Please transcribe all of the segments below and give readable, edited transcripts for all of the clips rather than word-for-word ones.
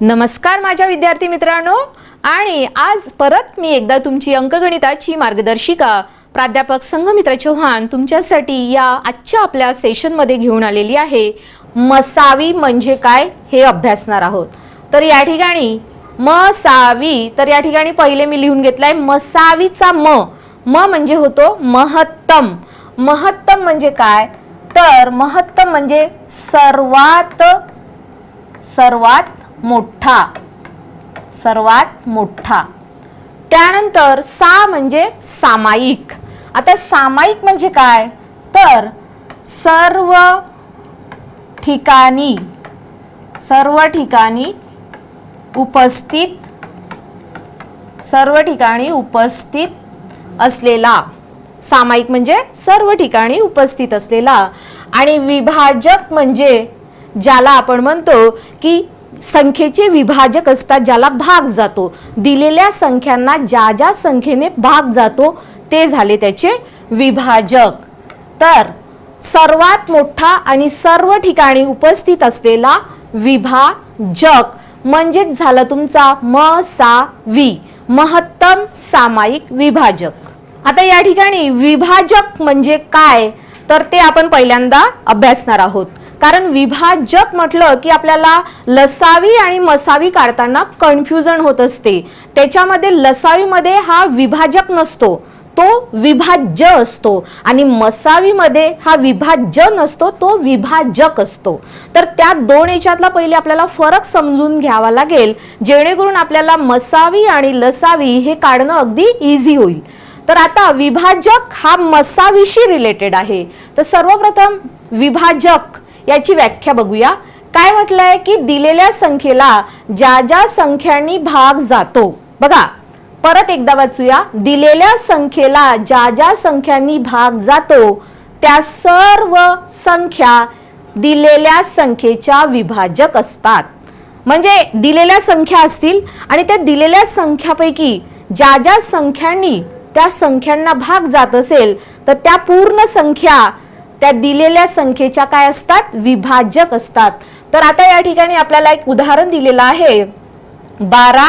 नमस्कार माझ्या विद्यार्थी मित्रांनो, आणि आज परत मी एकदा तुमची अंकगणिताची मार्गदर्शिका प्राध्यापक संघमित्रा चव्हाण तुमच्यासाठी या आजच्या आपल्या सेशनमध्ये घेऊन आलेली आहे. मसावी म्हणजे काय हे अभ्यासणार आहोत. तर या ठिकाणी मसावी, तर या ठिकाणी पहिले मी लिहून घेतलाय मसावीचा म म्हणजे होतो महत्तम. महत्तम म्हणजे काय, तर महत्तम म्हणजे सर्वात मोठा. त्यानंतर सा म्हणजे सामायिक. आता सामायिक म्हणजे काय, तर सर्व ठिकाणी उपस्थित असलेला. सामायिक म्हणजे सर्व ठिकाणी उपस्थित असलेला. आणि विभाजक म्हणजे ज्याला आपण म्हणतो की संख्येचे विभाजक असतात, ज्याला भाग जातो. दिलेल्या संख्यांना ज्या संख्येने भाग जातो ते झाले त्याचे विभाजक. तर सर्वात मोठा आणि सर्व ठिकाणी उपस्थित असलेला विभाजक म्हणजेच झालं तुमचा मसावी, महत्तम सामायिक विभाजक. आता या ठिकाणी विभाजक म्हणजे काय, तर ते आपण पहिल्यांदा अभ्यासणार आहोत. कारण विभाजक म्हटलं की आपल्याला लसावी आणि मसावी काढताना कन्फ्युजन होत असते. त्याच्यामध्ये लसावीमध्ये हा विभाजक नसतो, तो विभाज्य असतो, आणि मसावीमध्ये हा विभाज्य नसतो, तो विभाजक असतो. तर त्या दोन याच्यातला पहिले आपल्याला फरक समजून घ्यावा लागेल, जेणेकरून आपल्याला मसावी आणि लसावी हे काढणं अगदी इझी होईल. तर आता विभाजक हा मसावीशी रिलेटेड आहे. तर सर्वप्रथम विभाजक याची व्याख्या बघूया. काय म्हटलंय की दिलेल्या संख्येला ज्या संख्यांनी भाग जातो. बघा परत एकदा वाचूया. दिलेल्या संख्येला ज्या संख्यांनी भाग जातो त्या सर्व संख्या दिलेल्या संख्येच्या विभाजक असतात. म्हणजे दिलेल्या संख्या असतील आणि त्या दिलेल्या संख्यापैकी ज्या संख्यांनी त्या संख्यांना भाग जात असेल तर त्या पूर्ण संख्या त्या दिलेल्या संख्येच्या काय असतात, विभाजक असतात. तर आता या ठिकाणी आपल्याला एक उदाहरण दिलेलं आहे 12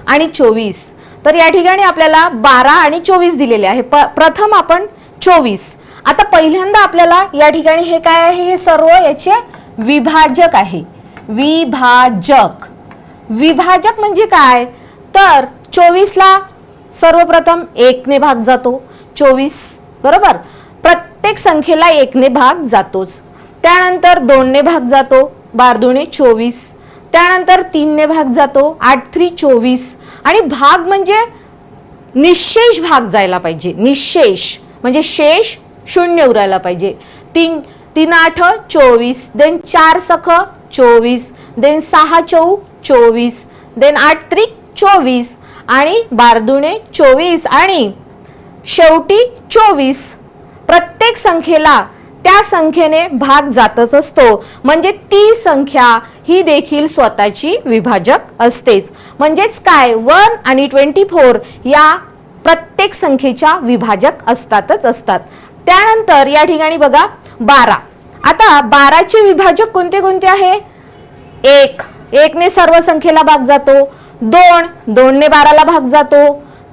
आणि 24. तर या ठिकाणी आपल्याला 12 आणि 24 दिलेले आहे. प्रथम आपण 24. आता पहिल्यांदा आपल्याला या ठिकाणी हे काय आहे, हे सर्व याचे विभाजक आहे. विभाजक म्हणजे काय, तर 24 ला सर्वप्रथम 1 ने भाग जातो. 24 बरोबर, प्रत्येक संख्येला 1 ने भाग जातोच. त्यानंतर 2 ने भाग जातो, 12 दुणे 24. त्यानंतर 3 ने भाग जातो, 8 3 24. आणि भाग म्हणजे निशेष भाग जायला पाहिजे. निशेष म्हणजे शेष शून्य उरायला पाहिजे. 3 8 24, देन 4 सख 24, देन 6 चौ 24, देन 8 त्रिक 24 आणि 12 दुणे 24 आणि शेवटी 24. प्रत्येक संख्येला त्या संख्येने भाग जातच असतो. म्हणजे ती संख्या ही देखील स्वतःची विभाजक असतेच. म्हणजेच काय, 1 आणि 24 या प्रत्येक संख्येच्या विभाजक असतातच असतात. त्यानंतर या ठिकाणी बघा 12. आता 12चे विभाजक कोणते कोणते आहे, 1 ने सर्व संख्येला भाग जातो. 2 ने 12ला भाग जातो.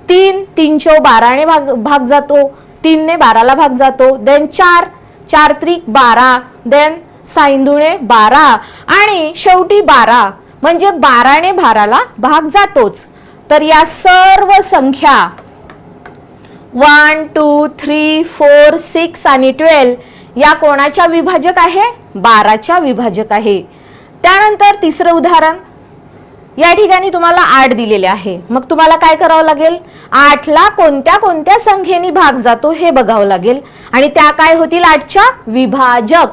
3 चौ 12 ने भाग जातो. 3 ने 12ला भाग जातो. देन 4 त्रिक 12, देन 6 दुणे 12 आणि शेवटी 12 म्हणजे 12 ने 12ला भाग जातोच. तर या सर्व संख्या 1 2 3 4 6 आणि 12 या कोणाच्या विभाजक आहे, 12च्या विभाजक आहे. त्यानंतर तिसरं उदाहरण, या ठिकाणी तुम्हाला 8 दिलेले आहे. मग तुम्हाला काय करावं लागेल, 8 ला कोणत्या संख्येने भाग जातो हे बघावं लागेल आणि त्या काय होतील, 8च्या विभाजक.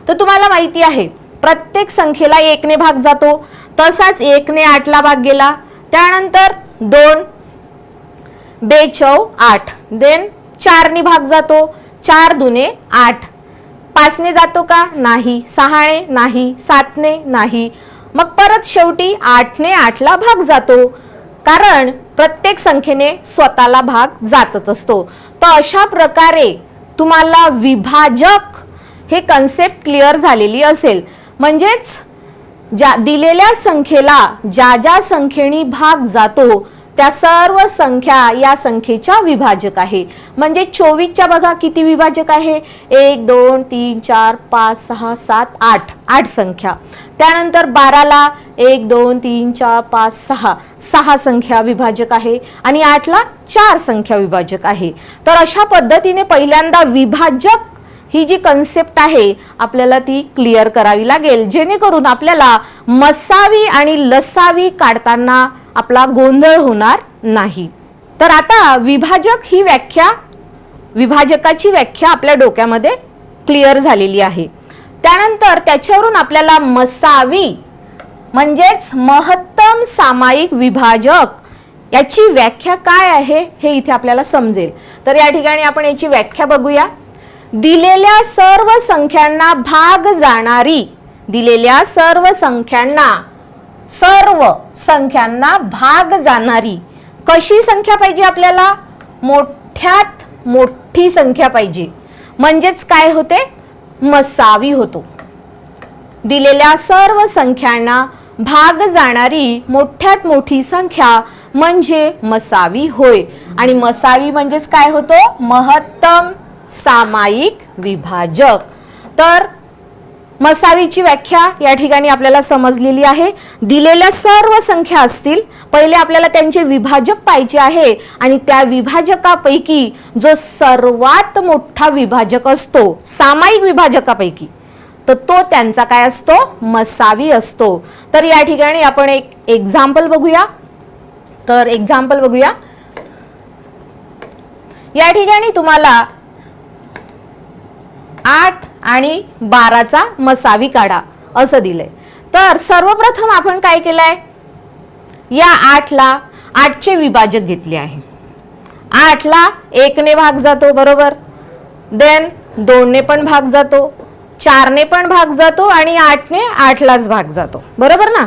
तर तुम्हाला माहिती आहे प्रत्येक संख्येला 1 ने भाग जातो. तसाच 1 ने 8 ला भाग गेला. त्यानंतर 2 2 8, देन 4 ने भाग जातो. 4 दुने 8. 5 ने जातो का, नाही. 6 ने नाही. 7 ने नाही. मग परत शेवटी 8 ने 8 ला भाग जातो, कारण प्रत्येक संख्येने स्वतःला भाग जातच असतो. तर अशा प्रकारे तुम्हाला विभाजक हे कन्सेप्ट क्लिअर झालेली असेल. म्हणजेच ज्या दिलेल्या संख्येला ज्या ज्या संख्येने भाग जातो त्या सर्व संख्या या संख्येच्या विभाजक आहे. म्हणजे 24च्या बघा किती विभाजक आहे, 1 2 3 4 5 6 7 8 8 संख्या. त्यानंतर 12ला 1 2 3 4 5 6 6 संख्या विभाजक आहे आणि 8ला 4 संख्या विभाजक आहे. तर अशा पद्धतीने पहिल्यांदा विभाजक ही जी कन्सेप्ट आहे आपल्याला ती क्लिअर करावी लागेल, जेणेकरून आपल्याला मसावी आणि लसावी काढताना आपला गोंधळ होणार नाही. तर आता विभाजक ही व्याख्या, विभाजकाची व्याख्या आपल्या डोक्यामध्ये क्लिअर झालेली आहे. त्यानंतर त्याच्यावरून आपल्याला मसावी म्हणजेच महत्तम सामायिक विभाजक याची व्याख्या काय आहे हे इथे आपल्याला समजेल. तर या ठिकाणी आपण याची व्याख्या बघूया. दिलेल्या सर्व संख्यांना भाग जाणारी, दिलेल्या सर्व संख्यांना भाग जाणारी कशी संख्या पाहिजे आपल्याला, मोठ्यात मोठी संख्या पाहिजे. म्हणजेच काय होते, मसावी होतो. दिलेल्या सर्व संख्यांना भाग जाणारी मोठ्यात मोठी संख्या म्हणजे मसावी होय. आणि मसावी म्हणजेच काय होतो, महत्तम सामायिक विभाजक. तर मसावीची व्याख्या या ठिकाणी आपल्याला समजलेली आहे. दिलेल्या सर्व संख्या असतील, पहिले आपल्याला त्यांचे विभाजक पाहिजे आहे आणि त्या विभाजकापैकी जो सर्वात मोठा विभाजक असतो सामायिक विभाजकापैकी, तर तो त्यांचा काय असतो, मसावी असतो. तर या ठिकाणी आपण एक एक्झाम्पल बघूया. तर एक्झाम्पल बघूया. या ठिकाणी तुम्हाला 8 आणि 12चा मसावी काढा असं दिलंय. तर सर्वप्रथम आपण काय केलंय, या 8ला 8चे विभाजक घेतले आहे. 8ला 1ने भाग जातो बरोबर, देन 2ने पण भाग जातो, 4ने पण भाग जातो आणि 8ने 8लाच भाग जातो बरोबर ना.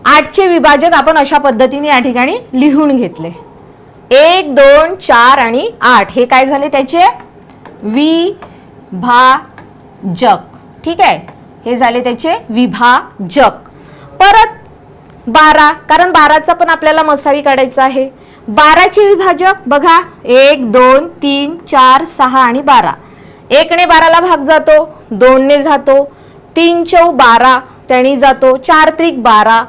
8चे विभाजक आपण अशा पद्धतीने या ठिकाणी लिहून घेतले. 1 2 4 आणि 8 हे काय झाले त्याचे विभाजक. ठीक आहे, हे झाले त्याचे विभाजक. परत 12, कारण 12चा पण आपल्याला मसावी काढायचा आहे. 12चे विभाजक बघा, 1 2 3 4 6 आणि 12. 1ने 12ला भाग जातो, 2ने जातो, 3 चौ 12 त्याने जातो, 4 त्रिक 12,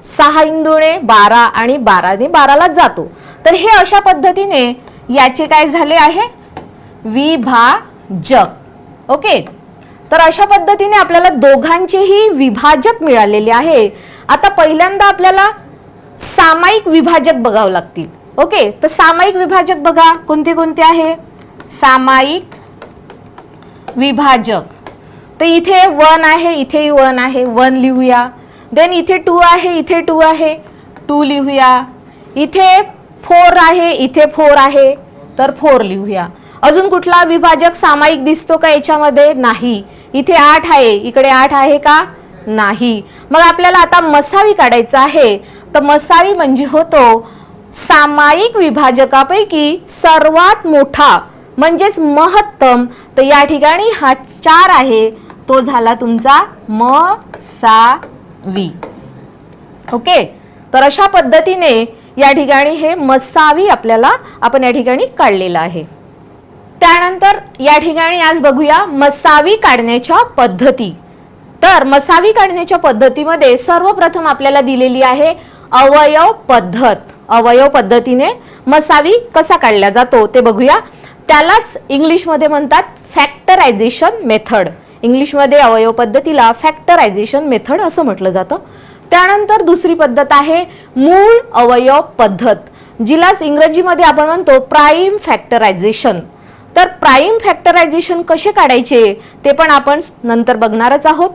6 इंदूने 12 आणि 12ने 12ला जातो. तर हे अशा पद्धतीने याचे काय झाले आहे, विभाजक. ओके, तर अशा पद्धतीने आपल्याला दोघांचेही विभाजक मिळालेले आहे. आता पहिल्यांदा आपल्याला सामायिक विभाजक बघावं लागतील. ओके, तर सामायिक विभाजक बघा कोणते कोणते आहे. सामायिक विभाजक, तर इथे 1 आहे, इथेही 1 आहे, 1 लिहूया. देन इथे 2 आहे, इथे 2 आहे, 2 लिहूया. इथे 4 आहे, इथे 4 आहे, तर 4 लिहूया. अजून कुठला विभाजक सामायिक दिसतो का याच्यामध्ये, नाही. इथे 8 आहे, इकडे 8 आहे का, नाही. मग आपल्याला आता मसावी काढायचा आहे. तर मसावी म्हणजे होतो सामायिक विभाजकापैकी सर्वात मोठा म्हणजेच महत्तम. तर या ठिकाणी हा 4 आहे, तो झाला तुमचा मसावी. ओके, तर अशा पद्धतीने या ठिकाणी हे मसावी आपल्याला आपण या ठिकाणी काढलेलं आहे. त्यानंतर या ठिकाणी आज बघूया मसावी काढण्याच्या पद्धती. तर मसावी काढण्याच्या पद्धतीमध्ये सर्वप्रथम आपल्याला दिलेली आहे अवयव पद्धत. अवयव पद्धतीने मसावी कसा काढला जातो ते बघूया. त्यालाच इंग्लिशमध्ये म्हणतात फॅक्टरायझेशन मेथड. इंग्लिशमध्ये अवयव पद्धतीला फॅक्टरायझेशन मेथड असं म्हटलं जातं. त्यानंतर दुसरी पद्धत आहे मूळ अवयव पद्धत, जिलाच इंग्रजीमध्ये आपण म्हणतो प्राइम फॅक्टरायझेशन. तर प्राइम फॅक्टरायझेशन कसे काढायचे ते पण आपण नंतर बघणारच आहोत.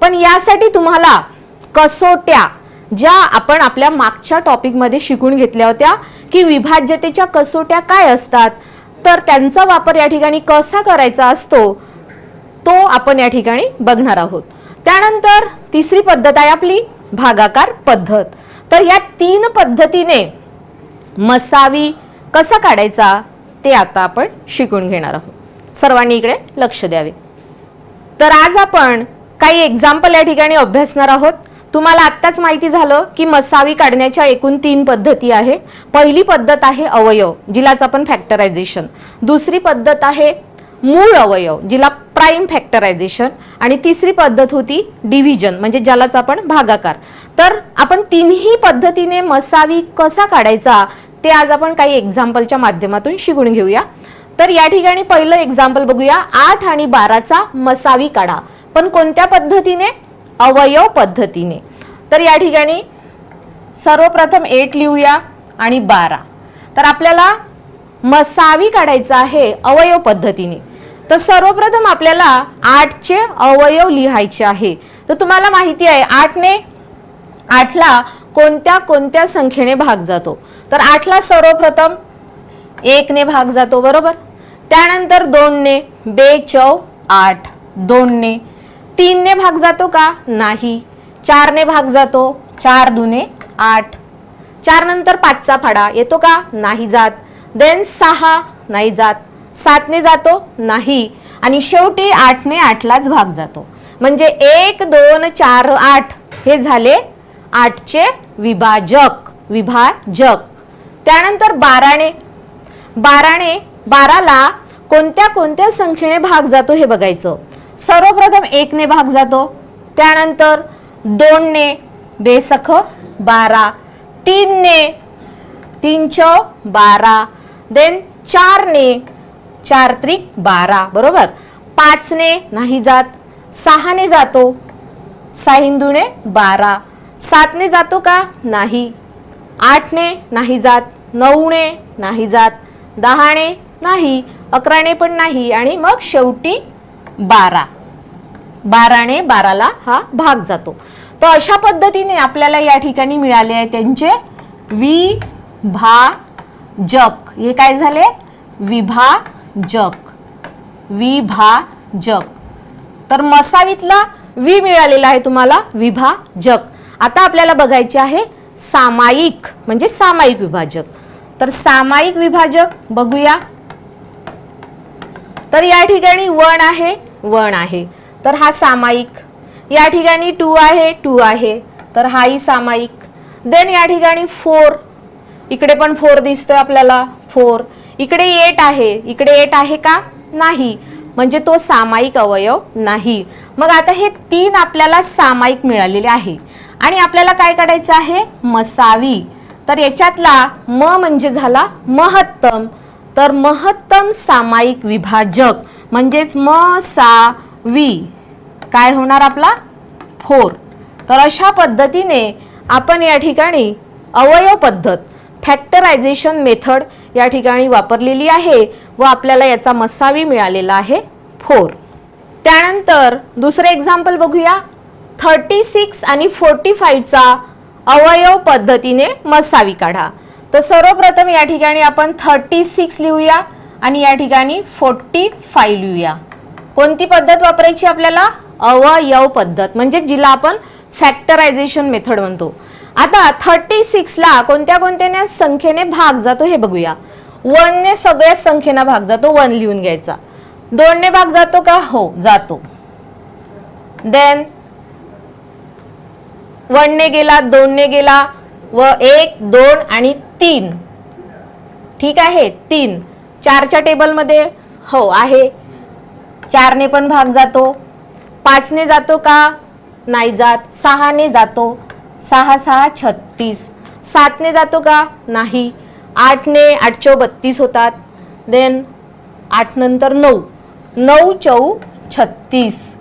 पण यासाठी तुम्हाला कसोट्या ज्या आपण आपल्या मागच्या टॉपिकमध्ये शिकून घेतल्या होत्या की विभाज्यतेच्या कसोट्या काय असतात, तर त्यांचा वापर या ठिकाणी कसा करायचा असतो तो आपण या ठिकाणी बघणार आहोत. त्यानंतर तिसरी पद्धत आहे आपली भागाकार पद्धत. तर या 3 पद्धतीने मसावी कसा काढायचा ते आता आपण शिकून घेणार आहोत. सर्वांनी इकडे लक्ष द्यावे. तर आज आपण काही एक्झाम्पल या ठिकाणी अभ्यासणार आहोत. तुम्हाला आत्ताच माहिती झालं की मसावी काढण्याच्या एकूण 3 पद्धती आहे. पहिली पद्धत आहे अवयव, जिलाच आपण फॅक्टरायझेशन. दुसरी पद्धत आहे मूळ अवयव, जिला प्राइम फॅक्टरायझेशन. आणि तिसरी पद्धत होती डिव्हिजन, म्हणजे ज्यालाच आपण भागाकार. तर आपण तिन्ही पद्धतीने मसावी कसा काढायचा ते आज आपण काही एक्झाम्पलच्या माध्यमातून शिकून घेऊया. तर या ठिकाणी पहिलं एक्झाम्पल बघूया. 8 आणि 12चा मसावी काढा, पण कोणत्या पद्धतीने? अवयव पद्धतीने. तर या ठिकाणी सर्वप्रथम 8 लिहूया आणि 12. तर आपल्याला मसावी काढायचा आहे अवयव पद्धतीने. तर सर्वप्रथम आपल्याला 8चे अवयव लिहायचे आहे. तर तुम्हाला माहिती आहे 8ला कोणत्या कोणत्या संख्येने भाग जातो? तर 8ला सर्वप्रथम 1 ने भाग जातो, बरोबर. त्यानंतर 2 ने, 2 चौ 8, 2 ने. 3 ने भाग जातो का? नाही. 4 ने भाग जातो, 4 दुने 8. 4 नंतर 5चा फाडा येतो का? नाही जात. देन 6 नाही जात. 7 ने जातो? नाही. आणि शेवटी 8 ने 8लाच भाग जातो. म्हणजे 1 2 4 8 हे झाले 8चे विभाजक. त्यानंतर 12ला कोणत्या कोणत्या संख्येने भाग जातो हे बघायचं. सर्वप्रथम 1 ने भाग जातो, त्यानंतर 2 ने, बेसख 12, 3 ने, 3 चौ 12, देन 4 ने, 4 त्रिक 12, बरोबर. 5 ने नाही जात. 6 ने जातो, 6 हिंदूने 12. 7 ने जातो का? नाही. 8 ने नाही जात. 9 ने नाही जात. 10 ने नाही. 11 ने पण नाही. आणि मग शेवटी 12 ने 12ला हा भाग जातो. तर अशा पद्धतीने आपल्याला या ठिकाणी मिळाले आहे त्यांचे विभाजक. हे काय झाले? विभाजक. तर मसावीतला वि मिळालेला आहे तुम्हाला विभाजक. आता आपल्याला बघायचे आहे सामायिक, म्हणजे सामायिक विभाजक. तर सामायिक विभाजक बघूया. तर या ठिकाणी 1 आहे, तर हा सामायिक. या ठिकाणी 2 आहे, तर हाही सामायिक. देन या ठिकाणी 4, इकडे पण 4 दिसतोय आपल्याला, 4. इकडे 8 आहे का? नाही. म्हणजे तो सामायिक अवयव नाही. मग आता हे 3 आपल्याला सामायिक मिळालेले आहे आणि आपल्याला काय काढायचं आहे? मसावी. तर याच्यातला म म्हणजे झाला महत्तम. तर महत्तम सामायिक विभाजक म्हणजेच मसावी काय होणार आपला? 4. तर अशा पद्धतीने आपण या ठिकाणी अवयव पद्धत फॅक्टरायझेशन मेथड या ठिकाणी वापरलेली आहे व आपल्याला याचा मसावी मिळालेला आहे 4. त्यानंतर दुसरे एक्झाम्पल बघूया. 36 आणि 45चा अवयव पद्धतीने मसावी काढा. तर सर्वप्रथम या ठिकाणी आपण 36 लिहूया आणि या ठिकाणी 45 लिहूया. कोणती पद्धत वापरायची आपल्याला? अवयव पद्धत, म्हणजे जिला आपण फॅक्टरायझेशन मेथड म्हणतो. आता 36 ला कोणत्या कोणत्या संख्येने भाग जातो हे बघूया. 1 ने सगळ्या संख्येना भाग जातो, 1 लिहून घ्यायचा. 2 ने भाग जातो का? हो, जातो. देन 1 ने गेला, 2 ने गेला व 1 2 आणि 3. ठीक आहे, 3 4च्या टेबलमध्ये हो आहे. 4 ने पण भाग जातो. 5 ने जातो का? नाही जात. 6 ने जातो, 6 6 36. 7 ने जातो का? नाही. 8 ने 8 चौ 32 होतात. देन 8 नंतर 9, 9 चौ 36.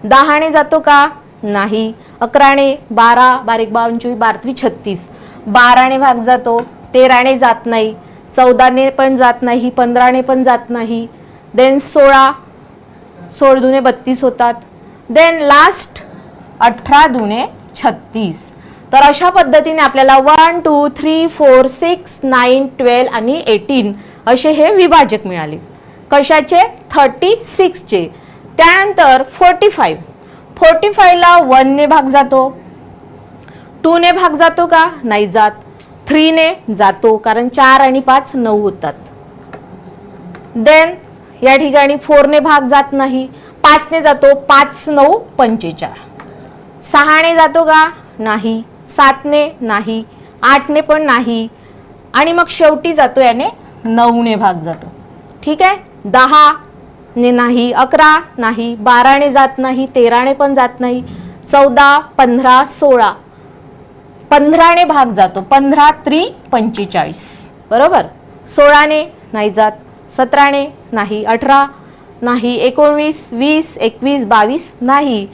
10 ने जातो का? नाही. 11 ने 12, 12 52 12 3 36. 12 ने भाग जातो. 13 ने जात नाही. 14 ने पण जात नाही. 15 ने पण जात नाही. देन 16, 16 दुने 32 होतात. देन लास्ट 18 दुने 36. तर अशा पद्धतीने आपल्याला 1 2 3 4 6 9 12 आणि 18 असे हे विभाजक मिळाले. कशाचे? 36 चे. त्यानंतर 45 ला 1 ने भाग जातो. 2 ने भाग जातो का? नाही जात. 3 ने जातो, कारण 4 आणि 5 9 होतात. देन या ठिकाणी 4 ने भाग जात नाही. 5 ने जातो. 5 9 45. 6 ने जातो का? नाही, 7ने नाही, 8ने पण नाही, आणि मग शेवटी जातो याने 9ने भाग जातो. ठीक आहे. 10ने नाही, 11 नाही, 12ने जात नाही, 13ने पण जात नाही, 14, 15, 16, 15ने भाग जातो. 15 त्रिक 45, बरोबर. 16ने नाही जात, 17ने नाही, 18 नाही, 19, 20, 21, 22 नाही,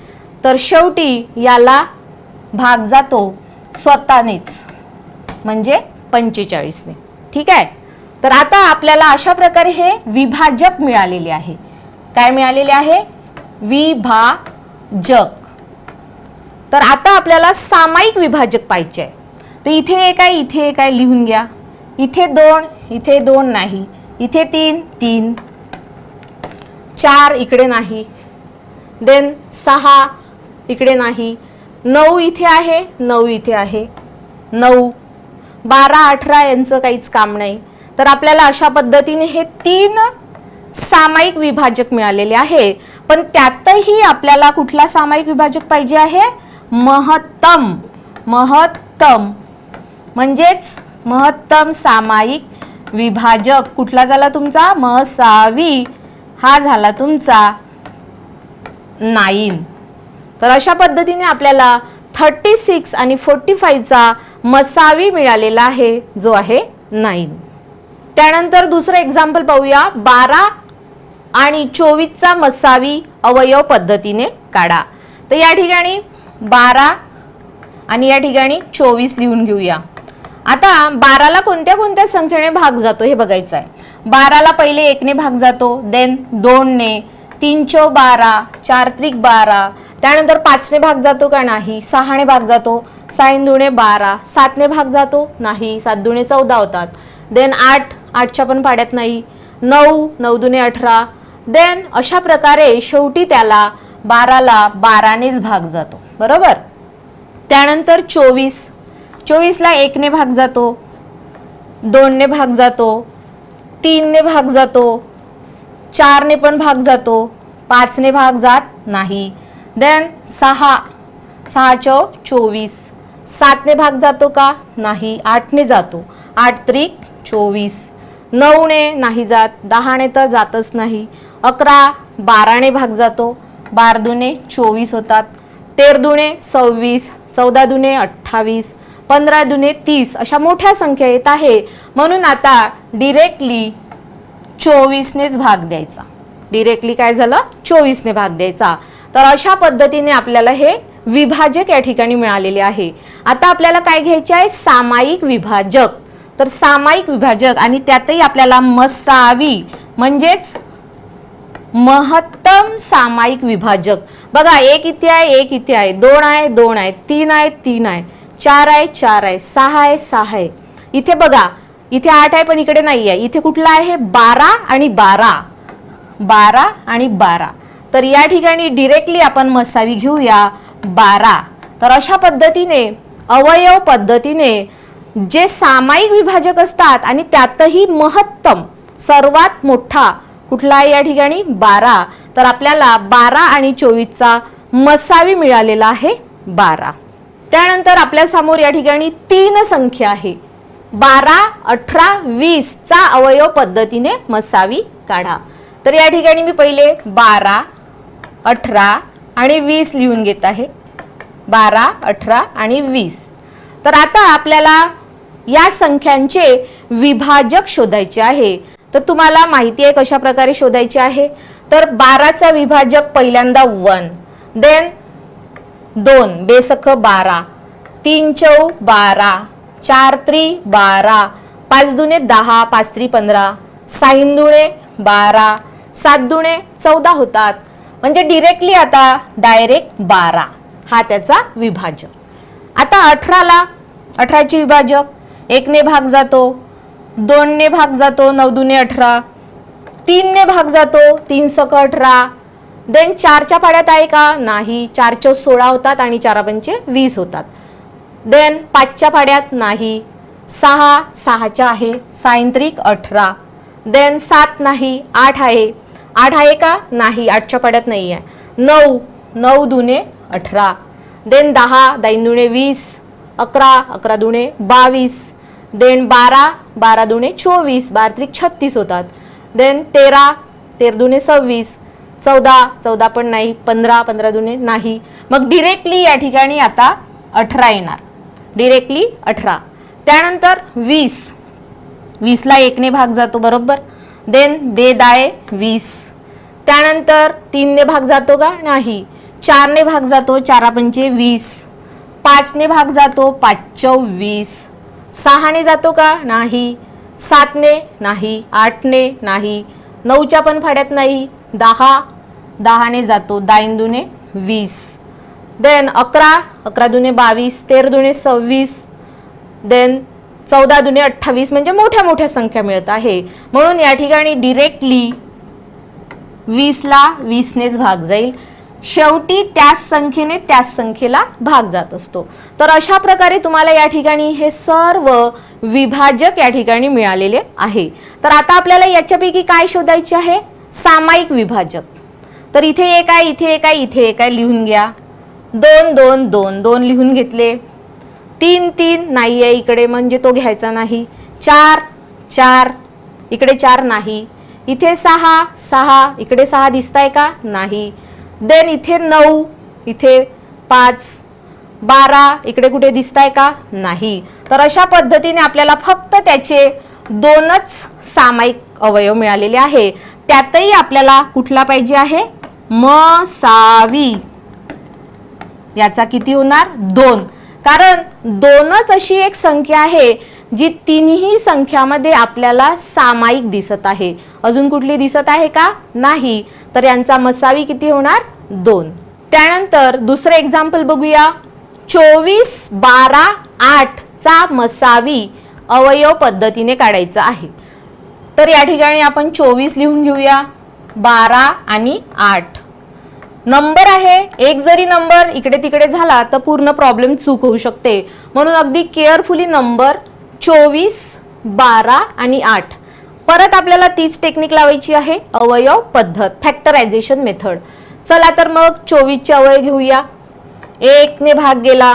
तर शेवटी याला भाग जातो स्वतःनेच, म्हणजे 45ने. ठीक आहे. तर आता आपल्याला अशा प्रकारे हे विभाजक मिळालेले आहे. काय मिळालेले आहे? विभाजक. तर आता आपल्याला सामायिक विभाजक पाहिजे आहे. तर इथे एक आहे, इथे एक आहे, लिहून घ्या. इथे 2, इथे 2 नाही, इथे 3, 3, 4 इकडे नाही, देन 6 इकडे नाही, 9 इथे आहे, 9 इथे आहे, 9, 12, 18 यांचं काहीच काम नाही. तर आपल्याला अशा पद्धतीने हे 3 सामायिक विभाजक मिळालेले आहे. पण त्यातही आपल्याला कुठला सामायिक विभाजक पाहिजे आहे? महत्तम. महत्तम म्हणजेच महत्तम सामायिक विभाजक कुठला झाला तुमचा? मसावी. हा झाला तुमचा 9. तर अशा पद्धतीने आपल्याला 36 आणि 45 चा मसावी मिळालेला आहे, जो आहे 9. त्यानंतर दुसरं एक्झाम्पल पाहूया. 12 आणि 24 चा मसावी अवयव पद्धतीने काढा. तर या ठिकाणी 12 आणि या ठिकाणी 24 लिहून घेऊया. आता 12ला कोणत्या कोणत्या संख्येने भाग जातो हे बघायचं आहे. 12ला पहिले 1ने भाग जातो, देन 2ने, 3 चौ 12, 4 त्रिक 12, त्यानंतर 5ने भाग जातो का? नाही. 6ने भाग जातो, 6 दुणे 12, 7ने भाग जातो? नाही, 7 दुणे 14 होतात. देन 8, 8च्या पण पाड्यात नाही, 9, 9 दुणे 18, देन अशा प्रकारे शेवटी त्याला 12ला 12नेच भाग जातो, बरोबर. त्यानंतर 24, 24ला 1ने भाग जातो, 2ने भाग जातो, 3ने भाग जातो, 4ने पण भाग जातो, 5ने भाग जात नाही. देन 6, 6 चौ 24, 7ने भाग जातो का? नाही, 8ने जातो, 8 त्रिक 24, 9ने नाही जात, 10ने तर जातच नाही, 11, 12ने भाग जातो, 12 दुणे 24 होतात, 13 दुणे 26, 14 दुणे 28, 15 दुणे 30 अशा मोठ्या संख्या येत आहे. म्हणून आता डिरेक्टली 24नेच भाग द्यायचा. डिरेक्टली काय झालं? 24ने भाग द्यायचा. तर अशा पद्धतीने आपल्याला हे विभाजक या ठिकाणी मिळालेले आहे. आता आपल्याला काय घ्यायचे आहे? सामायिक विभाजक. तर सामायिक विभाजक आणि त्यातही आपल्याला मसावी म्हणजेच महत्तम सामायिक विभाजक. बघा, 1 इथे आहे, 1 इथे आहे, 2 आहे, 2 आहे, 3 आहे, 3 आहे, 4 आहे, 4 आहे, 6 आहे, 6 आहे. इथे बघा, इथे 8 आहे पण इकडे नाही आहे. इथे कुठला आहे? 12 आणि 12, 12 आणि 12. तर या ठिकाणी डिरेक्टली आपण मसावी घेऊया 12. तर अशा पद्धतीने अवयव पद्धतीने जे सामायिक विभाजक असतात आणि त्यातही महत्तम सर्वात मोठा कुठला आहे या ठिकाणी? 12. तर आपल्याला 12 आणि 24 चा मसावी मिळालेला आहे 12. त्यानंतर आपल्या समोर या ठिकाणी 3 संख्या आहे. 12, 18, 20 चा अवयव पद्धतीने मसावी काढा. तर या ठिकाणी मी पहिले 12, 18 आणि 20 लिहून घेत आहे. 12, 18 आणि 20. तर आता आपल्याला या संख्यांचे विभाजक शोधायचे आहे. तर तुम्हाला माहिती आहे कशा प्रकारे शोधायचे आहे. तर 12चा विभाजक पहिल्यांदा 1, देन 2 बेसख 12, 3 चौ 12, 4 त्रि 12, 5 दुणे 10, 5 त्रि 15, 6 दुणे 12, 7 दुणे 14 होतात. म्हणजे डिरेक्टली आता डायरेक्ट 12 हा त्याचा विभाजक. आता 18ला 18चे विभाजक 1ने भाग जातो, 2ने भाग जातो, 9 दुणे 18, 3ने भाग जातो, 3 सक 18, देन 4च्या पाड्यात आहे का? नाही, 4 चौ 16 होतात आणि 4 पंचे 20 होतात. देन 5च्या पाड्यात नाही, 6, 6च्या आहे, 6 त्रिक 18, देन 7 नाही, 8 आहे, 8 आहे का? नाही, 8च्या पाड्यात नाही आहे, 9, 9 दुणे 18, देन 10, 10 दुणे 20, 11, 11 दुणे 22, देन 12, 12 दुणे 24, 12 त्रिक 36 होतात. देन 13, 13 दुणे 26, 14, 14 पण नाही, 15, 15 दुणे नाही. मग डिरेक्टली या ठिकाणी आता 18 येणार, डिरेक्टली 18. त्यानंतर 20, 20 ला 1 ने भाग जातो बरोबर. देन 2 दाये 20. त्यानंतर 3 ने भाग जातो का नाही. 4 ने भाग जातो, 4 पंचे 20. 5 ने भाग जातो, 5 20. 6 ने जातो का नाही. 7 ने नाही. 8 ने नाही. 9च्या पण फाड्यात नाही. 10, 10 ने जातो, 10 दुणे 20. देन 11, 11 दुणे 22, 13 दुणे 26. देन 14 दुणे 28. म्हणजे मोठ्या मोठ्या संख्या मिळत आहे. म्हणून या ठिकाणी डिरेक्टली 20 ला 20 नेच भाग जाईल. शेवटी त्याच संख्येने त्याच संख्येला भाग जात असतो. तर अशा प्रकारे तुम्हाला या ठिकाणी हे सर्व विभाजक या ठिकाणी मिळालेले आहे. तर आता आपल्याला याच्यापैकी काय शोधायचे आहे, सामायिक विभाजक. तर इथे एक आहे, इथे एक आहे, इथे एक आहे, लिहून घ्या. 2 2 2 2 लिहून घेतले. 3 3 नाही आहे इकडे, म्हणजे तो घ्यायचा नाही. 4 4 इकडे 4 नाही. इथे 6 6 इकडे 6 दिसताय का नाही. देन इथे 9, इथे 5, 12 इकडे कुठे दिसताय का नाही. तर अशा पद्धतीने आपल्याला फक्त त्याचे 2च सामायिक अवयव मिळालेले आहे. त्यातही आपल्याला कुठला पाहिजे आहे, मसावी. याचा किती होणार 2. कारण 2च अशी एक संख्या आहे जी तिन्ही संख्यामध्ये आपल्याला सामायिक दिसत आहे. अजून कुठली दिसत आहे का नाही. तर यांचा मसावी किती होणार 2. त्यानंतर दुसरं एक्झाम्पल बघूया. 24 12 8 चा मसावी अवयव पद्धतीने काढायचा आहे. तर या ठिकाणी आपण 24 लिहून घेऊया, 12 आणि 8 नंबर आहे. एक जरी नंबर इकडे तिकडे झाला तर पूर्ण प्रॉब्लेम चूक होऊ शकते. म्हणून अगदी केअरफुली नंबर 24 12 आणि 8. परत आपल्याला तीच टेक्निक लावायची आहे, अवयव पद्धत, फॅक्टरायझेशन मेथड. चला तर मग 24 चे अवयव घेऊया. 1 ने भाग गेला,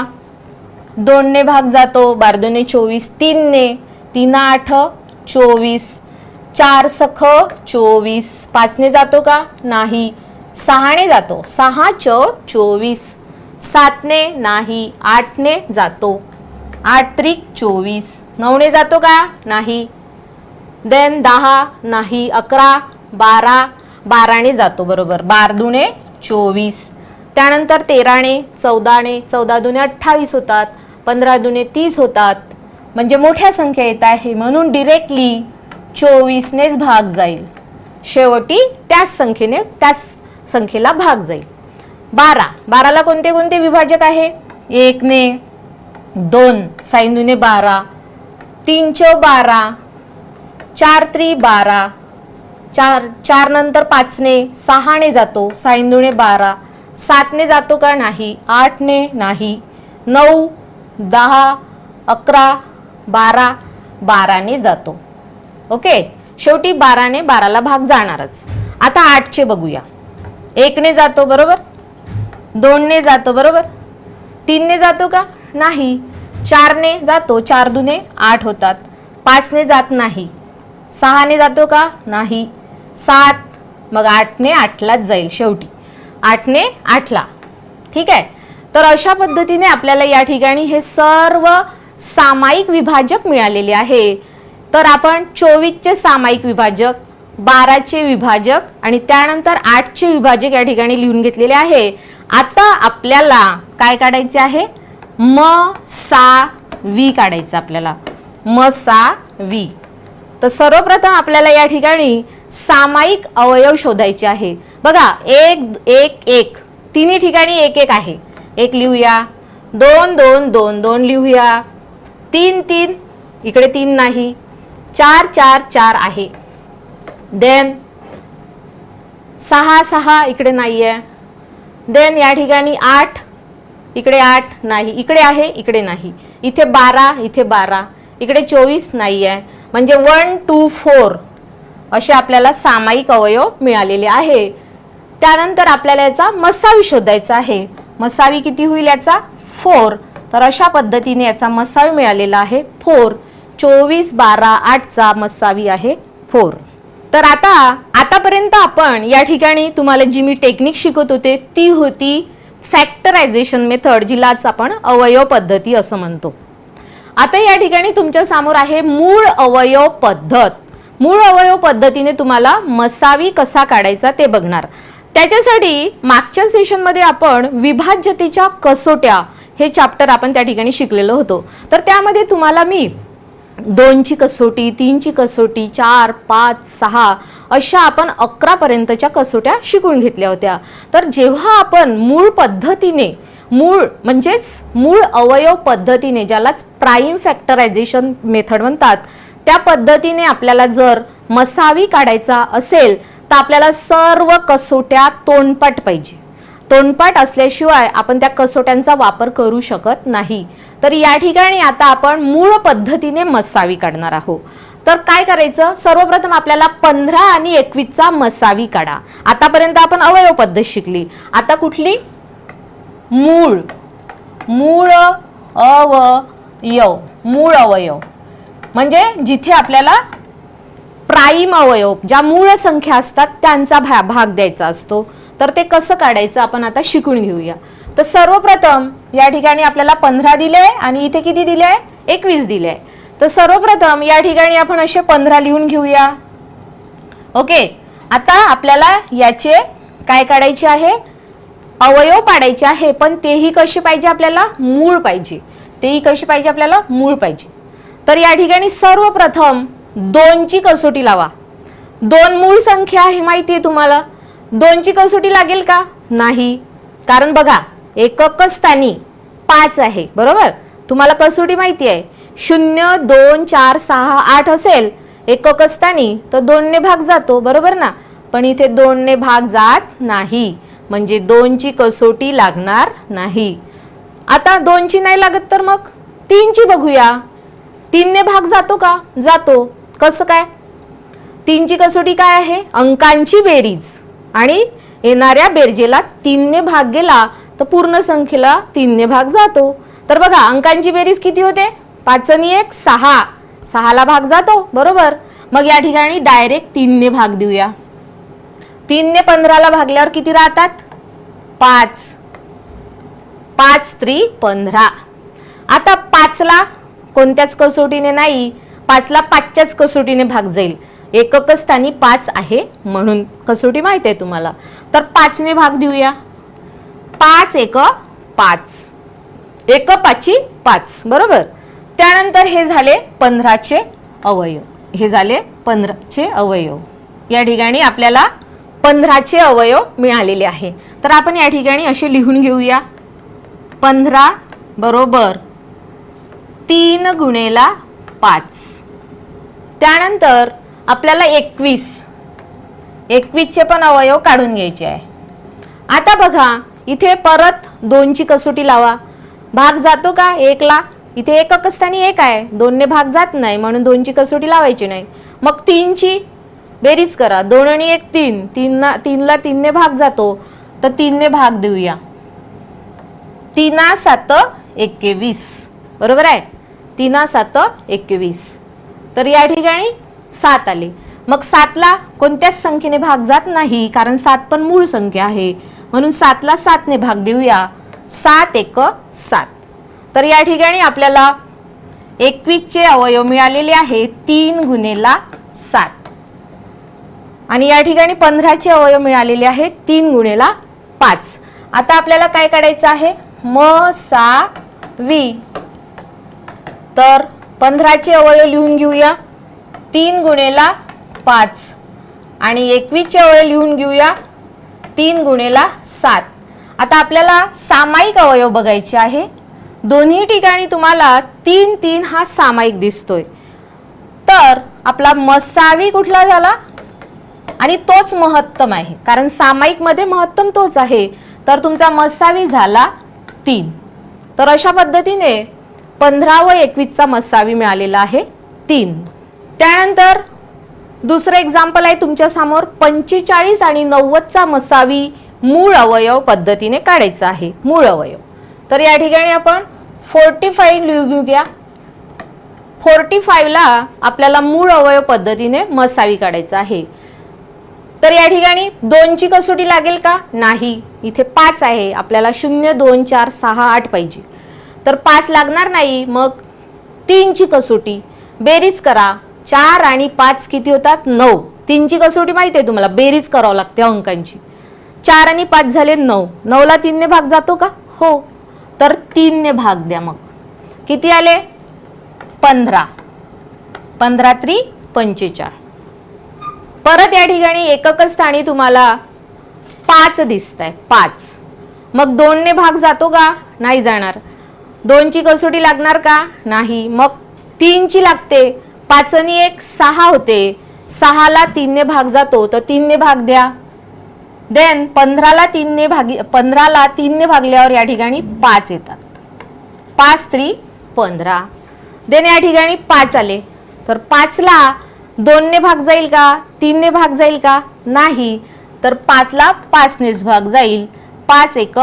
2 ने भाग जातो, 12 दुणे 24, 3 ने, 3 8 24, 4 सख 24, 5 ने जातो का नाही. 6 ने जातो, 6 24, 7 ने नाही. 8 ने जातो, 8 त्रिक 24. 9 ने जातो का नाही. देन 10 नाही. 11 12, 12 ने जातो बरोबर. 12 दुणे 24. त्यानंतर 13 ने, 14 ने, 14 दुणे 28 होतात. 15 दुणे 30 होतात. म्हणजे मोठ्या संख्या येत आहे, म्हणून डिरेक्टली 24 नेच भाग जाईल. शेवटी त्याच संख्येला भाग जाईल. 12, 12 ला कोणते कोणते विभाजक आहे. 1 ने, 2 साइन दुणे 12, 3 चौ 12, 4 त्रि 12, 4 नंतर 5 ने, 6 ने जातो, साइन दुणे 12, 7 ने जातो का नाही. 8 ने नाही. 9 10 11 12, 12 ने जातो. ओके, शेवटी 12 ने 12 ला भाग जाणारच. आता 8 चे बघूया. 1 ने जातो बरोबर, 2 ने जातो बरोबर, 3 ने जातो का नाही. 4 ने जातो, 4 दुणे 8 होतात. 5 ने जात नाही. 6 ने जातो का नाही. 7, मग 8 ने 8 लाच जाईल. शेवटी 8 ने 8 ला. ठीक आहे. तर अशा पद्धतीने आपल्याला या ठिकाणी हे सर्व सामायिक विभाजक मिळालेले आहे. तर आपण 24 चे सामायिक विभाजक, 12 चे विभाजक आणि त्यानंतर 8 चे विभाजक या ठिकाणी लिहून घेतलेले आहे. आता आपल्याला काय काढायचे आहे, मसावी काढायचं आपल्याला, मसावी. तर सर्वप्रथम आपल्याला या ठिकाणी सामायिक अवयव शोधायचे आहे. बघा 1 1 1 तिन्ही ठिकाणी 1 1 आहे. 1 लिहूया. 2 2 2 2 लिहूया. 3 3 इकडे 3 नाही. 4 4 4 आहे. देन 6 6 इकडे नाहीये. देन या ठिकाणी 8 इकडे 8 नाही. इकडे आहे, इकडे नाही. इथे 12 इथे 12, इकडे 24 नाहीये. म्हणजे 1 2 4 असे आपल्याला सामायिक अवयव मिळालेले आहे. त्यानंतर आपल्याला याचा मसावी शोधायचा आहे. मसावी किती होईल याचा 4. तर अशा पद्धतीने याचा मसावी मिळालेला आहे 4. 24 12 8 चा मसावी आहे 4. तर आतापर्यंत आपण या ठिकाणी तुम्हाला जी मी टेक्निक शिकवत होते ती होती फॅक्टरायझेशन मेथड, जिलाच आपण अवयव पद्धती असं म्हणतो. आता या ठिकाणी तुमच्या समोर आहे मूळ अवयव पद्धत. मूळ अवयव पद्धतीने तुम्हाला मसावी कसा काढायचा ते बघणार. त्याच्यासाठी मागच्या सेशनमध्ये आपण विभाज्यतेच्या कसोट्या हे चॅप्टर आपण त्या ठिकाणी शिकलेलो होतो. तर त्यामध्ये तुम्हाला मी 2 ची कसोटी, 3 ची कसोटी, 4 5 6 अशा आपण 11 पर्यंतच्या कसोट्या शिकून घेतल्या होत्या. तर जेव्हा आपण मूळ पद्धतीने, मूळ म्हणजेच मूळ अवयव पद्धतीने, ज्यालाच प्राइम फॅक्टरायझेशन मेथड म्हणतात, त्या पद्धतीने आपल्याला जर मसावी काढायचा असेल तर आपल्याला सर्व कसोट्या तोंडपाठ पाहिजे. तोंडपाठ असल्याशिवाय आपण त्या कसोट्यांचा वापर करू शकत नाही. तर या ठिकाणी आता आपण मूळ पद्धतीने मसावी काढणार आहोत. तर काय करायचं, सर्वप्रथम आपल्याला 15 आणि 21 चा मसावी काढा. आतापर्यंत आपण अवयव पद्धत शिकली. आता कुठली, मूळ. मूळ अवयव. मूळ अवयव म्हणजे जिथे आपल्याला प्राइम अवयव, ज्या मूळ संख्या असतात त्यांचा भाग द्यायचा असतो. तर ते कसं काढायचं आपण आता शिकून घेऊया. तर सर्वप्रथम या ठिकाणी आपल्याला 15 दिले आणि इथे किती दिले, 21 दिले. तर सर्वप्रथम या ठिकाणी आपण असे 15 लिहून घेऊया. ओके. आता आपल्याला याचे काय काढायचे आहे, अवयव पाडायचे आहे. पण तेही कसे पाहिजे आपल्याला, मूळ पाहिजे. तेही कसे पाहिजे आपल्याला, मूळ पाहिजे. तर या ठिकाणी सर्वप्रथम 2 ची कसोटी लावा. 2 मूळ संख्या आहे माहिती आहे तुम्हाला. 2 ची कसोटी लागेल का, नाही. कारण बघा एकक स्थानी 5 आहे, बरोबर. तुम्हाला कसोटी माहिती आहे 0 2 4 6 8 असेल एकक स्थानी तर 2 ने भाग जातो, बरोबर ना. पण इथे 2 ने भाग जात नाही, म्हणजे 2 ची कसोटी लागणार नाही. आता 2 ची नाही लागत तर मग 3 ची बघूया. 3 ने भाग जातो का, जातो. कसं काय, 3 ची कसोटी काय आहे, अंकांची बेरीज आणि येणाऱ्या बेरजेला 3 ने भाग गेला तर पूर्ण संख्येला 3 ने भाग जातो. तर बघा अंकांची बेरीज किती होते, 5 आणि 1 6. 6 ला भाग जातो, बरोबर. मग या ठिकाणी डायरेक्ट 3 ने भाग देऊया. 3 ने 15 ला भागल्यावर किती राहतात, 5. 5 3 15. आता 5 ला कोणत्याच कसोटीने नाही, 5 ला 5च्याच कसोटीने भाग जाईल. एकक स्थानी 5 आहे म्हणून कसोटी माहिती आहे तुम्हाला. तर 5 ने भाग देऊया. 5 1 5, 1 5 5, बरोबर. त्यानंतर हे झाले 15 चे अवयव. हे झाले 15 चे अवयव. या ठिकाणी आपल्याला 15 चे अवयव मिळालेले आहे. तर आपण या ठिकाणी असे लिहून घेऊया. 15 बरोबर 3 गुणेला 5. त्यानंतर आपल्याला 21 चे पण अवयव काढून घ्यायचे आहे. आता बघा इथे परत 2 ची कसोटी लावा. भाग जातो का 1 ला, इथे एकक स्थानी 1 आहे, 2 ने भाग जात नाही म्हणून 2 ची कसोटी लावायची नाही. मग 3 ची बेरीज करा. 2 आणि 1 3, 3 ला 3 ने भाग जातो तर 3 ने भाग देऊया. 3 7 21, बरोबर आहे. 3 7 21. तर या ठिकाणी 7 आले. मग 7 ला कोणत्याच संख्येने भाग जात नाही, कारण 7 पण मूळ संख्या आहे म्हणून 7 ला 7 ने भाग देऊया. 7 1 7. तर या ठिकाणी आपल्याला 21 चे अवयव मिळालेले आहे 3 गुणेला 7. आणि या ठिकाणी 15 चे अवयव मिळालेले आहे 3 गुणेला 5. आता आपल्याला काय काढायचं आहे, मसावी. तर 15 चे अवयव लिहून घेऊया. 3 गुणेला 5 आणि 21 चे अवयव लिहून घेऊया 3 गुणेला 7. आता आपल्याला सामायिक अवयव बघायचे आहे. दोन्ही ठिकाणी तुम्हाला 3 3 हा सामायिक दिसतोय. तर आपला मसावी कुठला झाला आणि तोच महत्तम आहे, कारण सामायिक मध्ये महत्तम तोच आहे. तर तुमचा मसावी झाला 3. तर अशा पद्धतीने 15 व 21 चा मसावी मिळालेला आहे 3. त्यानंतर दुसरं एक्झाम्पल आहे तुमच्या समोर 45 आणि 90 चा मसावी मूळ अवयव पद्धतीने काढायचा आहे, मूळ अवयव. तर या ठिकाणी आपण 45 लिहू घ्या. 45 ला आपल्याला मूळ अवयव पद्धतीने मसावी काढायचा आहे. तर या ठिकाणी 2 ची कसोटी लागेल का? नाही. इथे 5 आहे, आपल्याला 0 2 4 6 8 पाहिजे, तर 5 लागणार नाही. मग 3 ची कसोटी, बेरीज करा. 4 आणि 5 किती होतात? 9. 3 ची कसोटी माहिती आहे तुम्हाला, बेरीज करावं लागते अंकांची. 4 आणि 5 झाले 9. 9 ला 3 ने भाग जातो का? हो. तर 3 ने भाग द्या. मग किती आले? 15. 15 3 45. परत या ठिकाणी एकक स्थानी तुम्हाला 5 दिसतंय, 5. मग 2 ने भाग जातो का? नाही जाणार. 2 ची कसोटी लागणार का? नाही. मग 3 ची लागते. 5 आणि 1 6 होते. 6 ला 3 ने भाग जातो, तर 3 ने भाग द्या. देन 15 ला 3 ने भागल्यावर या ठिकाणी 5 येतात. 5 3 15. देन या ठिकाणी 5 आले, तर 5 ला 2 ने भाग जाईल का? 3 ने भाग जाईल का? नाही. तर 5 ला 5 नेच भाग जाईल. 5 1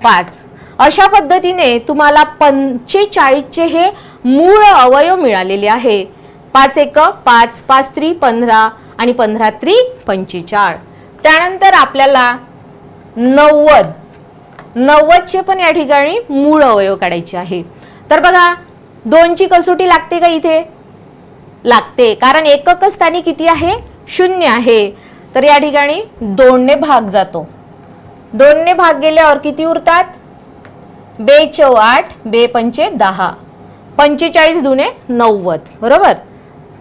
5. अशा पद्धतीने तुम्हाला 45 चे हे मूळ अवयव मिळालेले आहे. 5 1 5, 5 3 15 आणि 15 3 45. त्यानंतर आपल्याला 90 चे पण या ठिकाणी मूळ अवयव काढायचे आहे. तर बघा, 2 ची कसोटी लागते का? इथे लागते, कारण एकक स्थानी किती आहे? 0 आहे. तर या ठिकाणी 2 ने भाग जातो. 2 ने भाग गेल्यावर किती उरतात? 2 4 8, 2 5 10, 45 दुने 90. बरोबर.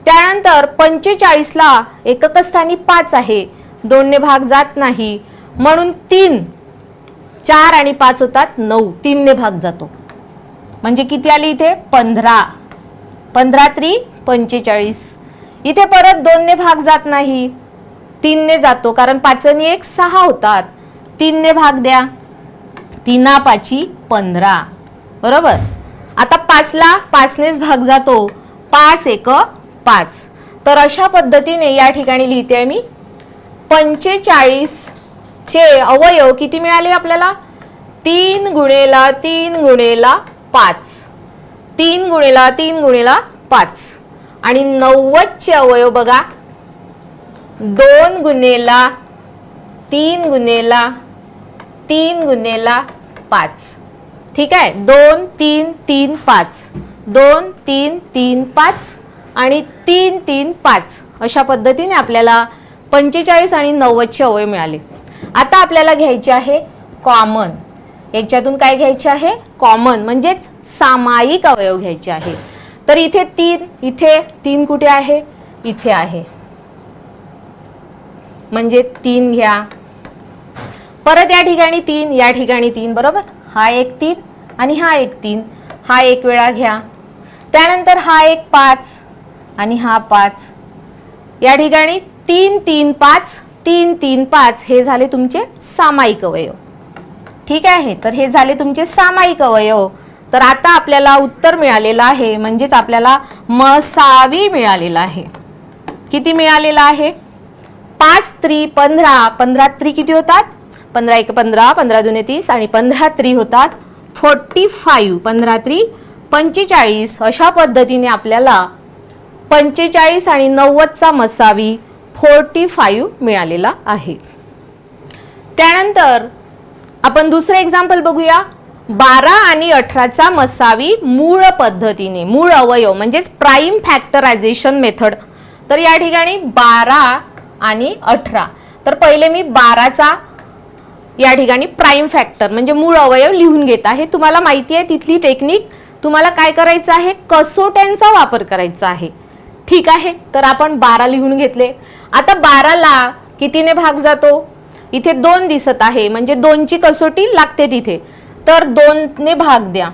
त्यानंतर 45 ला एकक स्थानी 5 आहे, 2 ने भाग जात नाही, म्हणून 3 4 आणि 5 होतात 9. 3 ने भाग जातो, म्हणजे किती आली इथे? 15. 15 3 45. इथे परत 2 ने भाग जात नाही, 3 ने जातो, कारण 5 आणि 1 6 होतात. 3 ने भाग द्या. 3 5 15. बरोबर. आता 5 ला 5 नेच भाग जातो. 5 1 5. तर अशा पद्धतीने या ठिकाणी लिहिते आहे मी. 45 चे अवयव किती मिळाले आपल्याला? 3 गुणेला 3 गुणेला 5. 3 गुणेला 3 गुणेला 5. आणि 90 चे अवयव बघा, 2 गुणेला 3 गुणेला 3 गुणेला 5. ठीक आहे. 2 3 3 5, 2 3 3 5 आणि 3 3 5. अशा पद्धतीने आपल्याला 45 आणि 90 चे अवयव मिळाले. आता आपल्याला घ्यायचे आहे कॉमन. याच्यातून काय घ्यायचे आहे? कॉमन, म्हणजेच सामायिक अवयव घ्यायचे आहे. तर इथे 3, इथे 3 कुठे आहे? इथे आहे, म्हणजे 3 घ्या. परत या ठिकाणी 3, या ठिकाणी 3. बरोबर. हा एक 3 आणि हा एक 3. हा एक वेळा घ्या. त्यानंतर हा एक 5 आणि हा 5. या ठिकाणी 3 3 5, 3 3 5 हे झाले तुमचे सामायिक अवयव. ठीक आहे. तर हे झाले तुमचे सामायिक अवयव. तर आता आपल्याला उत्तर मिळालेलं आहे, म्हणजेच आपल्याला मसावी मिळालेला आहे. किती मिळालेला आहे? 5 3 15. 15 3 किती होतात? 15 1 15, 15 2 30 आणि 15 3 होतात 45. 15 3 45. अशा पद्धतीने आपल्याला 45 आणि 90 चा मसावी 45 मिळालेला आहे. त्यानंतर आपण दुसरे एक्झाम्पल बघूया. 12 आणि 18 चा मसावी मूळ पद्धतीने, मूळ अवयव म्हणजेच प्राइम फॅक्टरायझेशन मेथड. तर या ठिकाणी 12 आणि 18. तर पहिले मी 12 चा या ठिकाणी प्राइम फॅक्टर म्हणजे मूळ अवयव लिहून घेत आहे. तुम्हाला माहिती आहे तिथली टेक्निक. तुम्हाला काय करायचं आहे? कसोट्यांचा वापर करायचा आहे. ठीक आहे. तर आपण 12 लिहून घेतले. आता 12 ला कितीने भाग जातो? इथे 2 दिसत आहे, म्हणजे 2 ची कसोटी लागते तिथे. तर 2 ने भाग द्या.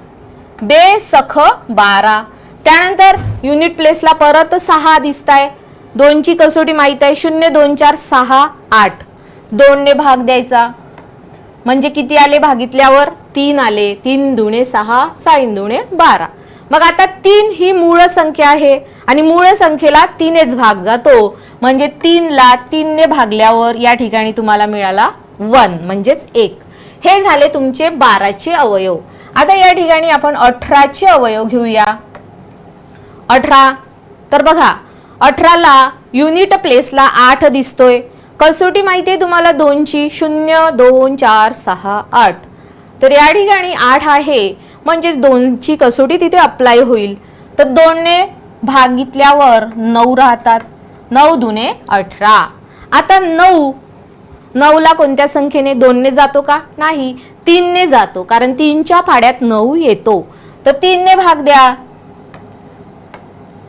2 सख 12. त्यानंतर युनिट प्लेसला परत 6 दिसताय. 2 ची कसोटी माहित आहे, 0 2 4 6 8. 2 ने भाग द्यायचा, म्हणजे किती आले भागितल्यावर? 3 आले. 3 दुणे 6, 6 दुणे 12. मग आता 3 ही मूळ संख्या आहे आणि मूळ संख्येला 3नेच भाग जातो, म्हणजे 3 ला 3 ने भागल्यावर या ठिकाणी तुम्हाला मिळाला 1 म्हणजेच 1. हे झाले तुमचे 12चे अवयव. आता या ठिकाणी आपण 18चे अवयव घेऊया. 18 तर बघा 18ला युनिट प्लेसला 8 दिसतोय. कसोटी माहिती आहे तुम्हाला 2ची 0 2 4 6 8. तर या ठिकाणी 8 आहे म्हणजेच 2ची कसोटी तिथे अप्लाय होईल. तर 2ने भागितल्यावर 9 राहतात. 9 दुने 18. आता 9 ला कोणत्या संख्येने 2ने जातो का? नाही, 3ने जातो, कारण 3च्या पाड्यात 9 येतो. तर 3ने भाग द्या.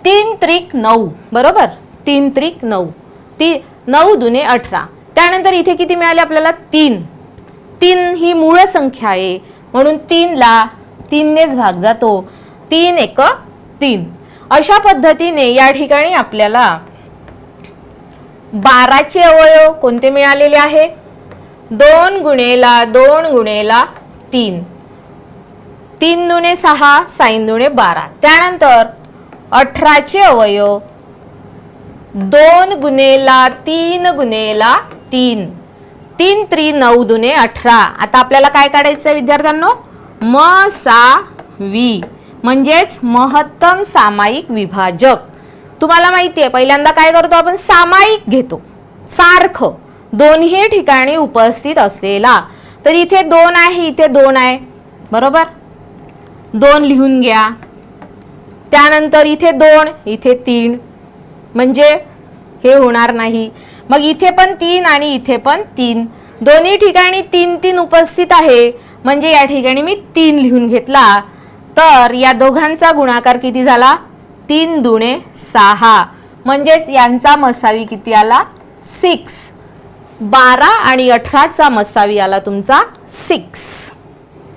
3 त्रिक 9 बरोबर. 3 त्रिक 9. 9 दुने 18. त्यानंतर इथे किती मिळाले आपल्याला? 3. 3 ही मूळ संख्या आहे म्हणून 3ला 3नेच भाग जातो. 3 एक 3. अशा पद्धतीने या ठिकाणी आपल्याला 12चे अवयव कोणते मिळालेले आहे? 2 गुणेला 2 गुणेला 3. 3 दुने 6 6 दुने 12. त्यानंतर 18चे अवयव 2 गुणेला 3 गुणेला 3. 3 त्रि 9 दुने 18. आता आपल्याला काय काढायचं आहे विद्यार्थ्यांनो? मसावी म्हणजेच महत्तम सामायिक विभाजक. तुम्हाला माहिती आहे पहिल्यांदा काय करतो आपण? सामायिक घेतो, सारखं दोन्ही ठिकाणी उपस्थित असलेला. तर इथे 2 आहे, इथे 2 आहे बरोबर. 2 लिहून घ्या. त्यानंतर इथे 2 इथे 3 म्हणजे हे होणार नाही. मग इथे पण 3 आणि इथे पण 3. दोन्ही ठिकाणी 3 3 उपस्थित आहे म्हणजे या ठिकाणी मी 3 लिहून घेतला. तर या दोघांचा गुणाकार किती झाला? 3 दुणे 6 म्हणजेच यांचा मसावी किती आला? 6. 12 आणि 18चा मसावी आला तुमचा 6.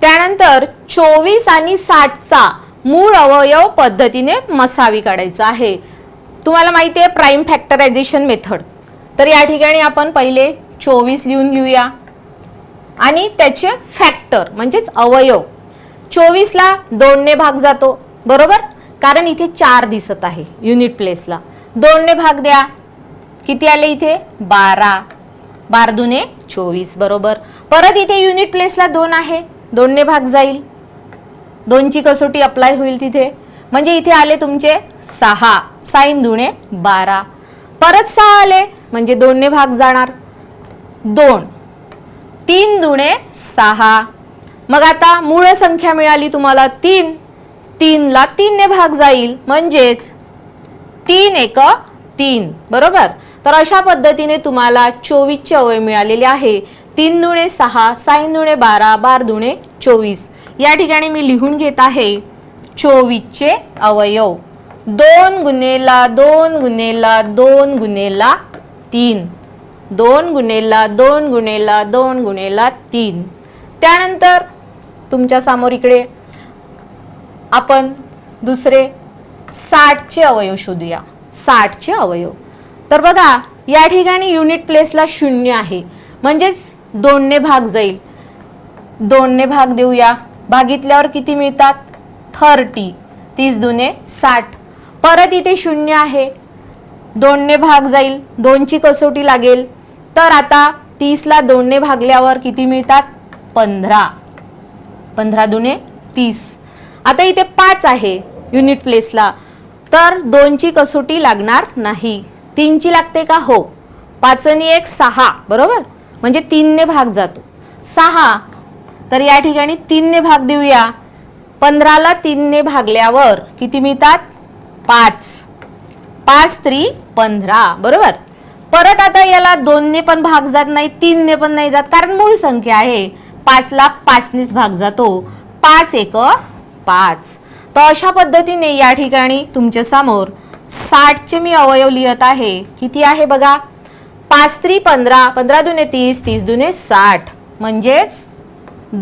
त्यानंतर 24 आणि 60चा मूळ अवयव पद्धतीने मसावी काढायचा आहे. तुम्हाला माहिती आहे प्राइम फॅक्टरायझेशन मेथड. तर या ठिकाणी आपण पहिले 24 लिहून घेऊया आणि त्याचे फॅक्टर म्हणजेच अवयव. 24ला 2ने भाग जातो बरोबर, कारण इथे 4 दिसत आहे युनिट प्लेसला. 2ने भाग द्या. किती आले इथे? 12. 12 दुने 24 बरोबर. परत इथे युनिट प्लेसला 2 आहे, 2ने भाग जाईल. 2ची कसोटी अप्लाय होईल तिथे म्हणजे इथे आले तुमचे 6. 6 दुने 12. परत 6 आले म्हणजे 2ने भाग जाणार. 2 3 दुणे 6. मग आता मूळ संख्या मिळाली तुम्हाला 3. 3ला 3ने भाग जाईल म्हणजेच 3 एक 3 बरोबर. तर अशा पद्धतीने तुम्हाला 24चे अवयव मिळालेले आहे. 3 दुणे 6 6 दुणे 12 12 दुणे 24. या ठिकाणी मी लिहून घेत आहे 24चे अवयव. 2 गुणेला 2 गुणेला 2 गुणेला 3. 2 गुणेला 2 गुणेला 2 गुणेला 3. त्यानंतर तुमच्या समोर इकडे आपण दुसरे 60चे अवयव शोधूया. 60चे अवयव. तर बघा या ठिकाणी युनिट प्लेसला 0 आहे म्हणजेच 2ने भाग जाईल. 2ने भाग देऊया. भागितल्यावर किती मिळतात? 30. 30 दुने 60. परत इथे 0 आहे, 2ने भाग जाईल. 2ची कसोटी लागेल. तर आता 30ला 2ने भागल्यावर किती मिळतात? 15. 15 दुने 30. आता इथे 5 आहे युनिट प्लेसला, तर 2ची कसोटी लागणार नाही. 3ची लागते का? हो. 5 आणि 1 6 बरोबर, म्हणजे 3ने भाग जातो. 6. तर या ठिकाणी 3ने भाग देऊया. 15ला 3ने भागल्यावर किती मिळतात? 5. 5 त्रि 15 बरोबर. परत आता याला 2ने पण भाग जात नाही, 3ने पण नाही जात, कारण मूळ संख्या आहे. 5ला 5नेच भाग जातो. 5 एक 5. तर अशा पद्धतीने या ठिकाणी तुमच्या समोर 60चे मी अवयव लिहित आहे. किती आहे बघा? 5 त्रि 15 15 दुने 30 30 दुने 60 म्हणजेच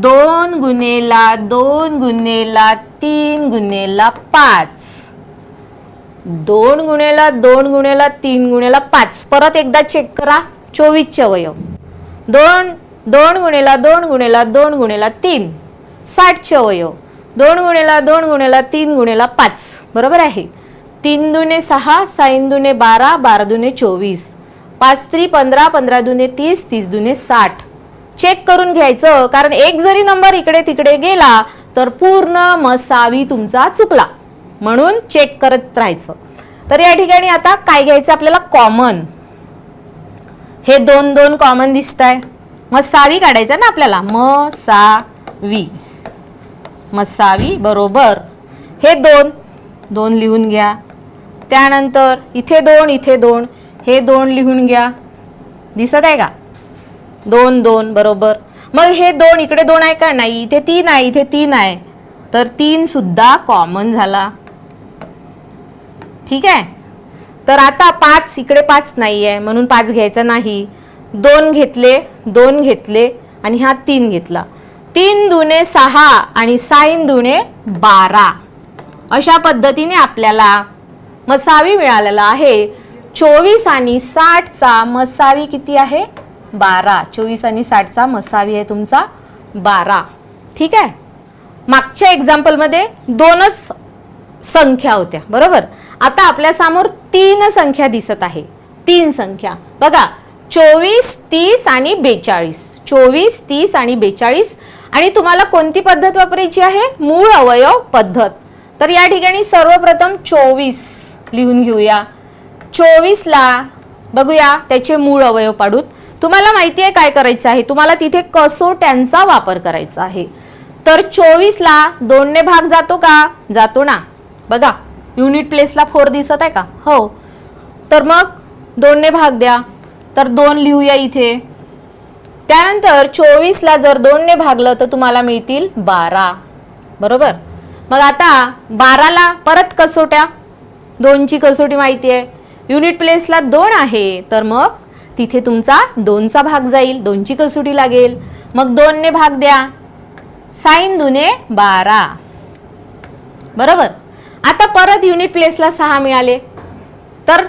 2 गुणेला 2 गुणेला 3 गुणेला 5. 2 गुणेला 2 गुणेला 3 गुणेला 5. परत एकदा चेक करा 24चे अवयव. 2 गुणेला 2 गुणेला 2 गुणेला 3. 60चे अवयव. 2 गुणेला 2 गुणेला 3 गुणेला 5 बरोबर आहे. 3 दुने 6 6 दुने 12 12 दुने 24. 5 त्रि 15 15 दुने 30 30 दुने 60. चेक करून घ्यायचं, कारण एक जरी नंबर इकडे तिकडे गेला तर पूर्ण मसावी तुमचा चुकला, म्हणून चेक करत राहायचं. तर या ठिकाणी आता काय घ्यायचं आपल्याला, कॉमन. हे 2 2 कॉमन दिसताय, मसावी काढायचं ना आपल्याला, मसावी. मसावी बरोबर हे 2 2 लिहून घ्या. त्यानंतर इथे 2 इथे 2, हे 2 लिहून घ्या. दिसत आहे का, 2 2 बरोबर. मग हे 2 इकडे 2 आहे का, नाही, इथे 3 आहे, इथे 3 आहे, तर 3 सुद्धा कॉमन झाला. ठीक आहे. तर आता 5 इकडे 5 नाही आहे, म्हणून 5 घ्यायचा नाही. 2 घेतले, 2 घेतले आणि हा 3 घेतला. 3 दुने 6 आणि 6 दुने 12. अशा पद्धतीने आपल्याला मसावी मिळालेला आहे. 24 आणि 60चा मसावी किती आहे, 12. 24 आणि 60चा मसावी आहे तुमचा 12. ठीक आहे. मागच्या एक्झाम्पलमध्ये 2च संख्या होत्या, बरोबर. आता आपल्या समोर 3 संख्या दिसत आहे. 3 संख्या बघा, 24 30 आणि 42. 24 30 आणि 42. आणि तुम्हाला कोणती पद्धत वापरायची आहे, मूळ अवयव पद्धत. तर या ठिकाणी सर्वप्रथम 24 लिहून घेऊया. 24 ला बघूया त्याचे मूळ अवयव पाडूत. तुम्हाला माहिती आहे काय करायचं आहे, तुम्हाला तिथे कसोट्यांचा वापर करायचा आहे. तर 24 ला 2 ने भाग जातो का, जातो ना. बघा युनिट प्लेसला 4 दिसत आहे का, हो. तर मग 2 ने भाग द्या, तर 2 लिहूया इथे. त्यानंतर 24 ला जर 2 ने भागलं तर तुम्हाला मिळतील 12, बरोबर. मग आता 12 ला परत कसोट्या, 2 ची कसोटी माहिती आहे. युनिट प्लेसला 2 आहे, तर मग तिथे तुमचा 2चा भाग जाईल, 2 ची कसोटी लागेल. मग 2 ने भाग द्या, 6 दुने 12, बरोबर. आता परत युनिट प्लेसला 6 मिळाले, तर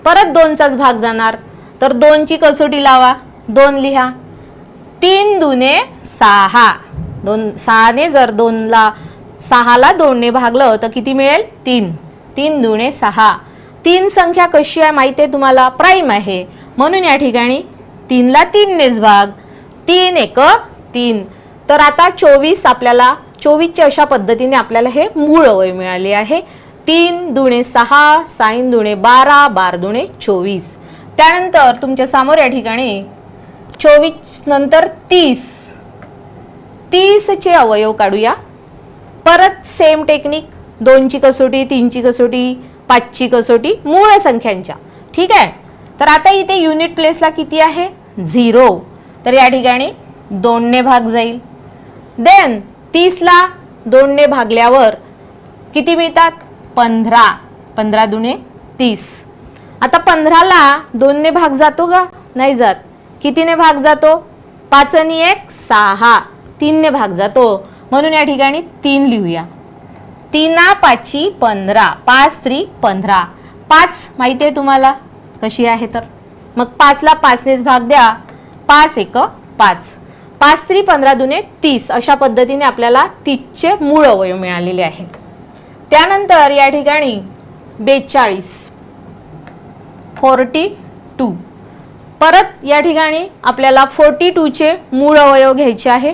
परत 2चाच भाग जाणार, तर 2 ची कसोटी लावा, 2 लिहा. 3 दुने 6, 6 ने जर 6 ला 2 ने भागलं तर किती मिळेल, 3. 3 दुने 6. 3 संख्या कशी आहे माहिती आहे तुम्हाला, प्राईम आहे, म्हणून या ठिकाणी 3 ला 3 नेच भाग, 3 1 3. तर आता 24 आपल्याला 24च्या अशा पद्धतीने आपल्याला हे मूळ अवयव मिळाले आहे. 3 दुने 6, 6 दुने 12, 12 दुने 24. त्यानंतर तुमच्या समोर या ठिकाणी 24 नंतर 30, 30 चे अवयव काढूया. परत सेम टेक्निक, 2 ची कसोटी, 3 ची कसोटी, 5 ची कसोटी, मूळ संख्यांच्या. ठीक आहे. तर आता इथे युनिट प्लेसला किती आहे, 0, तर या ठिकाणी 2 ने भाग जाईल. देन 30 ला 2 ने भागल्यावर किती मिळतात, 15, 15 दुने 30. आता 15 ला 2 ने भाग जातो का, नाही जात. कितीने भाग जातो, 5 आणि 1 6, 3 ने भाग जातो, म्हणून या ठिकाणी 3 लिहूया. 3 5 15, 5 3 15. 5 माहिती आहे तुम्हाला कशी आहे, तर मग 5 ला 5 नेच भाग द्या, 5 1 5, 5 3 15 दुने 30. अशा पद्धतीने आपल्याला 30 चे मूळ अवयव मिळालेले आहे. त्यानंतर या ठिकाणी 42, 42. परत या ठिकाणी आपल्याला 42 चे मूळ अवयव घ्यायचे आहे.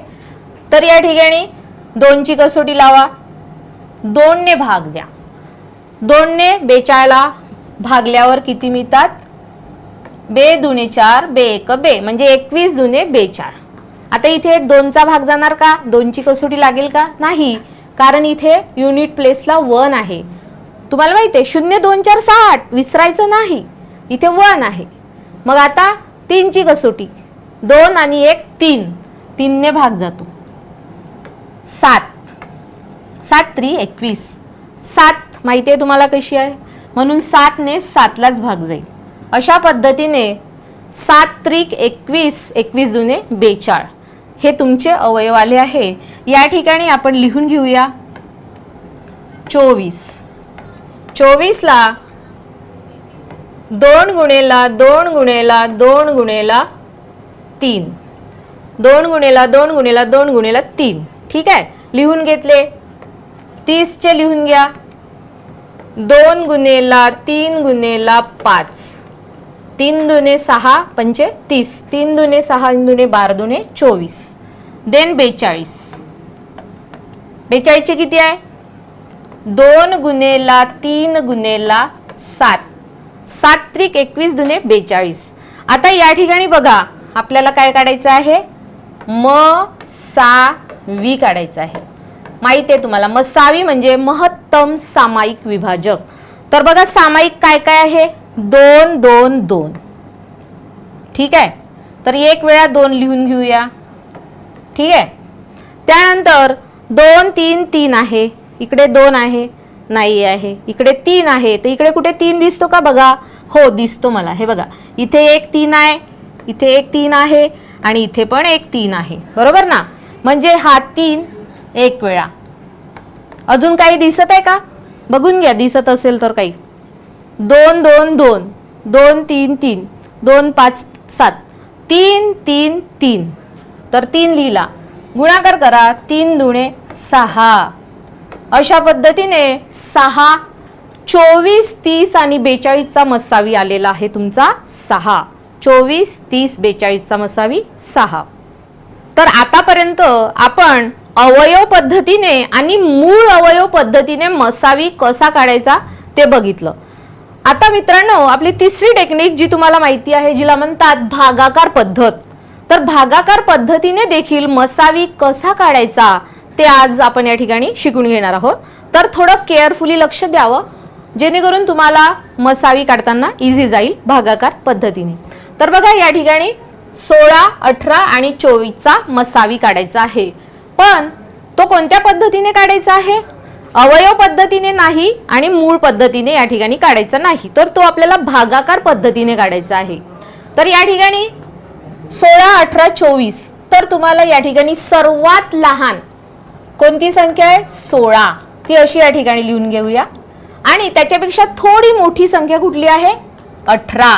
तर या ठिकाणी 2 ची कसोटी लावा, 2 ने भाग द्या. 2 ने 42 ला भागल्यावर किती मिळतात, 2 दुने 4, 2 1 2, म्हणजे 21 दुने 42. आता इथे 2चा भाग जाणार का, 2 ची कसोटी लागेल का, नाही, कारण इथे युनिट प्लेसला 1 आहे. तुम्हाला माहिती आहे 0 2 4 6 8 विसरायचं नाही, इथे 1 आहे. मग आता 3 ची कसोटी, 2 आणि 1 3, 3 ने भाग जातो, 7, 7 3 21. 7 माहिती आहे तुम्हाला कशी आहे, म्हणून 7 ने 7 लाच भाग जाईल. अशा पद्धतीने 7 3 21, 21 दुने 42 हे तुमचे अवयव आले आहे. या ठिकाणी आपण लिहून घेऊया 24. 24 ला 2 गुणेला 2 गुणेला 2 गुणेला 3, 2 गुणेला 2 गुणेला 2 गुणेला 3. ठीक आहे, लिहून घेतले. 30 चे लिहून घ्या, 2 गुणेला 3 गुणेला 5, 3 दुने 6 पंचे 30, 3 दुने 6 दुने 12 दुने 24, देन 42. 42 चे किती आहे? 2 गुणेला 3 गुणेला 7, 7 त्रिक 21 दुने 42. आता या ठिकाणी बघा आपल्याला काय काढायचं आहे? मसावी काढायचं आहे. माहिती आहे तुम्हाला मसावी म्हणजे महत्तम सामायिक विभाजक. तर बघा सामायिक काय काय आहे? 2 2 2. ठीक आहे, तर एक वेळा 2 लिहून घेऊया. ठीक आहे, त्यानंतर 2 3 3 आहे, इकडे 2 आहे नाही आहे, इकडे 3 आहे, तर इकडे कुठे 3 दिसतो का? बघा, हो दिसतो मला. हे बघा इथे एक 3 आहे, इथे एक 3 आहे आणि इथे पण एक 3 आहे, बरोबर ना? म्हणजे हा 3 एक वेळा. अजून काही दिसत आहे का? बघून घ्या दिसत असेल तर काही. 2 2 2, 2 3 3, 2 5 7, 3 3 3, तर 3 लिहिला. गुणाकार करा, 3 दुणे 6. अशा पद्धतीने 6, 24 30 आणि 42 चा मसावी आलेला आहे तुमचा 6. 24 30 42 चा मसावी 6. तर आतापर्यंत आपण अवयव पद्धतीने आणि मूळ अवयव पद्धतीने मसावी कसा काढायचा ते बघितलं. आता मित्रांनो आपली तिसरी टेक्निक जी तुम्हाला माहिती आहे, जिला म्हणतात भागाकार पद्धत. तर भागाकार पद्धतीने देखील मसावी कसा काढायचा ते आज आपण या ठिकाणी शिकून घेणार आहोत. तर थोडं केअरफुली लक्ष द्यावं जेणेकरून तुम्हाला मसावी काढताना इझी जाईल भागाकार पद्धतीने. तर बघा या ठिकाणी 16, 18 आणि 24 चा मसावी काढायचा आहे. पण तो कोणत्या पद्धतीने काढायचा आहे? अवयव पद्धतीने नाही आणि मूळ पद्धतीने या ठिकाणी काढायचा नाही, तर तो आपल्याला भागाकार पद्धतीने काढायचा आहे. तर या ठिकाणी 16, 18, 24, तर तुम्हाला या ठिकाणी सर्वात लहान कोणती संख्या आहे? 16, ती अशी या ठिकाणी लिहून घेऊया. आणि त्याच्यापेक्षा थोडी मोठी संख्या कुठली आहे? 18,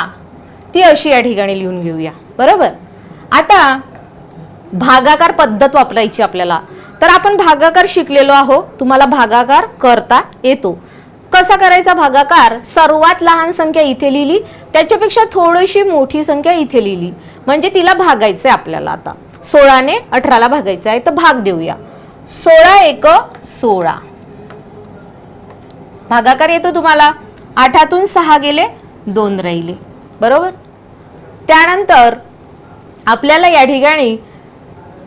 ती अशी या ठिकाणी लिहून घेऊया. बरोबर. आता भागाकार पद्धत वापरायची आपल्याला. तर आपण भागाकार शिकलेलो आहोत, तुम्हाला भागाकार करता येतो. कसा करायचा भागाकार? सर्वात लहान संख्या इथे लिहिली, त्याच्यापेक्षा थोडीशी मोठी संख्या इथे लिहिली, म्हणजे तिला भागायचंय आपल्याला. आता 16 ने 18 ला भागायचं आहे, तर भाग देऊया. 16 एक 16. भागाकार येतो तुम्हाला. 8तून 6 गेले, 2 राहिले. बरोबर. त्यानंतर आपल्याला या ठिकाणी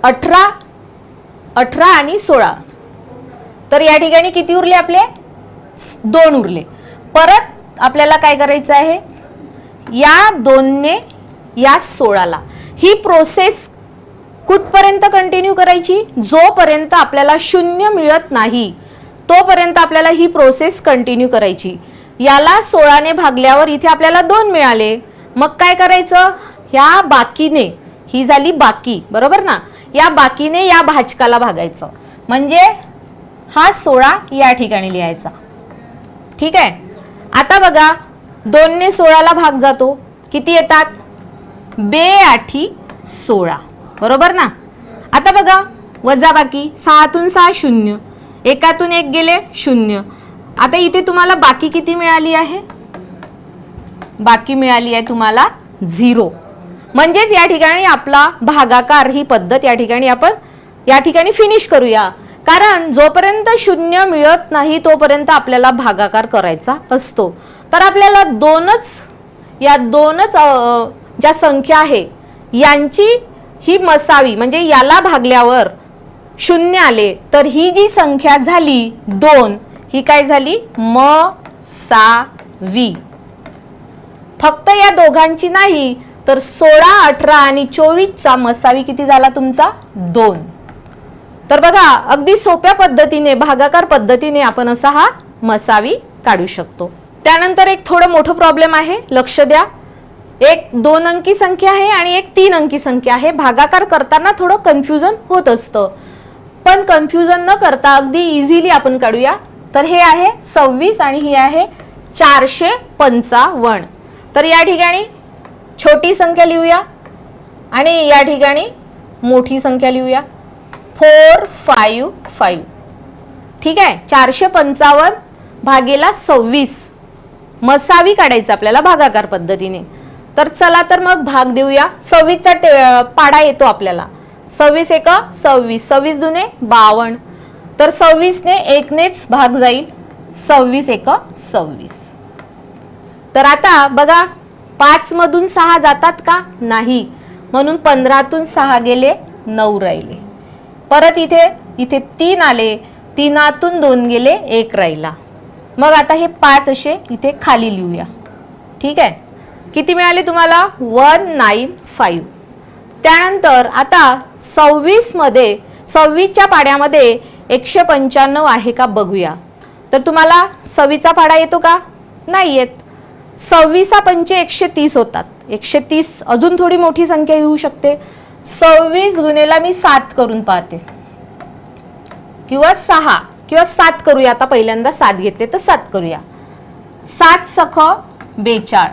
18 आणि 16, तर या ठिकाणी किती उरले आपले? 2 उरले. परत आपल्याला काय करायचं आहे? या 2 ने या 16ला ही प्रोसेस कुठपर्यंत कंटिन्यू करायची? जोपर्यंत आपल्याला 0 मिळत नाही तोपर्यंत आपल्याला ही प्रोसेस कंटिन्यू करायची. याला 16 ने भागल्यावर इथे आपल्याला 2 मिळाले. मग काय करायचं? ह्या बाकीने, ही झाली बाकी, बरोबर ना? या बाकीने या भाजकाला भागायचं, म्हणजे हा 16 या ठिकाणी लिहायचा. ठीक आहे. आता बघा 2 ने 16ला भाग जातो, किती येतात? 2 8 16, बरोबर ना? आता बघा वजाबाकी, 6तून 6 0, 1तून 1 गेले 0. आता इथे तुम्हाला बाकी किती मिळाली आहे? बाकी मिळाली आहे तुम्हाला 0. म्हणजेच या ठिकाणी आपला भागाकार ही पद्धत या ठिकाणी आपण या ठिकाणी फिनिश करूया. कारण जोपर्यंत 0 मिळत नाही तोपर्यंत आपल्याला भागाकार करायचा असतो. तर आपल्याला या दोनच ज्या संख्या आहे यांची ही मसावी, म्हणजे याला भागल्यावर 0 आले, तर ही जी संख्या झाली 2, ही काय झाली? मसावी. फक्त या दोघांची नाही, तर 16, 18 आणि 24 चा मसावी किती झाला तुमचा? 2. तर बघा अगदी सोप्या पद्धतीने भागाकार पद्धतीने आपण असा हा मसावी काढू शकतो. त्यानंतर एक थोडं मोठं प्रॉब्लेम आहे, लक्ष द्या. एक 2 अंकी संख्या आहे आणि एक 3 अंकी संख्या आहे. भागाकार करताना थोडं कन्फ्युजन होत असतं, पण कन्फ्युजन न करता अगदी इझिली आपण काढूया. तर हे आहे 26 आणि ही आहे 455. तर या ठिकाणी छोटी संख्या लिहूया आणि या ठिकाणी मोठी संख्या लिहूया 455. ठीक आहे. 455 भागेला 26 मसावी काढायचं आपल्याला भागाकार पद्धतीने. तर चला तर मग भाग देऊया. 26चा पाडा येतो आपल्याला. 26 एक 26, 26 दुने 52. तर 26 ने 1 नेच भाग जाईल. 26 एक 26. तर आता बघा 5 मधून 6 जातात का? नाही. म्हणून 15तून 6 गेले, 9 राहिले. परत इथे 3 आले, 3तून 2 गेले, 1 राहिला. मग आता हे 5 असे इथे खाली लिहूया. ठीक आहे. किती मिळाले तुम्हाला? 195. त्यानंतर आता 26च्या पाड्यामध्ये 195 आहे का बघूया. तर तुम्हाला 26चा पाडा येतो का? नाही येत. 26 पंचे 130 होतात. 130 अजून थोडी मोठी संख्या येऊ शकते. 26 गुणेला मी 7 करून पाहते, किंवा 6 किंवा 7 करूया. आता पहिल्यांदा 7 घेतले तर 7 करूया. 7 सख 42,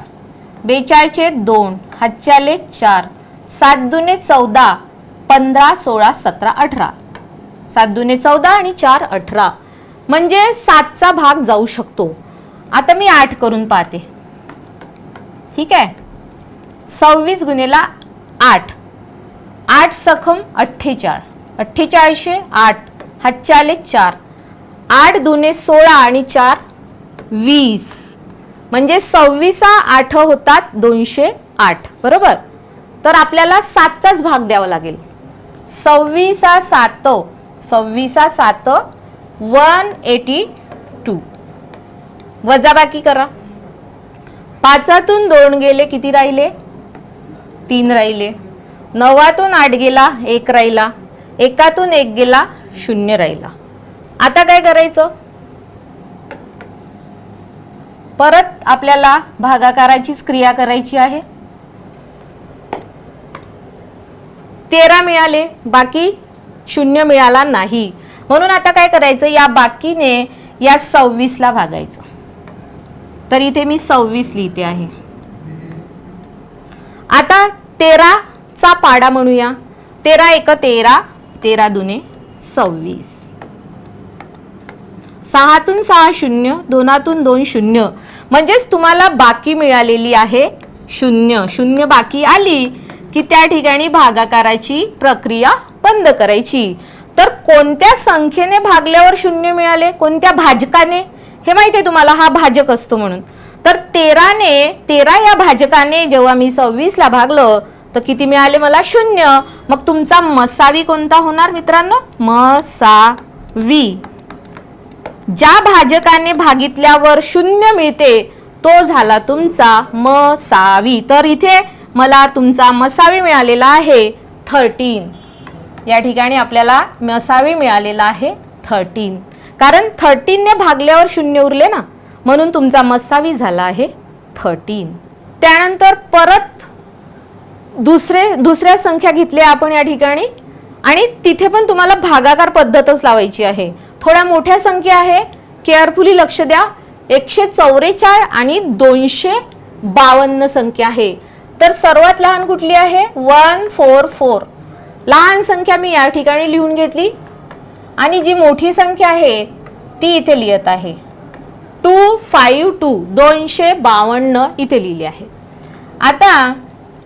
42 चे 2, हातच्याले 4, 7 दुने 14, 15 16 17 18, 7 दुने 14 आणि 4 18, म्हणजे 7चा भाग जाऊ शकतो. आता मी 8 करून पाहते. ठीक आहे. 26 गुणेला 8, 8 सखम 48, 48 8, हातच्याले 4, 8 दुने 16 आणि 4 20, म्हणजे 26 8 होतात 208. बरोबर. तर आपल्याला 7चाच भाग द्यावा लागेल. 26 7, 182. वजाबाकी करा. 5तून 2 गेले, किती राहिले? 3 राहिले. 9तून 8 गेला, 1 राहिला. 1तून 1 गेला, 0 राहिला. आता काय करायचं? परत आपल्याला भागाकाराचीच क्रिया करायची आहे. 13 मिळाले, बाकी 0 मिळाला नाही. म्हणून आता काय करायचं? या बाकीने या 26ला भागायचं. तर इथे मी 26 लिहिते आहे. आता 13चा पाडा म्हणूया. 13 एक 13, 13 दुने 26. 6तून 6 0, 2तून 2 0, म्हणजेच तुम्हाला बाकी मिळालेली आहे 0. 0 बाकी आली की त्या ठिकाणी भागाकाराची प्रक्रिया बंद करायची. तर कोणत्या संख्येने भागल्यावर 0 मिळाले? कोणत्या भाजकाने? हे माहिती आहे तुम्हाला, हा भाजक असतो म्हणून. तर 13 या भाजकाने जेव्हा मी 26ला भागलं तर किती मिळाले मला? 0. मग तुमचा मसावी कोणता होणार मित्रांनो? मसावी. ज्या भाजकाने भागितल्यावर 0 मिळते तो झाला तुमचा मसावी. तर इथे मला तुमचा मसावी मिळालेला आहे 13. या ठिकाणी आपल्याला मसावी मिळालेला आहे 13, कारण 13 ने भागल्यावर 0 उरले ना, म्हणून तुमचा मसावी झाला आहे 13. त्यानंतर परत दुसऱ्या संख्या घेतल्या आपण या ठिकाणी, आणि तिथे पण तुम्हाला भागाकार पद्धतच लावायची आहे. थोड्या मोठ्या संख्या आहे, केअरफुली लक्ष द्या. 144 आणि 252 संख्या आहे. तर सर्वात लहान कुठली आहे? 144. लहान संख्या मी या ठिकाणी लिहून घेतली, आणि जी मोठी संख्या आहे ती इथे लिहित आहे. 252, 252 इथे लिहिली आहे. आता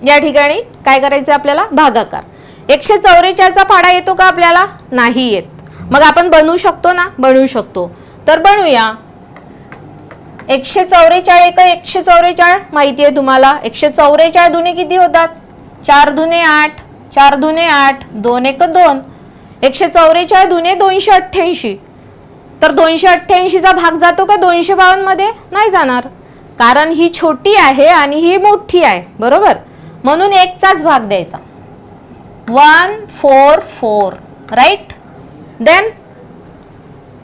या ठिकाणी काय करायचं आपल्याला? भागाकार. 144चा पाडा येतो का आपल्याला? नाही येत. मग आपण बनवू शकतो ना? बनवू शकतो. तर बनवूया. 144 एक 144 माहिती आहे तुम्हाला. 144 दुने किती होतात? 4 दुने 8, 4 दुने 8, 2 एक 2. 144 दुने 288. तर 288चा भाग जातो का 252 मध्ये? नाही जाणार, कारण ही छोटी आहे आणि ही मोठी आहे. बरोबर. म्हणून 1चाच भाग द्यायचा. 144. राईट. देन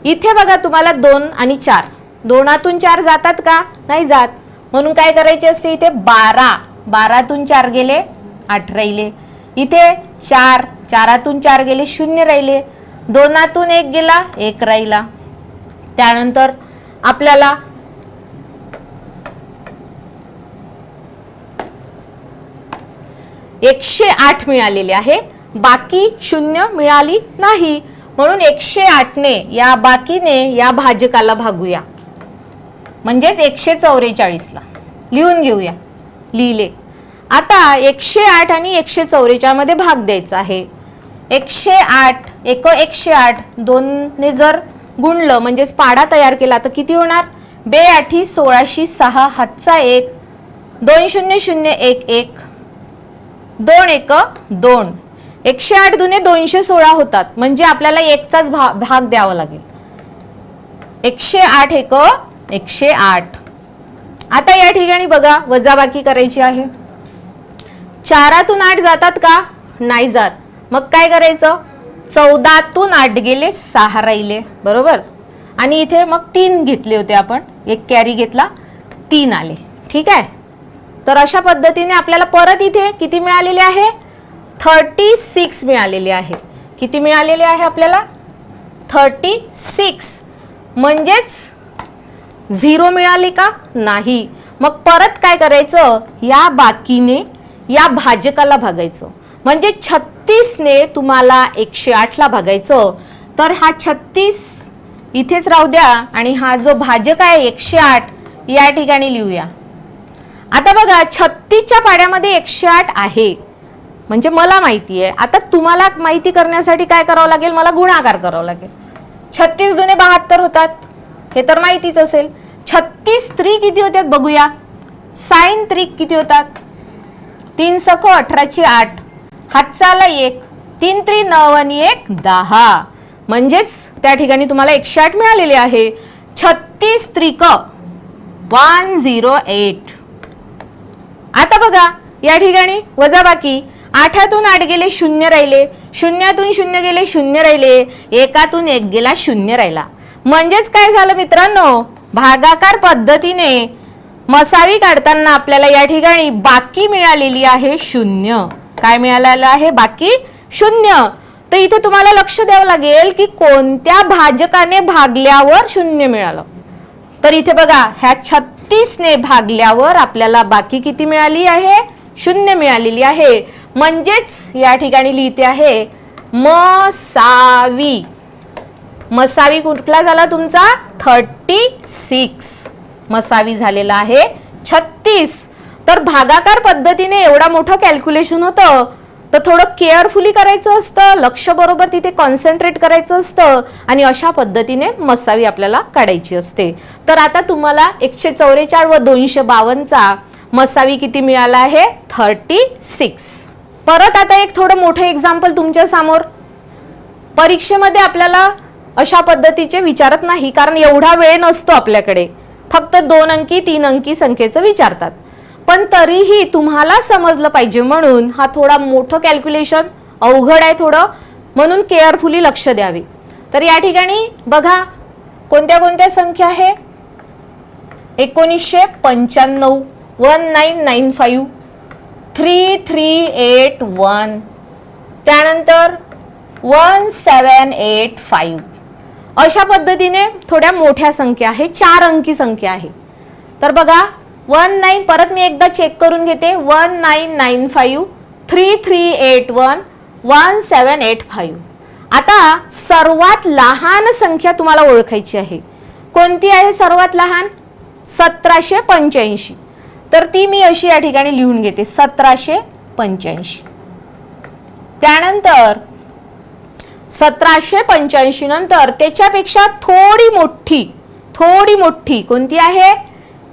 इथे बघा तुम्हाला 2 आणि 4, 2तून 4 जातात का? नाही जात. म्हणून काय करायचे असते? इथे 12, 12तून 4 गेले, 8 राहिले. इथे 4, 4तून 4 गेले, 0 राहिले. 2तून 1 गेला, 1 राहिला. त्यानंतर आपल्याला एकशे 8 मिळालेले आहे, बाकी 0 मिळाली नाही. म्हणून 108 ने या बाकीने या भाजकाला भागूया, म्हणजेच 144ला लिहून घेऊया. लिहिले. आता 108 आणि 144 मध्ये भाग द्यायचा आहे. 108 एक 108 2 ने जर गुणलं म्हणजेच पाडा तयार केला तर किती होणार? 2 आठी 16 6 हातचा 1 2 0 0 1 1 2 1 2. 108 दुने 216 होतात म्हणजे आपल्याला एकचाच भाग द्यावा लागेल. 108 एक 108. आता या ठिकाणी बघा वजाबाकी करायची आहे. 4तून 8 जातात का? नाही जात. मग काय करायचं? 14तून 8 गेले 6 राहिले बरोबर. आणि इथे मग 3 घेतले होते आपण, एक कॅरी घेतला 3 आले. ठीक आहे. तर अशा पद्धतीने आपल्याला परत इथे किती मिळालेले आहे? 36 मिळालेले आहे. किती मिळालेले आहे आपल्याला? 36. म्हणजेच 0 मिळाले का? नाही. मग परत काय करायचं? या बाकीने या भाजकाला भागायचं. म्हणजे 36 ने तुम्हाला 108 ला भागायचं. तर हा 36 इथेच राहू द्या आणि हा जो भाजक आहे 108 या ठिकाणी लिहूया. आता बघा 36च्या पाड्यामध्ये 108 आहे म्हणजे मला माहिती आहे. आता तुम्हाला माहिती करण्यासाठी काय करावं लागेल? मला गुणाकार करावा लागेल. 36 दुने 72 होतात हे तर माहितीच असेल. 36 त्रिक किती होतात बघूया. साइन त्रिक किती होतात? 3 सख 18 8 हातचाला 1 3 त्रि 9 आणि 1 10. म्हणजेच त्या ठिकाणी तुम्हाला 108 मिळालेले आहे. 36 त्रिक 108. आता बघा या ठिकाणी वजाबाकी. 8तून 8 गेले 0 राहिले, 0तून 0 गेले 0 राहिले, 1तून 1 गेला 0 राहिला. म्हणजेच काय झालं मित्रांनो? भागाकार पद्धतीने मसावी काढताना आपल्याला या ठिकाणी बाकी मिळालेली आहे 0. काय मिळालेलं आहे? बाकी 0. तर इथे तुम्हाला लक्ष द्यावं लागेल की कोणत्या भाजकाने भागल्यावर 0 मिळालं. तर इथे बघा ह्या 36 ने भागल्यावर आपल्याला बाकी किती मिळाली आहे? 0 मिळालेली आहे. म्हणजेच या ठिकाणी लिहिते आहे मसावी. मसावी कुठला झाला तुमचा? 36. मसावी झालेला आहे 36. तर भागाकार पद्धतीने एवढा मोठं कॅल्क्युलेशन होतं तर थोडं केअरफुली करायचं असतं, लक्ष बरोबर तिथे कॉन्सन्ट्रेट करायचं असतं आणि अशा पद्धतीने मसावी आपल्याला काढायची असते. तर आता तुम्हाला 144 व 252चा मसावी किती मिळाला आहे? 36. परत आता एक थोडं मोठं एक्झाम्पल तुमच्या समोर. परीक्षेमध्ये आपल्याला अशा पद्धतीचे विचारत नाही कारण एवढा वेळ नसतो आपल्याकडे. फक्त 2 अंकी 3 अंकी संख्येचं विचारतात. पण तरीही तुम्हाला समजलं पाहिजे म्हणून हा थोडा मोठं कॅल्क्युलेशन अवघड आहे थोडं, म्हणून केअरफुली लक्ष द्यावे. तर या ठिकाणी बघा कोणत्या कोणत्या संख्या आहे? 1995 1995 3381 त्यानंतर 1785. अशा पद्धतीने थोड्या मोठ्या संख्या आहे, 4 अंकी संख्या आहे. तर बघा 19 परत मी एकदा चेक करून घेते. 1995 3381 1785. आता सर्वात लहान संख्या तुम्हाला ओळखायची आहे. कोणती आहे सर्वात लहान? 1785. तर ती मी अशी या ठिकाणी लिहून घेते 1785. त्यानंतर 1785 नंतर त्याच्यापेक्षा थोडी मोठी कोणती आहे?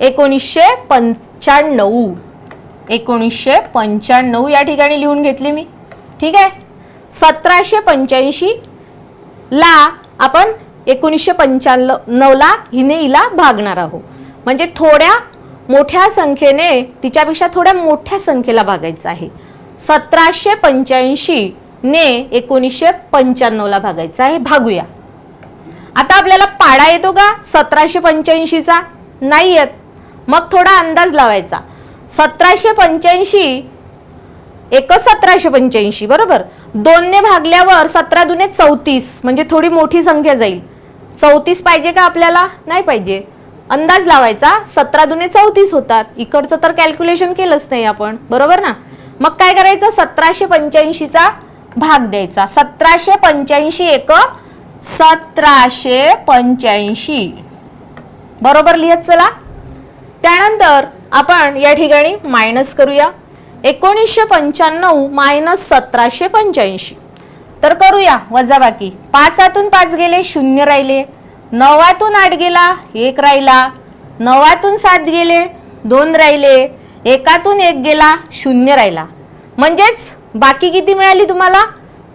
1995. 1995 या ठिकाणी लिहून घेतली मी. ठीक आहे. 1785 ला आपण 1995 ला हिला भागणार आहोत. म्हणजे थोड्या मोठ्या संख्येने तिच्यापेक्षा थोड्या मोठ्या संख्येला भागायचं आहे. 1785 ने 1995 ला भागायचं आहे. भागूया. आता आपल्याला पाडा येतो का 1785 चा? नाही येत. मग थोडा अंदाज लावायचा. 1785 एक 1785 बरोबर. 2 ने भागल्यावर 17 दुने 34 म्हणजे थोडी मोठी संख्या जाईल. 34 पाहिजे का आपल्याला? नाही पाहिजे. अंदाज लावायचा. 17 दुने 34 होतात. इकडचं तर कॅल्क्युलेशन केलंच नाही आपण बरोबर ना. मग काय करायचं? 1785 चा भाग द्यायचा. 1785 एक 1785 बरोबर लिहत चला. त्यानंतर आपण या ठिकाणी मायनस करूया. 1995 मायनस 1785. तर करूया वजाबाकी. 5 5 गेले 0 राहिले, 9 8 गेला 1 राहिला, 9 7 गेले 2 राहिले, 1 1 गेला 0 राहिला. म्हणजेच बाकी किती मिळाली तुम्हाला?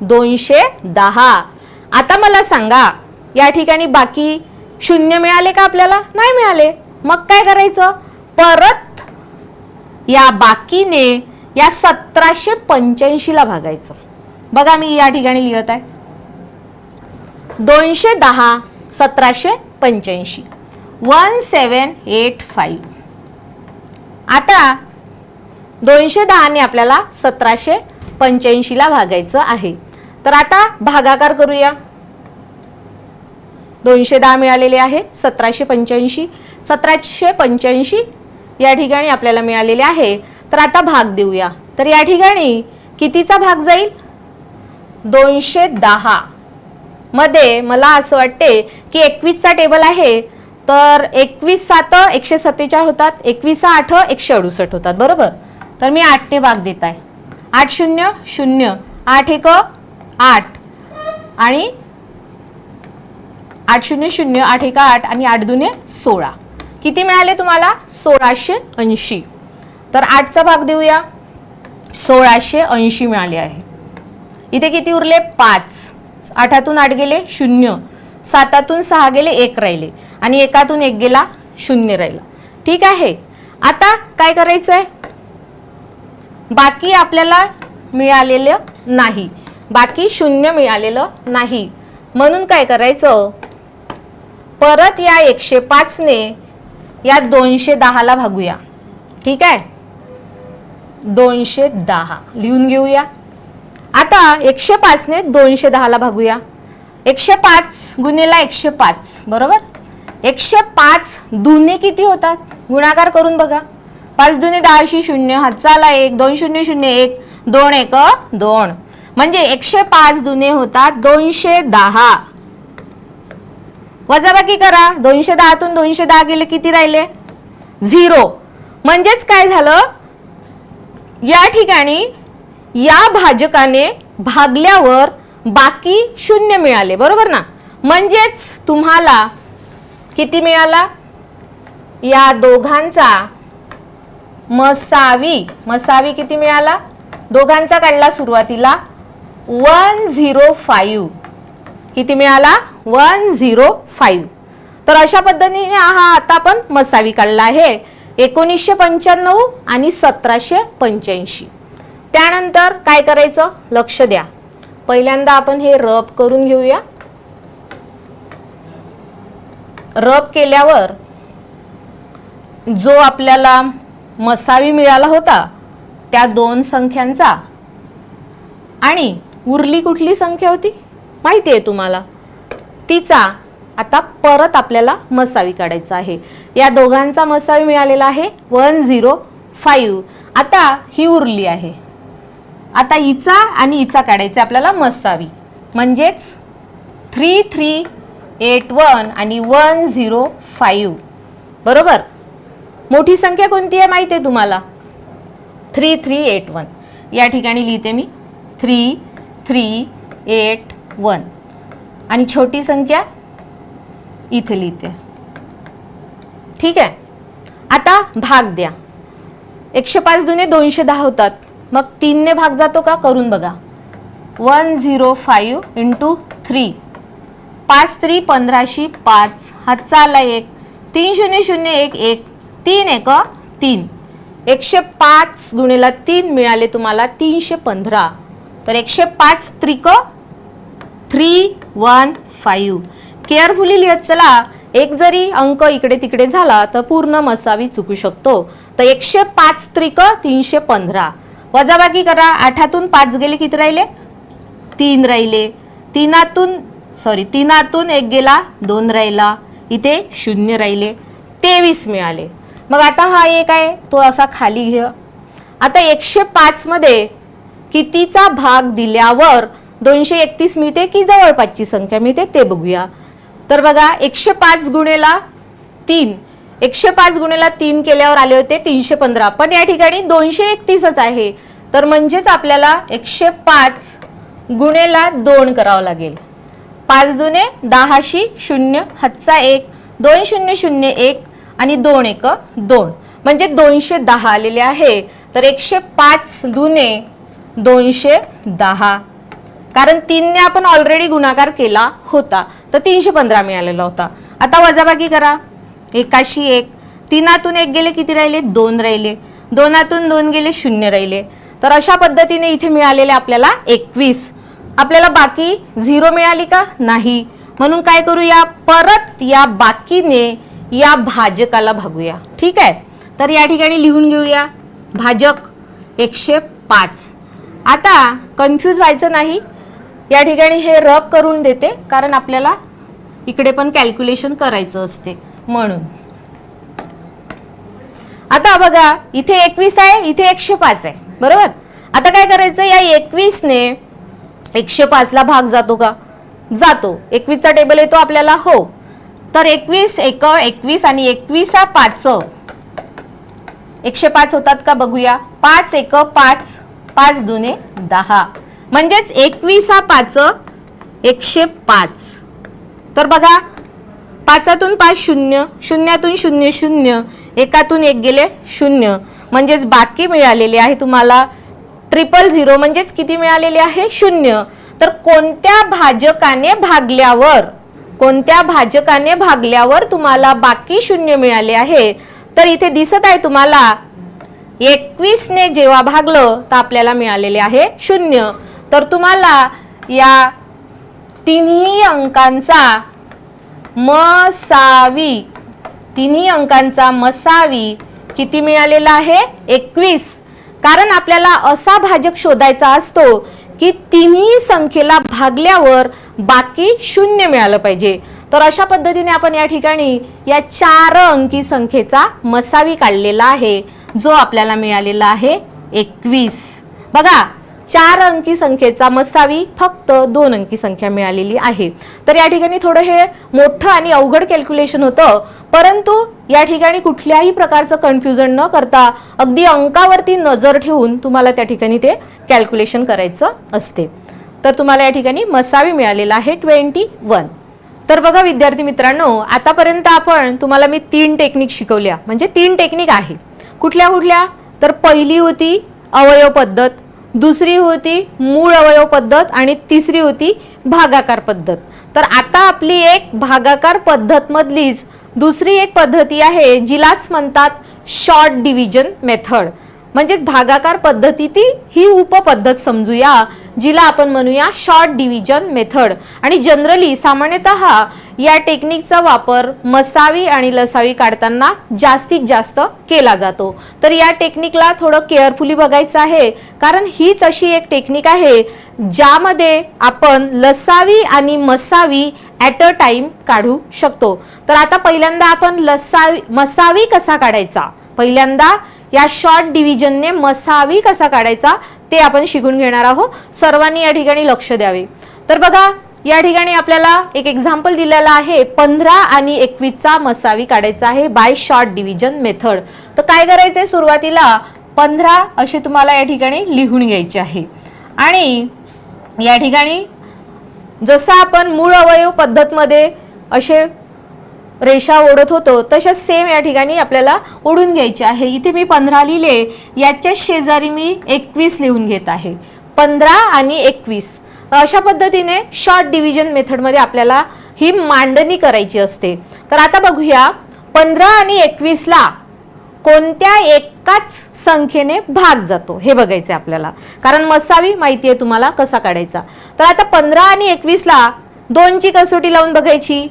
210. आता मला सांगा या ठिकाणी बाकी 0 मिळाले का आपल्याला? नाही मिळाले. मग काय करायचं? परत या बाकीने या 1785 ला भागायचं. बघा मी या ठिकाणी लिहित आहे 210 1785 1785. आता 210 ने आपल्याला 1785 ला भागायचं आहे. तर आता भागाकार करूया. 210 मिळालेले आहे 1785. 1785 या ठिकाणी आपल्याला मिळालेले आहे. तर आता भाग देऊया. तर या ठिकाणी कितीचा भाग जाईल? 210 मध्ये मला असं वाटते की 21 चा टेबल आहे. तर 21 7 147 होतात, 21 8 168 होतात, बरोबर. तर मी 8 ने भाग देत आहे. 8 0 0, 8 1 8 आणि 8 0 0, 8 1 8 आणि 8 2 16. किती मिळाले तुम्हाला? 1680. तर 8 चा भाग देऊया. 1680 मिळाले आहे. इथे किती उरले? 5. 8 8 गेले 0, 7 6 गेले 1 राहिले आणि 1 1 गेला 0 राहिला. ठीक आहे. आता काय करायचंय? बाकी आपल्याला मिळालेलं नाही, बाकी 0 मिळालेलं नाही. म्हणून काय करायचं? परत या 105 ने या 210 ला भागूया. ठीक आहे. 210 लिहून घेऊया. आता 105 ने 210 ला भागूया. 105 गुणिले 105, बरोबर. 105 दुने किती होतात? गुणाकार करून बघा. 5 दुने 10 0, हातचा आला 1, 2 0 0 1, 2 1 2. म्हणजे 105 दुने होतात 210. वजाबाकी करा. 210 तून 210 गेले किती राहिले? 0. म्हणजेच काय झालं? या ठिकाणी या भाजकाने भागल्यावर बाकी 0 मिळाले, बरोबर ना. म्हणजेच तुम्हाला किती मिळाला? या दोघांचा मसावी किती मिळाला? दोघांचा काढला सुरुवातीला 105. किती मिळाला? 105. तर अशा पद्धतीने हा आता आपण मसावी काढला आहे 1995 आणि 1785. त्यानंतर काय करायचं? लक्ष द्या. पहिल्यांदा आपण हे रब करून घेऊया. रब केल्यावर जो आपल्याला मसावी मिळाला होता त्या 2 संख्यांचा आणि उरली कुठली संख्या होती माहिती आहे तुम्हाला? तिचा आता परत आपल्याला मसावी काढायचा आहे. या दोघांचा मसावी मिळालेला आहे 105. आता ही उरली आहे. आता हिचा आणि हिचा काढायचा आपल्याला मसावी. म्हणजेच 3381 आणि 105, बरोबर. मोठी संख्या कोणती आहे माहिती आहे तुम्हाला? 3381. या ठिकाणी लिहिते मी 3381 आणि छोटी संख्या इथे लिहिते. ठीक आहे. आता भाग द्या. 105 दुने 210 होतात. मग 3 ने भाग जातो का? करून बघा. 105 × 3. 5 3 15 5, हातचा आला 1, 3 0 0 1 1, 3 1 3. 105 गुणिले 3 मिळाले तुम्हाला 315. तर 105 त्रिक 315. केअरफुली लिहत चला. एक जरी अंक इकडे तिकडे झाला तर पूर्ण मसावी चुकू शकतो. तर 105 त्रिक 315. वजाबाकी करा. 8 5 गेले किती राहिले? 3 राहिले. 3 1 गेला 2 राहिला. इथे 0 राहिले. 23 मिळाले. मग आता हा एक आहे तो असा खाली घ्या. आता 105 मध्ये कितीचा भाग दिल्यावर 231 मिळते की जवळपासची संख्या मिळते ते बघूया. तर बघा 105 गुणेला 3 105 गुणिले 3 केल्यावर आले होते 315, पण या ठिकाणी 231च आहे. तर म्हणजेच आपल्याला 105 गुणिले 2 करावं लागेल. 5 दुने 10 0 हातचा 1 2 0 0 1 आणि 2 1 2 म्हणजे 210 आलेले आहे. तर 105 दुने 210, कारण 3 ने आपण ऑलरेडी गुणाकार केला होता तर 315 मिळालेला होता. आता वजाबाकी करा. 81 3तून 1 गेले किती राहिले 2 राहिले, 2तून 2 गेले 0 राहिले. तर अशा पद्धतीने इथे मिळालेले आपल्याला 21. आपल्याला बाकी 0 मिळाली का नाही, म्हणून काय करूया परत या बाकीने या भाजकाला भागूया. ठीक आहे, तर या ठिकाणी लिहून घेऊया भाजक 105. आता कन्फ्यूज व्हायचं नाही, या ठिकाणी हे रब करून देते कारण आपल्याला इकडे पण कॅल्क्युलेशन करायचं असते म्हणून. आता बघा इथे 21 आहे, इथे 105 आहे बरोबर. आता काय करायचं, या 21 ने 105 ला भाग जातो का, जातो. 21 चा टेबल येतो आपल्याला, हो. तर 21 1 21 आणि 21 5 105 होतात का बघूया. 5 1 5 5 दुने 10 म्हणजेच 21 5 105. तर बघा 5तून 5 0 0तून 0 0 1तून 1 गेले 0 म्हणजेच बाकी मिळालेले आहे तुम्हाला 000 म्हणजेच किती मिळालेले आहे 0. तर कोणत्या भाजकाने भागल्यावर तुम्हाला बाकी 0 मिळाले आहे, तर इथे दिसत आहे तुम्हाला 21 ने जेव्हा भागलं तर आपल्याला मिळालेले आहे 0. तर तुम्हाला या तिन्ही अंकांचा मसावी किती मिळालेला आहे 21. कारण आपल्याला असा भाजक शोधायचा असतो की तिन्ही संख्येला भागल्यावर बाकी 0 मिळालं पाहिजे. तर अशा पद्धतीने आपण या ठिकाणी या 4 अंकी संख्येचा मसावी काढलेला आहे, जो आपल्याला मिळालेला आहे 21. बघा 4 अंकी संख्येचा मसावी फक्त 2 अंकी संख्या मिळालेली आहे. तर या ठिकाणी थोडं हे मोठं आणि अवघड कॅल्क्युलेशन होतं, परंतु या ठिकाणी कुठल्याही प्रकारचं कन्फ्युजन न करता अगदी अंकावरती नजर ठेवून तुम्हाला त्या ठिकाणी ते कॅल्क्युलेशन करायचं असते. तर तुम्हाला या ठिकाणी मसावी मिळालेला आहे 21. तर बघा विद्यार्थी मित्रांनो, आतापर्यंत आपण तुम्हाला मी 3 टेक्निक शिकवल्या, म्हणजे 3 टेक्निक आहे. कुठल्या कुठल्या, तर पहिली होती अवयव पद्धत, दुसरी होती मूळ अवयव पद्धत आणि तिसरी होती भागाकार पद्धत. तर आता आपली एक भागाकार पद्धत मधलीच दुसरी एक पद्धती आहे जिलाच म्हणतात शॉर्ट डिव्हिजन मेथड. म्हणजेच भागाकार पद्धतीची ही उपपद्धत समजूया, जिला आपण म्हणूया शॉर्ट डिव्हिजन मेथड. आणि जनरली सामान्यतः या टेक्निकचा वापर मसावी आणि लसावी काढताना जास्तीत जास्त केला जातो. तर या टेक्निकला थोडं केअरफुली बघायचं आहे, कारण हीच अशी एक टेक्निक आहे ज्यामध्ये आपण लसावी आणि मसावी ॲट अ टाइम काढू शकतो. तर आता पहिल्यांदा आपण मसावी कसा काढायचा, पहिल्यांदा या शॉर्ट डिव्हिजनने मसावी कसा काढायचा ते आपण शिकून घेणार आहोत. सर्वांनी या ठिकाणी लक्ष द्यावे. तर बघा या ठिकाणी आपल्याला एक एक्झाम्पल दिलेला आहे, 15 आणि 21 चा मसावी काढायचा आहे बाय शॉर्ट डिव्हिजन मेथड. तर काय करायचंय, सुरुवातीला 15 असे तुम्हाला या ठिकाणी लिहून घ्यायचे आहे. आणि या ठिकाणी जसं आपण मूळ अवयव पद्धत मध्ये असे रेषा ओढत होतो तशा सेम या ठिकाणी आपल्याला ओढून घ्यायचे आहे. इथे मी 15 लिहिले, याच्या शेजारी मी 21 लिहून घेत आहे. 15 आणि 21 अशा पद्धतीने शॉर्ट डिव्हिजन मेथड मध्ये आपल्याला ही मांडणी करायची असते. तर आता बघूया 15 आणि 21 ला कोणत्या एकाच संख्येने भाग जातो हे बघायचे आपल्याला, कारण मसावी माहिती आहे तुम्हाला कसा काढायचा. तर आता 15 आणि 21 ला 2 ची कसोटी लावून बघायची.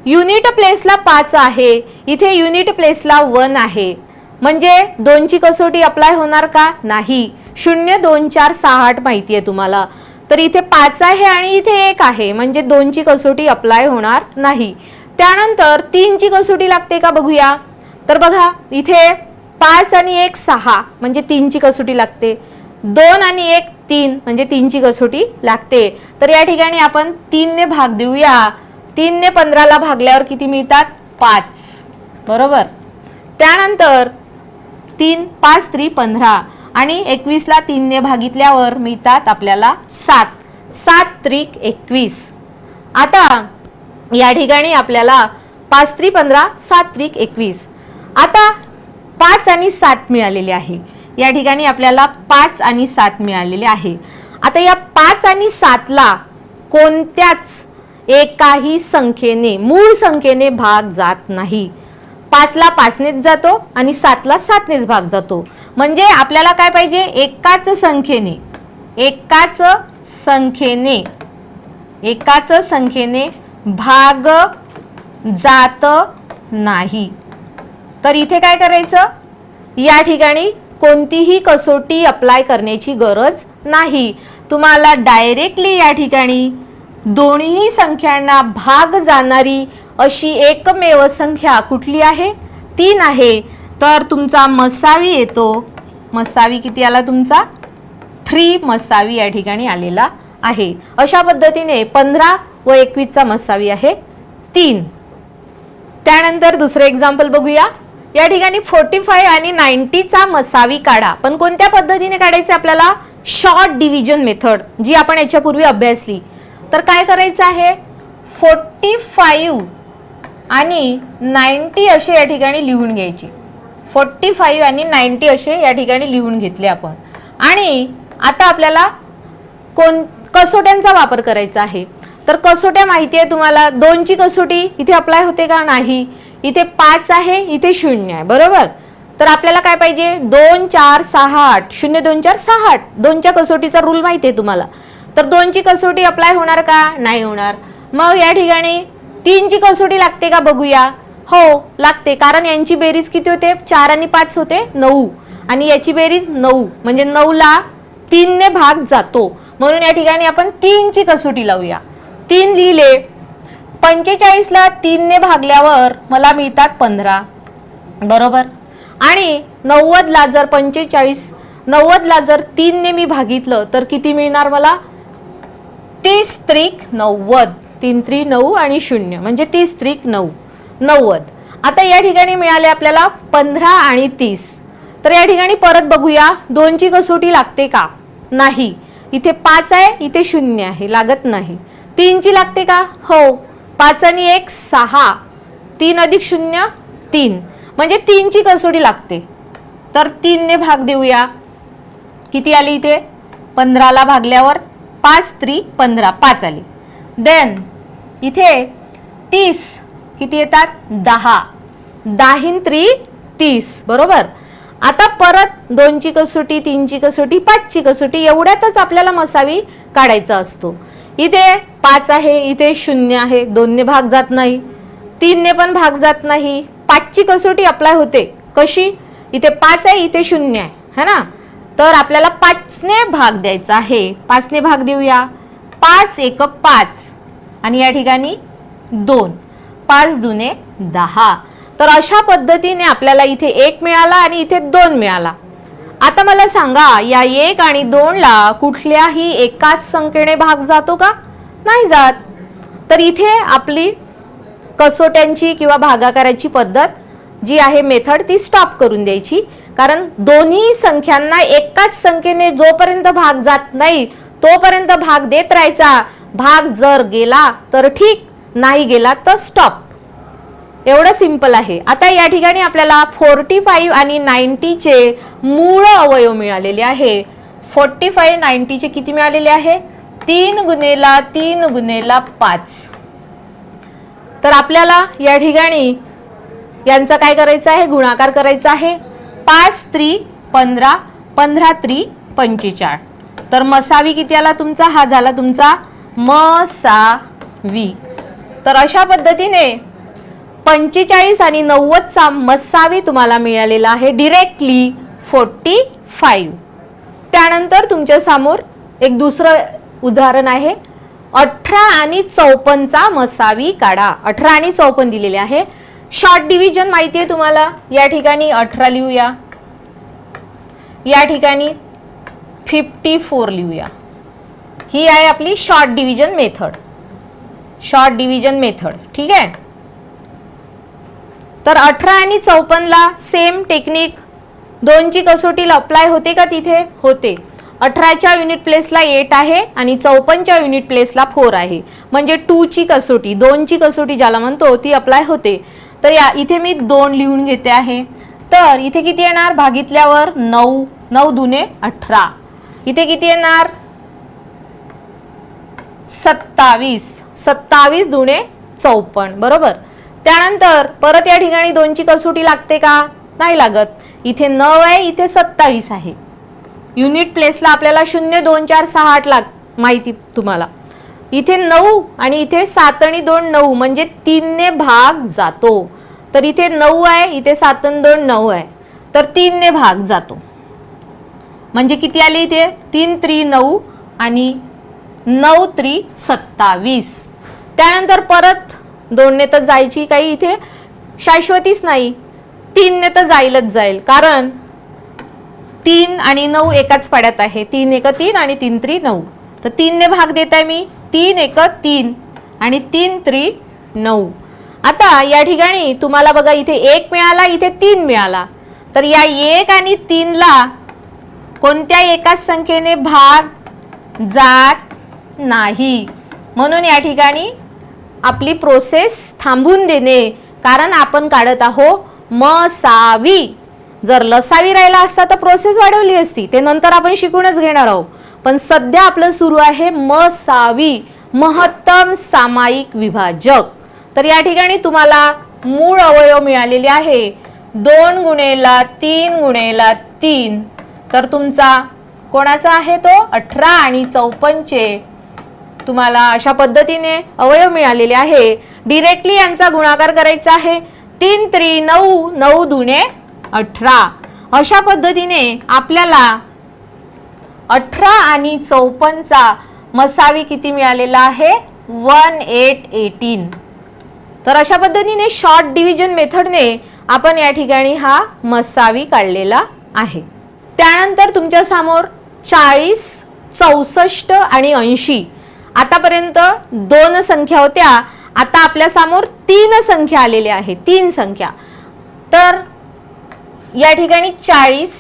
युनिट प्लेसला 5 आहे, इथे युनिट प्लेसला 1 आहे, म्हणजे 2 ची कसोटी अप्लाय होणार का, नाही. 0 2 4 6 8 माहिती आहे तुम्हाला. तर इथे 5 आहे आणि इथे 1 आहे, म्हणजे 2 ची कसोटी अप्लाय होणार नाही. त्यानंतर 3 ची कसोटी लागते का बघूया. तर बघा इथे 5 आणि 1 6 म्हणजे 3 ची कसोटी लागते. 2 आणि 1 3 म्हणजे 3 ची कसोटी लागते. तर या ठिकाणी आपण 3 ने भाग देऊया. 3 ने 15 ला भागल्यावर किती मिळतात 5, बरोबर. त्यानंतर 3 5 3 15 आणि 21 ला 3 ने भागितल्यावर मिळतात आपल्याला 7. 7 त्रिक 21. आता या ठिकाणी आपल्याला 5 3 15 7 त्रिक 21. आता 5 आणि 7 मिळालेले आहे. या ठिकाणी आपल्याला 5 आणि 7 मिळालेले आहे. आता या 5 आणि 7 ला कोणत्याच एकाही संख्येने मूळ संख्येने भाग जात नाही. 5 ला 5 नेच जातो आणि 7 ला 7 नेच भाग जातो. म्हणजे आपल्याला काय पाहिजे, एकाच संख्येने भाग जात नाही. तर इथे काय करायचं, या ठिकाणी कोणतीही कसोटी अप्लाय करण्याची गरज नाही. तुम्हाला डायरेक्टली या ठिकाणी दोन्ही संख्यांना भाग जाणारी अशी एकमेव संख्या कुठली आहे, 3 आहे. तर तुमचा मसावी येतो. मसावी किती आला तुमचा, 3 मसावी या ठिकाणी आलेला आहे. अशा पद्धतीने 15 व 21 चा मसावी आहे 3. त्यानंतर दुसरे एक्झाम्पल बघूया. या ठिकाणी 45 आणि 90 चा मसावी काढा. पण कोणत्या पद्धतीने काढायचं आपल्याला, शॉर्ट डिव्हिजन मेथड, जी आपण याच्यापूर्वी अभ्यासली. तर काय करायचं आहे, 45 आणि 90 असे या ठिकाणी लिहून घ्यायचे. 45 आणि 90 असे या ठिकाणी लिहून घेतले आपण. आणि आता आपल्याला कसोट्यांचा वापर करायचा आहे. तर कसोट्या माहिती आहे तुम्हाला, 2 ची कसोटी इथे अप्लाय होते का, नाही. इथे 5 आहे, इथे 0 आहे, बरोबर. तर आपल्याला काय पाहिजे, 2 4 6 8, 0 2 4 6 8, 2 च्या कसोटीचा रूल माहिती आहे तुम्हाला. तर 2 ची कसोटी अप्लाय होणार का, नाही होणार. मग या ठिकाणी 3 ची कसोटी लागते का बघूया. हो लागते, कारण यांची बेरीज किती होते, 4 आणि 5 होते 9, आणि याची बेरीज 9, म्हणजे 9 ला 3 ने भाग जातो. म्हणून या ठिकाणी आपण 3 ची कसोटी लावूया. 3 लिहिले. 45 ला 3 ने भागल्यावर मला मिळतात 15, बरोबर. आणि 90 ला जर 90 ला जर 3 ने मी भागितलं तर किती मिळणार मला, 30 त्रिक 90. 3 3 9 आणि 0 म्हणजे 30 त्रिक 9, 90. आता या ठिकाणी मिळाले आपल्याला 15 आणि 30. तर या ठिकाणी परत बघूया, 2 ची कसोटी लागते का, नाही. इथे 5 आहे, इथे 0 आहे, लागत नाही. 3 ची लागते का, हो. 5 आणि 1 6, 3 अधिक 0 3, म्हणजे 3 ची कसोटी लागते. तर 3 ने भाग देऊया. किती आली इथे, 15 ला भागल्यावर 5 3 15, 5 आली. देन इथे 30 किती येतात, 10, 10 3 30, बरोबर. आता परत 2 ची कसोटी, 3 ची कसोटी, 5 ची कसोटी, एवढ्यातच आपल्याला मसावी काढायचा असतो. इथे 5 आहे, इथे 0 आहे, 2 ने भाग जात नाही, 3 ने पण भाग जात नाही. 5 ची कसोटी अप्लाय होते, कशी, इथे 5 आहे, इथे 0 आहे, है ना. तर आपल्याला 5 ने भाग द्यायचा आहे. 5 ने भाग देऊया. 5 1 5 आणि या ठिकाणी 2, 5 दुने 10. तर अशा पद्धतीने आपल्याला इथे 1 मिळाला आणि इथे 2 मिळाला. आता मला सांगा, या 1 आणि 2 ला कुठल्याही एकाच संख्येने भाग जातो का, नाही जात. तर इथे आपली कसोट्यांची किंवा भागाकाराची पद्धत जी आहे मेथड, ती स्टॉप करून द्यायची. कारण दोन्ही संख्यांना एकाच संख्येने जोपर्यंत भाग जात नाही तोपर्यंत भाग देत राहायचा. भाग जर गेला तर ठीक, नाही गेला तर स्टॉप. एवढं सिंपल आहे. आता या ठिकाणी आपल्याला 45 आणि 90 चे मूळ अवयव मिळालेले आहे. 45 90 चे किती मिळालेले आहे, 3 गुणेला 3 गुणेला 5. तर आपल्याला या ठिकाणी यांचा काय करायचं आहे, गुणाकार करायचा आहे. 5 3 15, 15 3 45. तर मसावी किती आला तुमचा, हा झाला तुमचा मसावी. तर अशा पद्धतीने 45 आणि 90 चा मसावी तुम्हाला मिळालेला आहे डायरेक्टली 45. त्यानंतर तुमच्या समोर एक दुसरं उदाहरण आहे. 18 आणि 54 चा मसावी काढा. 18 आणि 54 दिलेले आहे. शॉर्ट डिव्हिजन माहिती आहे तुम्हाला. या ठिकाणी 18 लिहूया, या ठिकाणी 54 लिहूया. ही आहे आपली short division method. Short division method, ठीक आहे. तर 18 आणि 54ला सेम टेक्निक, 2ची कसोटी अप्लाय होते का तिथे? होते. 18च्या युनिट प्लेसला 8 आहे आणि 54च्या युनिट प्लेसला 4 आहे, म्हणजे 2ची कसोटी, 2ची कसोटी ज्याला म्हणतो ती अप्लाय होते. तर या इथे मी 2 लिहून घेते आहे. तर इथे किती येणार? भागितल्यावर 9, 9 दुने 18. इथे किती येणार? 27, 27 दुने 54, बरोबर. त्यानंतर परत या ठिकाणी 2ची कसोटी लागते का? नाही लागत. इथे 9 आहे, इथे 27 आहे. युनिट प्लेसला आपल्याला 0, 2, 4, 6, 8 माहिती तुम्हाला. इथे 9 आणि इथे 7 आणि 2 9, म्हणजे 3 ने भाग जातो. तर इथे 9 आहे, इथे 7 आणि 2 9 आहे, तर 3 ने भाग जातो. म्हणजे किती आले इथे? 3 3 9 आणि 9 3 27. त्यानंतर परत 2 ने तर जायची काही इथे शाश्वतीच नाही, 3 ने तर जाईलच जाईल, कारण 3 आणि 9 एकाच पाड्यात आहे. 3 1 3 आणि 3 3 9, तर 3 ने भाग देत आहे मी. 3 1 3 आणि 3 3 9. आता या ठिकाणी तुम्हाला बघा इथे 1 मिळाला, इथे 3 मिळाला, तर या 1 आणि 3 ला कोणत्या एकाच संख्येने भाग जात नाही, म्हणून या ठिकाणी आपली प्रोसेस थांबून देणे, कारण आपण काढत आहोत मसावी. जर लसावी राहिला असता तर प्रोसेस वाढवली असती, ते नंतर आपण शिकूनच घेणार आहोत. पण सध्या आपलं सुरू आहे मसावी, महत्तम सामायिक विभाजक. तर या ठिकाणी तुम्हाला मूळ अवयव मिळालेले आहे 2 गुणेला 3 गुणेला 3. तर तुमचा कोणाचा आहे तो? 18 आणि 54चे तुम्हाला अशा पद्धतीने अवयव मिळालेले आहे. डिरेक्टली यांचा गुणाकार करायचा आहे. 3 3 9, 9 दुने 18. अशा पद्धतीने आपल्याला 18 आणि 54चा मसावी किती मिळालेला आहे? 1818. तर अशा पद्धतीने शॉर्ट डिव्हिजन मेथडने आपण या ठिकाणी हा मसावी काढलेला आहे. त्यानंतर तुमच्या समोर 40, 64 आणि 80. आतापर्यंत 2 संख्या होत्या, आता आपल्या समोर 3 संख्या आलेल्या आहेत, 3 संख्या. तर या ठिकाणी 40,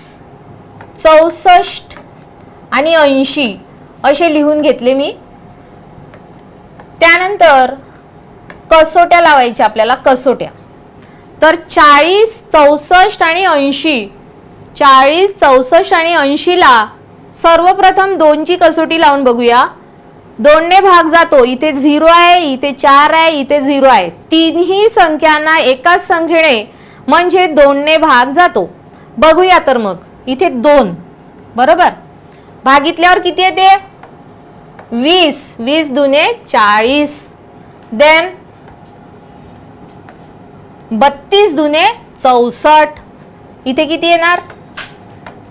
64 आणि 80 असे लिहून घेतले मी. त्यानंतर कसोट्या लावायच्या आपल्याला, कसोट्या. तर 40, 64 आणि 80, 40, 64 आणि 80 ला सर्वप्रथम 2ची कसोटी लावून बघूया. 2 ने भाग जातो, इथे 0 आहे, इथे 4 आहे, इथे 0 आहे. तीनही संख्यांना एकाच संख्येने म्हणजे 2 ने भाग जातो. बघूया तर मग इथे 2, बरोबर. भागितल्यावर किती येते? 20, 20 दुने 40. देन 32 दुने 64. इथे किती येणार?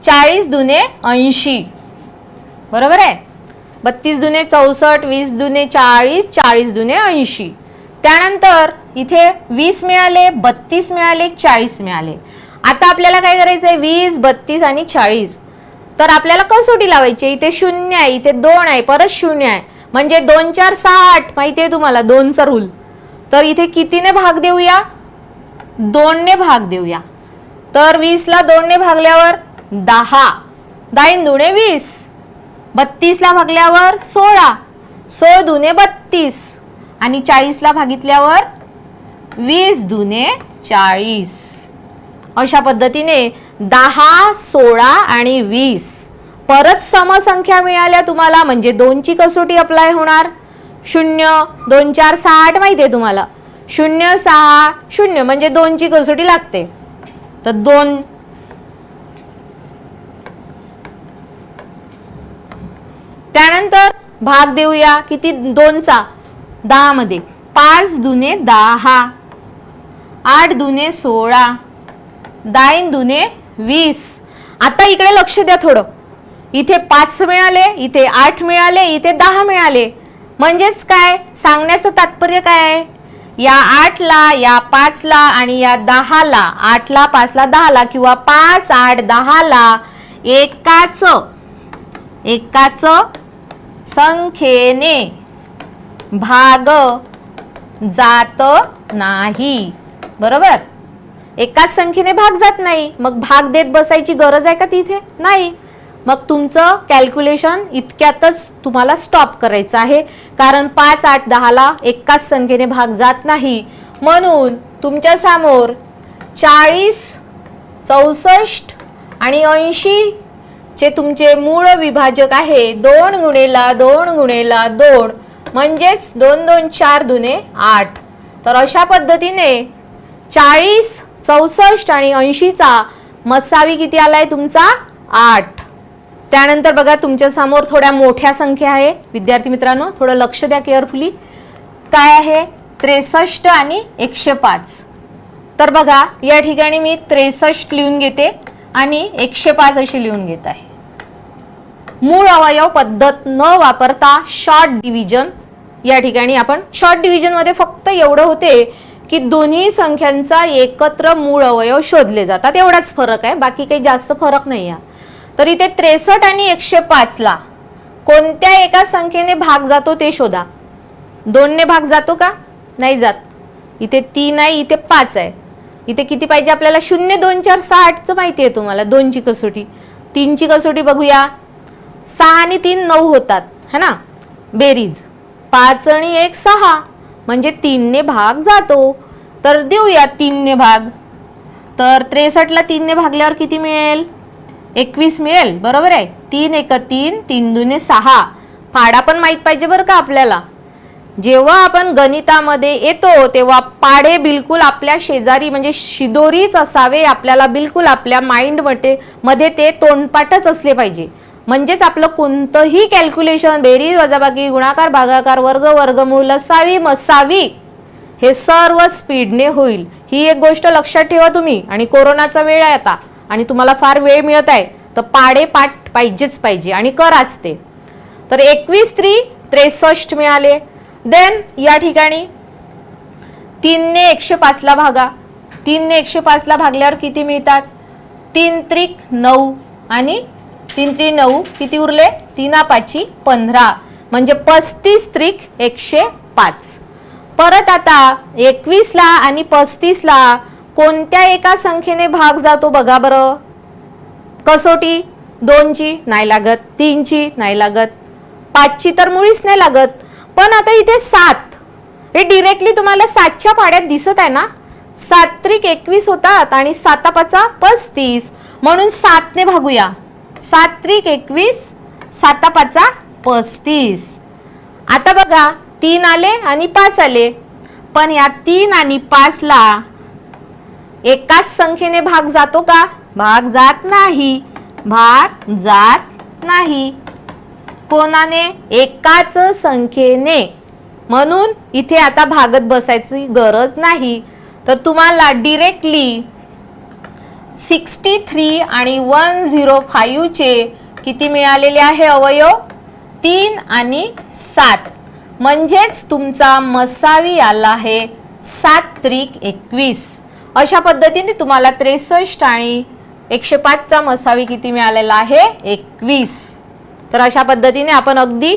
40 दुने 80, बरोबर आहे. 32 दुने 64, 20 दुने 40, 40 दुने 80. त्यानंतर इथे 20 मिळाले, 32 मिळाले, 40 मिळाले. आता आपल्याला काय करायचं आहे? 20, 32 आणि 40. तर आपल्याला कसोटी लावायची. इथे 0 आहे, इथे 2 आहे, परत 0 आहे, म्हणजे 2 4 6 8 माहिती आहे तुम्हाला 2चा रूल. तर इथे कितीने भाग देऊया? 2 ने भाग देऊया. तर 20 ला 2 ने भागल्यावर 10, 10 दुने 20. 32 ला भागल्यावर 16, 16 दुने 32 आणि 40 ला भागितल्यावर 20 दुने 40. अशा पद्धतीने 10, 16 आणि 20 परत समसंख्या मिळाल्या तुम्हाला, म्हणजे 2ची कसोटी अप्लाय होणार. 0 2 4 6 8 माहिती आहे तुम्हाला, 0 6 0 म्हणजे 2ची कसोटी लागते. तर 2 त्यानंतर भाग देऊया किती? 2चा 10 मध्ये. 5 दुने 10, 8 दुने 16, 10 दुने 20. आता इकडे लक्ष द्या थोडं. इथे 5 मिळाले, इथे 8 मिळाले, इथे 10 मिळाले. म्हणजेच काय सांगण्याचं तात्पर्य काय आहे? या 8 ला, या 5 ला आणि या 10 ला, 8 ला 5 ला 10 ला किंवा 5 8 10 ला एकाच संख्येने भाग जात नाही, बरोबर. एकाच संख्येने भाग जात नाही, मग भाग देत बसायची गरज आहे का तिथे? नाही. मग तुमचं कॅल्क्युलेशन इतक्यातच तुम्हाला स्टॉप करायचं आहे, कारण 5, 8, 10 ला एकाच संख्येने भाग जात नाही. म्हणून तुमच्या समोर 40, 64 आणि 80 चे तुमचे मूळ विभाजक आहे 2 गुणेला 2 गुणेला 2 म्हणजेच 2 2 4 दुने 8. तर अशा पद्धतीने 40, 64 आणि 80 चा मसावी किती आलाय तुमचा? 8. त्यानंतर बघा तुमच्या समोर थोड्या मोठ्या संख्या आहे. विद्यार्थी मित्रांनो थोडं लक्ष द्या केअरफुली. काय आहे? 63 आणि 105. तर बघा या ठिकाणी मी 63 लिहून घेते आणि 105 अशी लिहून घेत आहे. मूळ अवयव पद्धत न वापरता शॉर्ट डिव्हिजन. या ठिकाणी आपण शॉर्ट डिव्हिजन मध्ये फक्त एवढं होते की दोन्ही संख्यांचा एकत्र मूळ अवयव शोधले जातात, एवढाच फरक आहे, बाकी काही जास्त फरक नाही आहे. तर इथे 63 आणि 105 ला कोणत्या एका संख्येने भाग जातो ते शोधा. 2 ने भाग जातो का? नाही जात. इथे 3 आहे, इथे 5 आहे. इथे किती पाहिजे आपल्याला? 0 2 4 6 8 चं माहिती आहे तुम्हाला. 2 ची कसोटी. 3 ची कसोटी बघूया. 6 आणि 3 9 होतात है ना, बेरीज. 5 आणि 1 6 म्हणजे 3 ने भाग जातो. तर देऊया 3 ने भाग. तर 63 ला 3 ने भागल्यावर किती मिळेल? 21 मिळेल. बरोबर आहे. 3 1 3, 3 2 6. पाडा पण माहित पाहिजे बरं का आपल्याला. जेव्हा आपण गणितामध्ये येतो तेव्हा पाडे बिलकुल आपल्या शेजारी म्हणजे शिदोरीच असावे. आपल्याला बिलकुल आपल्या माइंड मध्ये ते तोंडपाठच असले पाहिजे. म्हणजेच आपलं कोणतंही कॅल्क्युलेशन, बेरीज वजाबाकी, गुणाकार भागाकार, वर्ग वर्गमूळ, लसावी मसावी हे सर्व स्पीडने होईल. ही एक गोष्ट लक्षात ठेवा तुम्ही. आणि कोरोनाचा वेळ आहे आता आणि तुम्हाला फार वेळ मिळत आहे, तर पाडे पाठ पाहिजेच पाहिजे आणि कराच ते. तर 21 3 63 मिळाले. देन या ठिकाणी 3 ने 105 ला भागा. 3 ने 105 ला भागल्यावर किती मिळतात? 3 त्रिक 9 आणि 3 3 9 किती उरले? 3 5 15 म्हणजे 35 त्रिक 105. परत आता 21 ला आणि 35 ला कोणत्या एका संख्येने भाग जातो बघा बरं. कसोटी 2 ची नाही लागत, 3 ची नाही लागत, 5 ची तर मुळीच नाही लागत. पण आता इथे 7 हे डायरेक्टली तुम्हाला 7 च्या पाड्यात दिसत आहे ना. 7 त्रिक 21 होतात आणि 7 5 35 म्हणून 7 ने भागूया. 7 त्रिक 21, 7 5 35. आता बघा 3 आले आणि 5 आले, पण या 3 आणि 5 ला एकाच संख्येने भाग जातो का? भाग जात नाही. भाग जात नाही. कोणाने? एकाच संख्येने. म्हणून इथे आता भागत बसायची गरज नाही. तर तुम्हाला डायरेक्टली 63 आणि 105 चे किती मिळालेले आहे अवयव? 3 आणि 7. म्हणजेच तुमचा मसावी आला आहे 7 त्रिक 21. अशा पद्धतीने तुम्हाला 63 आणि 105 चा मसावी किती मिळालेला आहे? 21. तर अशा पद्धतीने आपण अगदी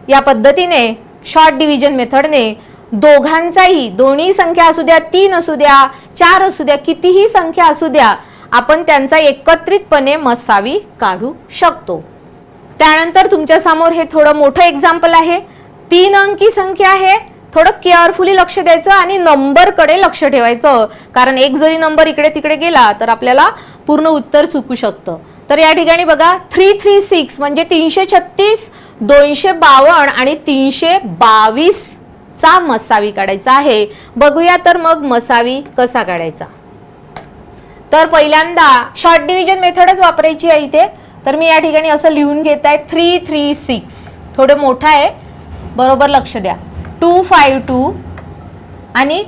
या पद्धतीने शॉर्ट डिव्हिजन मेथडने दोघांचाही, दोन्ही संख्या असू द्या, 3 असू द्या, 4 असू द्या, कितीही संख्या असू द्या, आपण त्यांचा एकत्रितपणे मसावी काढू शकतो. त्यानंतर तुमच्या समोर हे थोडं मोठं एक्झाम्पल आहे. 3 अंकी संख्या आहे. थोडं केअरफुली लक्ष द्यायचं आणि नंबर कडे लक्ष ठेवायचं, कारण एक जरी नंबर इकडे तिकडे गेला तर आपल्याला पूर्ण उत्तर चुकू शकतं. तर या ठिकाणी बघा 336 म्हणजे 336, 252 आणि 322 चा मसावी काढायचा आहे. बघूया तर मग मसावी कसा काढायचा. तर पहिल्यांदा शॉर्ट डिव्हिजन मेथडच वापरायची आहे इथे. तर मी या ठिकाणी असं लिहून घेत आहे 336. थोडं मोठं आहे, बरोबर लक्ष द्या. 252 आणि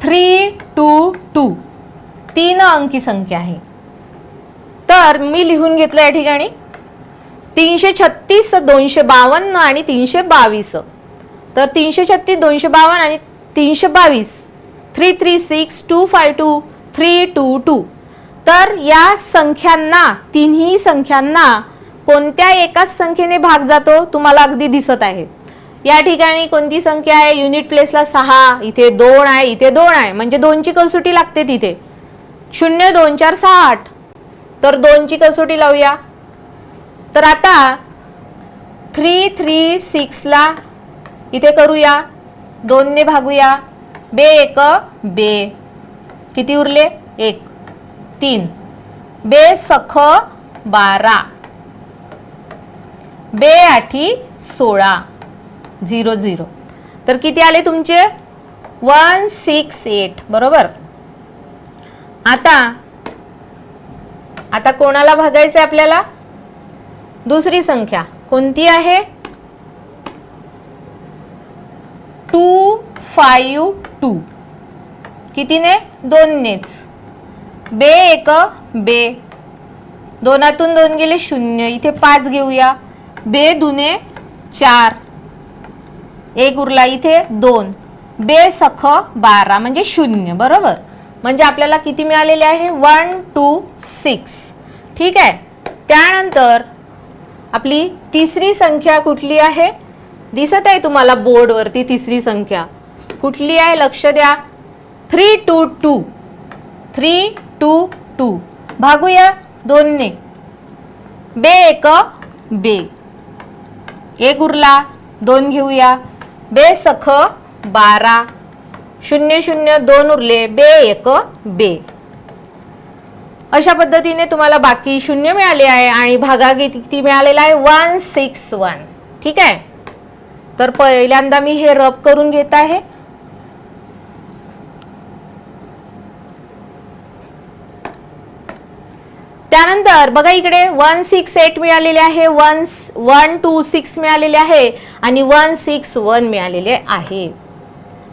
322 तीन अंकी संख्या आहे. तर मी लिहून घेतलं या ठिकाणी 336, 252 आणि 322. तर 336, 252 आणि 322, 336, 252, 322. तर या संख्यांना, तिन्ही संख्यांना कोणत्या एकाच संख्येने भाग जातो तुम्हाला अगदी दिसत आहे. या ठिकाणी कोणती संख्या आहे? युनिट प्लेसला 6, इथे 2 आहे, इथे 2 आहे, म्हणजे 2 ची कसोटी लागते तिथे. 0 2 4 6 8, तर 2 ची कसोटी लावूया. तर आता 3 3 6 ला इथे करूया, 2 ने भागूया. बे 1 बे, किती उरले? 1 3. बे सख 12, बे 8 16, 0 0. तर किती आले तुमचे? 168. बरोबर. आता कोणाला भागायचं आपल्याला? दुसरी संख्या कोणती आहे? 2 5 2, कितीने? 2 नेच. बे 1 बे, 2तून 2 गेले 0, इथे 5 घेऊया. बे दुने 4, 1 उरला, इथे 2. बे सख 12 म्हणजे 0. बरोबर. म्हणजे आपल्याला किती मिळालेले आहे? 1 2 6. ठीक आहे. त्यानंतर आपली तिसरी संख्या कुठली आहे? दिसत आहे तुम्हाला बोर्डवरती तिसरी संख्या कुठली आहे? लक्ष द्या. 3 2 2, 3 2 2, भागूया 2 ने. बे 1 बे, 1 उरला, 2 घेऊया. बे सख 12, 0 0 2 उरले, बे 1 बे. अशा पद्धतीने तुम्हाला बाकी 0 मिळाले आहे आणि भागा किती मिळालेला आहे? 161. ठीक आहे. तर पहिल्यांदा मी हे रब करून घेत आहे. त्यानंतर बघा इकडे 168 मिळालेले आहे, 126 मिळालेले आहे आणि 161 मिळालेले आहे.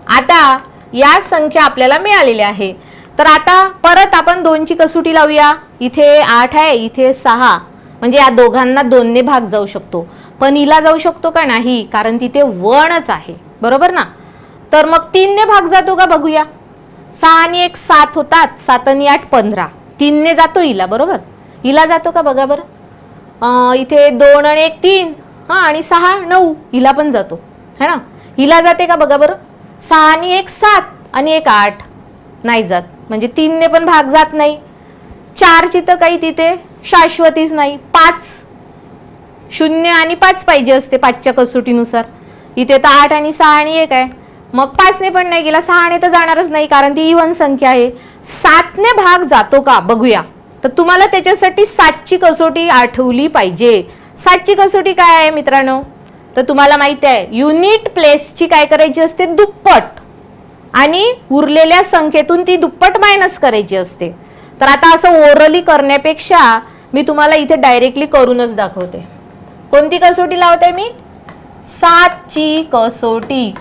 आता या संख्या आपल्याला मिळालेल्या आहे. तर आता परत आपण 2 ची कसोटी लावूया. इथे 8 आहे, इथे 6, म्हणजे या दोघांना 2 ने भाग जाऊ शकतो. पण हिला जाऊ शकतो का? नाही, कारण तिथे 1च आहे. बरोबर ना. तर मग 3 ने भाग जातो का बघूया. 6 आणि 1 7 होतात, 7 आणि 8 15, 3 ने जातो हिला. बरोबर. हिला जातो का बघा बरं. इथे 2 आणि 1 3, हा, आणि 6 9, हिला पण जातो है ना. हिला जाते का बघा बरं. 6 आणि 1 7 आणि 1 8, नाही जात, म्हणजे 3 ने पण भाग जात नाही. 4 ची तर काही तिथे शाश्वतीच नाही. 5 0 आणि 5 पाहिजे असते 5च्या कसोटीनुसार. इथे तर 8 आणि 6 आणि 1 आहे, मग 5 ने पण नाही गेला, 6 ने तर जाणारच नाही कारण ती इव्हन संख्या आहे. 7 ने भाग जातो का बघूया. तर तुम्हाला त्याच्यासाठी 7 ची कसोटी आठवली पाहिजे. 7 ची कसोटी काय आहे मित्रांनो? तर तुम्हाला माहिती आहे, युनिट प्लेसची काय करायची असते? दुप्पट, आणि उरलेल्या संख्येतून ती दुप्पट मायनस करायची असते. तर आता असं ओरली करण्यापेक्षा मी तुम्हाला इथे डायरेक्टली करूनच दाखवते. कोणती कसोटी लावते मी? 7 ची कसोटी.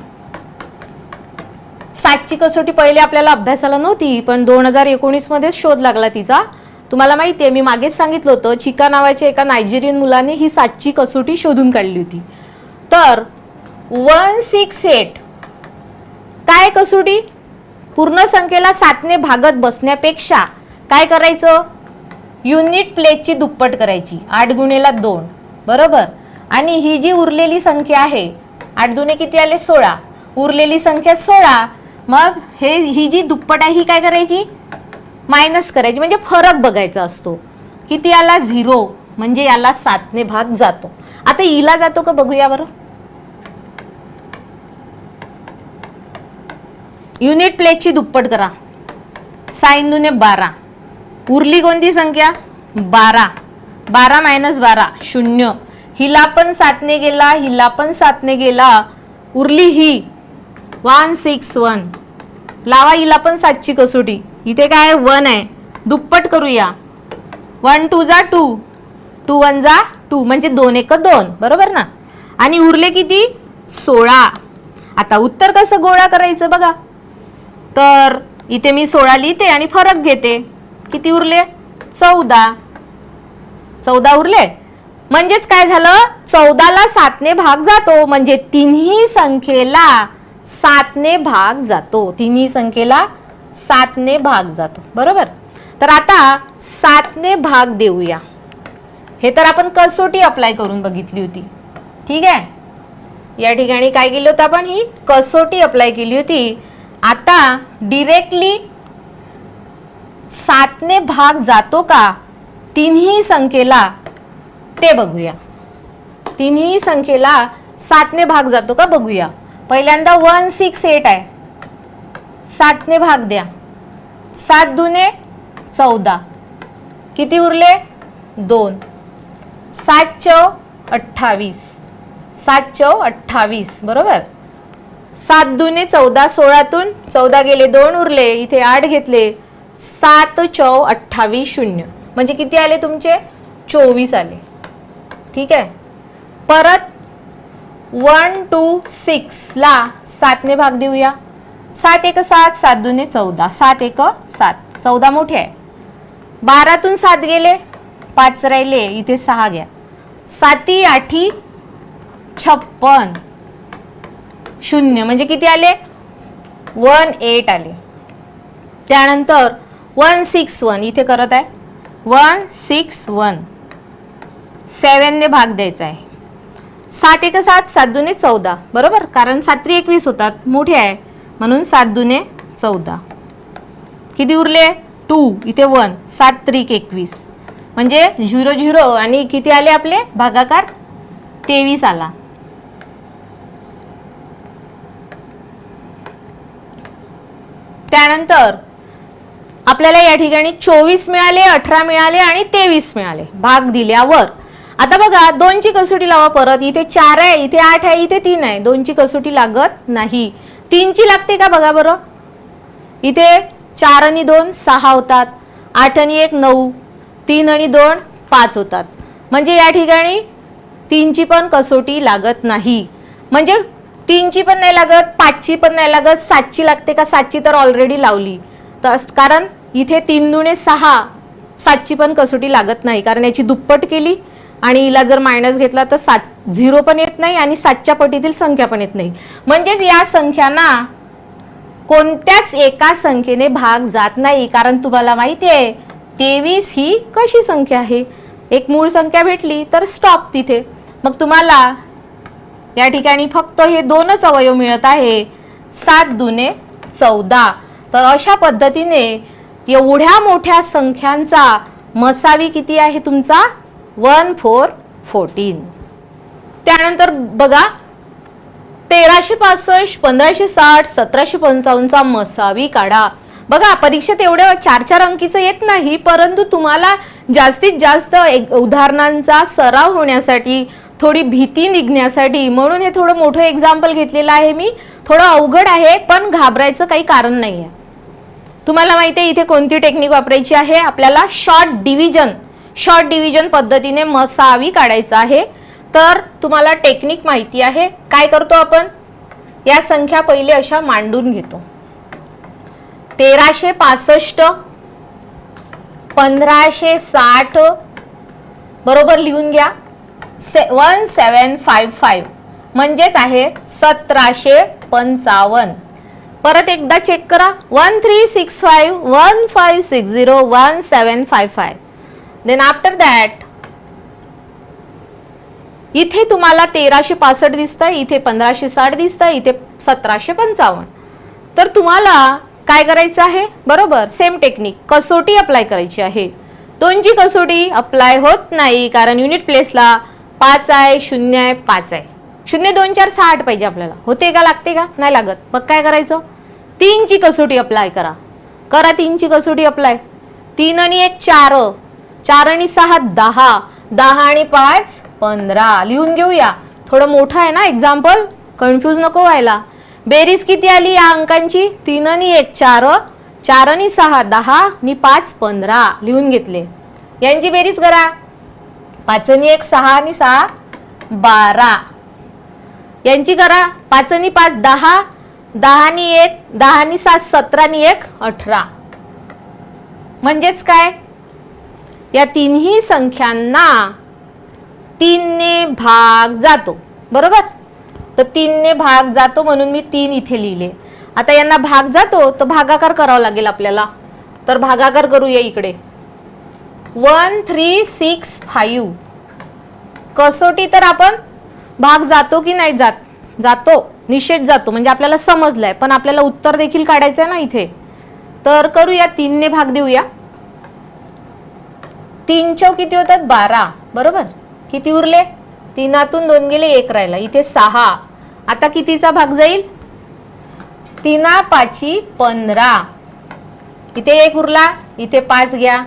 7 ची कसोटी पहिले आपल्याला अभ्यासाला नव्हती, पण 2019 मध्ये शोध लागला तिचा. तुम्हाला माहिती आहे, मी मागेच सांगितलं होतं, चिका नावाच्या एका नायजेरियन मुलाने ही 7 ची कसोटी शोधून काढली होती. तर 168 काय कसोटी? पूर्ण संख्येला 7 ने भागत बसण्यापेक्षा काय करायचं? युनिट प्लेसची दुप्पट करायची. 8 गुणेला 2. बरोबर. आणि ही जी उरलेली संख्या आहे, 8 दुने किती आले? 16. उरलेली संख्या 16. मग ही जी दुप्पट आहे ही काय करायची? मायनस करायची, म्हणजे फरक बघायचा असतो. किती आला? 0, म्हणजे याला 7 ने भाग जातो. आता हिला जातो का बघूया बरं. युनिट प्लेसची दुप्पट करा. 6 दुने 12, उरली कोणती संख्या? 12. 12 मायनस 12 0. हिला पण 7 ने गेला, हिला पण 7 ने गेला, उरली ही 161. लावा हिला पण 7 ची कसोटी. इथे काय 1 आहे, दुप्पट करूया. 1 2 जा 2, 2 1 जा 2, म्हणजे 2 1 2. बरोबर ना. आणि उरले किती? 16. आता उत्तर कसं गोळा करायचं बघा. तर इथे मी 16 लिहिते आणि फरक घेते. किती उरले? 14. 14 उरले, म्हणजेच काय झालं? 14 ला 7 ने भाग जातो, म्हणजे तिन्ही संख्येला 7 ने भाग जातो. तिन्ही संख्येला 7 ने भाग जातो. बरोबर. तर आता 7 ने भाग देऊया. हे तर आपण कसोटी अप्लाय करून बघितली होती. ठीक आहे. या ठिकाणी काय केलं होतं आपण, ही कसोटी अप्लाय केली होती. आता डिरेक्टली 7ने भाग जातो का तिन्ही संख्येला ते बघूया. तिन्ही संख्येला 7ने भाग जातो का बघूया. पहिल्यांदा 168 आहे, 7ने भाग द्या. 7 दुने 14, किती उरले 2. 7 चौक 28, 7 चौक 28 बरोबर. 7 दुने 14, 16तून 14 गेले, 2 उरले, इथे 8 घेतले. 7 चौक 28 0 म्हणजे किती आले तुमचे 24 आले. ठीक आहे. परत 126 ला 7ने भाग देऊया. 7 एक 7, 7 दुने 14, 7 एक 7, 14 मोठे आहे. 12तून 7 गेले, 5 राहिले, इथे 6 घ्या. 7 8 56 0 म्हणजे किती आले 18 आले. त्यानंतर 161 इथे करत आहे 161, 7 ने भाग द्यायचा आहे. 7 एक 7, 7 दुने 14 बरोबर, कारण 7 त्रिक 21 होतात, मोठे आहे म्हणून 7 दुने 14. किती उरले 2, इथे 1, 7 त्रिक 21 म्हणजे 0 0 आणि किती आले आपले भागाकार 23 आला. त्यानंतर आपल्याला या ठिकाणी 24 मिळाले, 18 मिळाले आणि 23 मिळाले भाग दिल्यावर. आता बघा 2 ची कसोटी लावा परत. इथे 4 आहे, इथे 8 आहे, इथे 3 आहे. 2 ची कसोटी लागत नाही. 3 ची लागते का बघा बरं. इथे 4 आणि 2 6 होतात, 8 आणि 1 9, 3 आणि 2 5 होतात. म्हणजे या ठिकाणी 3 ची पण कसोटी लागत नाही. म्हणजे 3 ची पण नाही लागत, 5 ची पण नाही लागत, 7 ची लागते का. 7 ची तर ऑलरेडी लावली, तर कारण इथे 3 दुने 6, 7 ची पण कसोटी लागत नाही कारण याची दुप्पट केली आणि हिला जर मायनस घेतला तर 0 पण येत नाही आणि 7च्या पटीतील संख्या पण येत नाही. म्हणजेच या संख्यांना कोणत्याच एका संख्येने भाग जात नाही. कारण तुम्हाला माहिती आहे 23 ही कशी संख्या आहे, एक मूळ संख्या भेटली तर स्टॉप तिथे. मग तुम्हाला या ठिकाणी फक्त हे 2च अवयव मिळत आहे, 7 दुने 14. तर अशा पद्धतीने एवढ्या मोठ्या संख्यांचा मसावी किती आहे तुमचा 1414. त्यानंतर बघा 1365, 1560, 1755 चा मसावी काढा. बघा परीक्षेत एवढ्या 4-4 अंकीचं येत नाही, परंतु तुम्हाला जास्तीत जास्त उदाहरणांचा सराव होण्यासाठी, थोडी भीती निघण्यासाठी म्हणून हे थोडं मोठं एक्झाम्पल घेतलेलं आहे मी. थोडं अवघड आहे पण घाबरायचं काही कारण नाही आहे. तुम्हाला माहिती आहे इथे कोणती टेक्निक वापरायची आहे आपल्याला, शॉर्ट डिव्हिजन पद्धतीने मसावी काढायचा आहे. तर तुम्हाला टेक्निक माहिती आहे. काय करतो आपण, या संख्या पहिले अशा मांडून घेतो. 1365, 1560 बरोबर लिहून घ्या. 1755 म्हणजेच आहे 1755. परत एकदा चेक करा 1365, 1560, 1755. देन आफ्टर दॅट इथे तुम्हाला 1365 दिसतंय, इथे 1560 दिसतंय, इथे 1755. तर तुम्हाला काय करायचं आहे बरोबर, सेम टेक्निक कसोटी अप्लाय करायची आहे. 2 ची कसोटी अप्लाय होत नाही कारण युनिट प्लेसला 5 आहे, 0 आहे, 5 आहे. 0 2 4 6 8 पाहिजे आपल्याला. होते का, लागते का, नाही लागत. मग काय करायचं 3 ची कसोटी अप्लाय करा. 3 ची कसोटी अप्लाय. 3 आणि 1 4, 4 आणि 6 10, 10 आणि 5 15. लिहून घेऊया, थोडं मोठं आहे ना एक्झाम्पल, कन्फ्यूज नको व्हायला. बेरीज किती आली या अंकांची, 3 आणि 1 4, 4 आणि 6 10 आणि 5 15. लिहून घेतले. यांची बेरीज करा. 5 आणि 1 6 आणि 6 12. यांची करा. 5 आणि 5 10, 10 आणि 1 10 आणि 7 17 आणि 1 18. म्हणजेच काय, या तिन्ही संख्यांना 3 ने भाग जातो बरोबर. तर 3 ने भाग जातो म्हणून मी 3 इथे लिहिले. आता यांना भाग जातो तर भागाकार करावा लागेल आपल्याला. तर भागाकार करूया इकडे. 1365 कसोटी तर आपण भाग जातो की नाही जात जातो, निषेध जातो, म्हणजे आपल्याला समजलंय, पण आपल्याला उत्तर देखील काढायचंय ना इथे. तर करूया, 3 ने भाग देऊया. 3 चौक किती होतात? 12. बरोबर. किती उरले? 3तून 2 गेले, 1 राहिला. इथे 6. आता कितीचा भाग जाईल? 3 पाची 15. इथे 1 उरला, इथे 5 घ्या.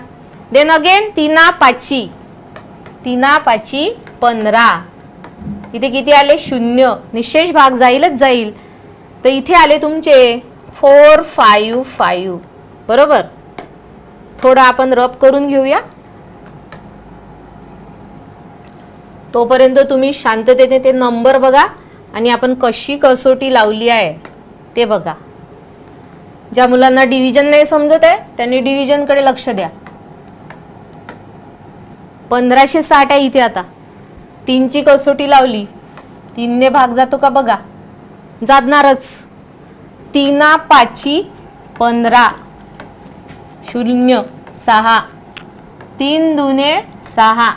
देन अगेन 3 पाची 15. इथे किती आले? 0. निशेष भाग जाईलच जाईल. तर इथे आले तुमचे 4, 5, 5. बरोबर. थोडं आपण रब करून घेऊया. तोपर्यंत तुम्ही शांततेने ते नंबर बघा आणि आपण कशी कसोटी लावली आहे ते बघा. ज्या मुलांना डिव्हिजन नाही समजत आहे त्यांनी डिव्हिजन कडे लक्ष द्या. 1560 आहे इथे. आता 3 ची कसोटी लावली, 3 ने भाग जातो का बघा? जाणारच. 3 पाची 15, 0, 6. 3 दुने 6,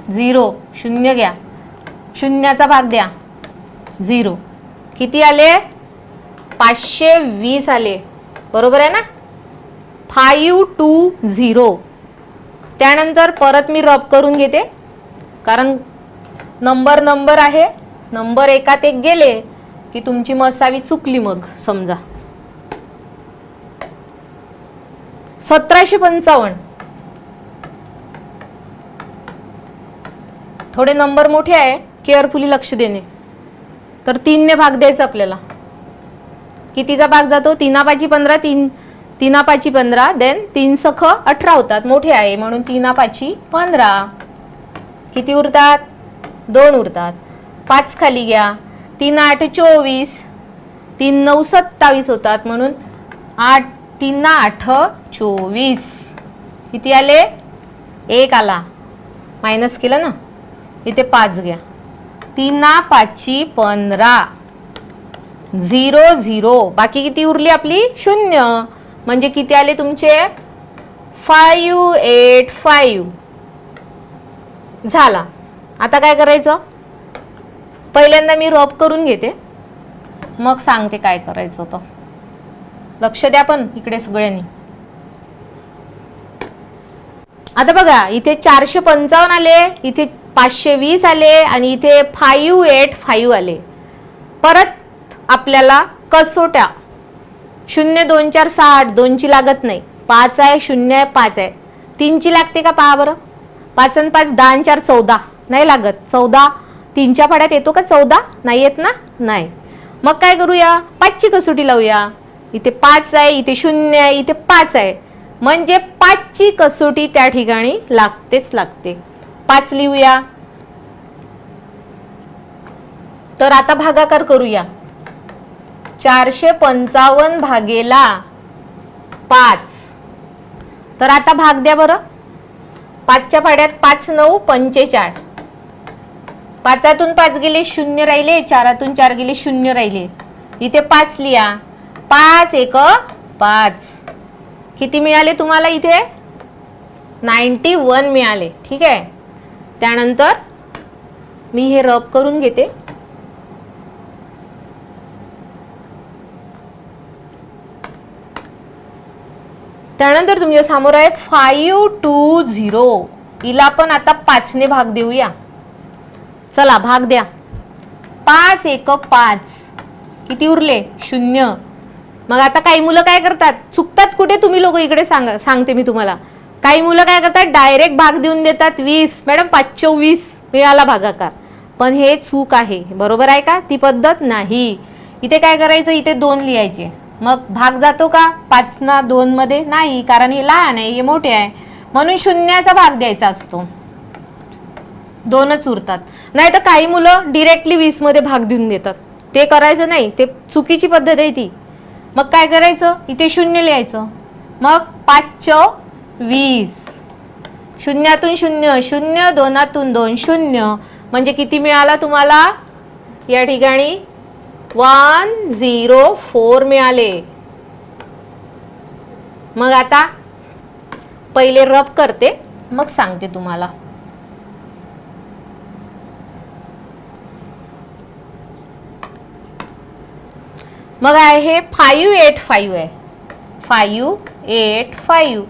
0, 0 घ्या. शून्याचा भाग द्या, 0. किती आले? 520 आले. बरोबर आहे ना? 520. त्यानंतर परत मी रब करून घेते, कारण नंबर आहे. नंबर एकात एक गेले की तुमची मसावी चुकली. मग समजा 1755. थोडे नंबर मोठे आहे, केअरफुली लक्ष देणे. तर 3 ने भाग द्यायचा आपल्याला. कितीचा भाग जातो? 3 पाची 15, 3 पाची 15. देन 3 सख 18 होतात, मोठे आहे म्हणून 3 पाची 15. किती उरतात? 2 उरतात. 5 खाली घ्या. 3 8 24, 3 9 27 होतात म्हणून 3 8 24. किती आले? 1 आला. मायनस केलं ना. इथे 5 घ्या. 3 पाची 15, 0 0. बाकी किती उरली आपली? 0. म्हणजे किती आले तुमचे? 585. झाला. आता काय करायचं? पहिल्यांदा मी रब करून घेते, मग सांगते काय करायचं. तर लक्ष द्या पण इकडे सगळ्यांनी. आता बघा, इथे 455 आले, इथे 520 आले आणि इथे 585 आले. परत आपल्याला कसोट्या 0 2 4 6 8 2 ची लागत नाही. 5 आहे, 0 आहे, 5 आहे. 3 ची लागते का पहा बरं? 5 आणि 5 10 आणि 4 14. नाही लागत. 14 3 च्या पाड्यात येतो का? 14 नाही येत ना. नाही. मग काय करूया? 5 ची कसोटी लावूया. इथे 5 आहे, इथे 0 आहे, इथे 5 आहे. म्हणजे 5 ची कसोटी त्या ठिकाणी लागतेच लागते. 5 लिहूया. तर आता भागाकार करूया. 455 भागेला 5. तर आता भाग द्या बरं. 5 च्या पाड्यात 5 9 45. 5तून 5 गेले, 0 राहिले. 4तून 4 गेले, 0 राहिले. इथे 5 लिहा. 5 1 5. किती मिळाले तुम्हाला? इथे 91 मिळाले. ठीक आहे. त्यानंतर मी हे रब करून घेते. त्यानंतर तुमच्या समोर आहे 520. हिला पण आता 5 ने भाग देऊया. चला भाग द्या. 5 1 5. किती उरले? 0. मग आता काही मुलं काय करतात? चुकतात कुठे तुम्ही लोक इकडे सांगते मी तुम्हाला. काही मुलं काय करतात? डायरेक्ट भाग देऊन देतात 20. मॅडम 520 मिळाला भागाकार. पण हे चूक आहे. बरोबर आहे का? ती पद्धत नाही. इथे काय करायचं? इथे 2 लिहायचे. मग भाग जातो का 5 ना 2 मध्ये? नाही, कारण हे लहान आहे, हे मोठे आहे, म्हणून 0चा भाग द्यायचा असतो. 2च उरतात. नाही तर काही मुलं डिरेक्टली 20 मध्ये भाग देऊन देतात. ते करायचं नाही, ते चुकीची पद्धत आहे ती. मग काय करायचं? इथे 0 लिहायचं. मग 5 20. 0तून 0 0, 2तून 2 0. म्हणजे किती मिळाला तुम्हाला या ठिकाणी? 104 मिळाले. मग आता पहिले रब करते, मग सांगते तुम्हाला. मग आहे हे 585 आहे, 585.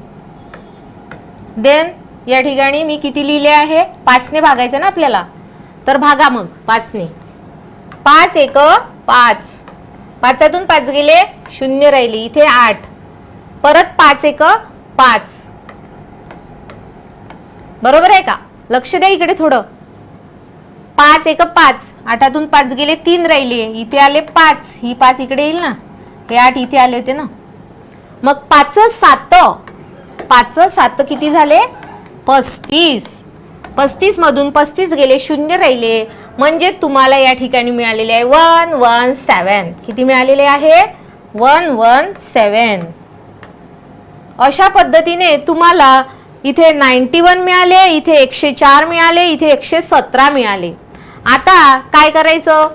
देन या ठिकाणी मी किती लिहिले आहे, 5 ने भागायचं ना आपल्याला, तर भागा मग 5 ने. 5 एक 5, 5तून 5 गेले 0 राहिली, इथे 8, परत 5 एक 5. बरोबर आहे का? लक्ष द्या इकडे थोडं. 5 एक 5, 8तून 5 गेले 3 राहिले, इथे आले 5, ही 5 इकडे येईल ना, हे 8 इथे आले होते ना. मग 5 7, 5 7 किती झाले, 35. 35 मधून 35 गेले 0 राहिले, म्हणजे तुम्हाला या ठिकाणी मिळालेले आहे 117. किती मिळालेले आहे, 117. अशा पद्धतीने तुम्हाला इथे 91 मिळाले, इथे 104 मिळाले, इथे 117 मिळाले. आता काय करायचं,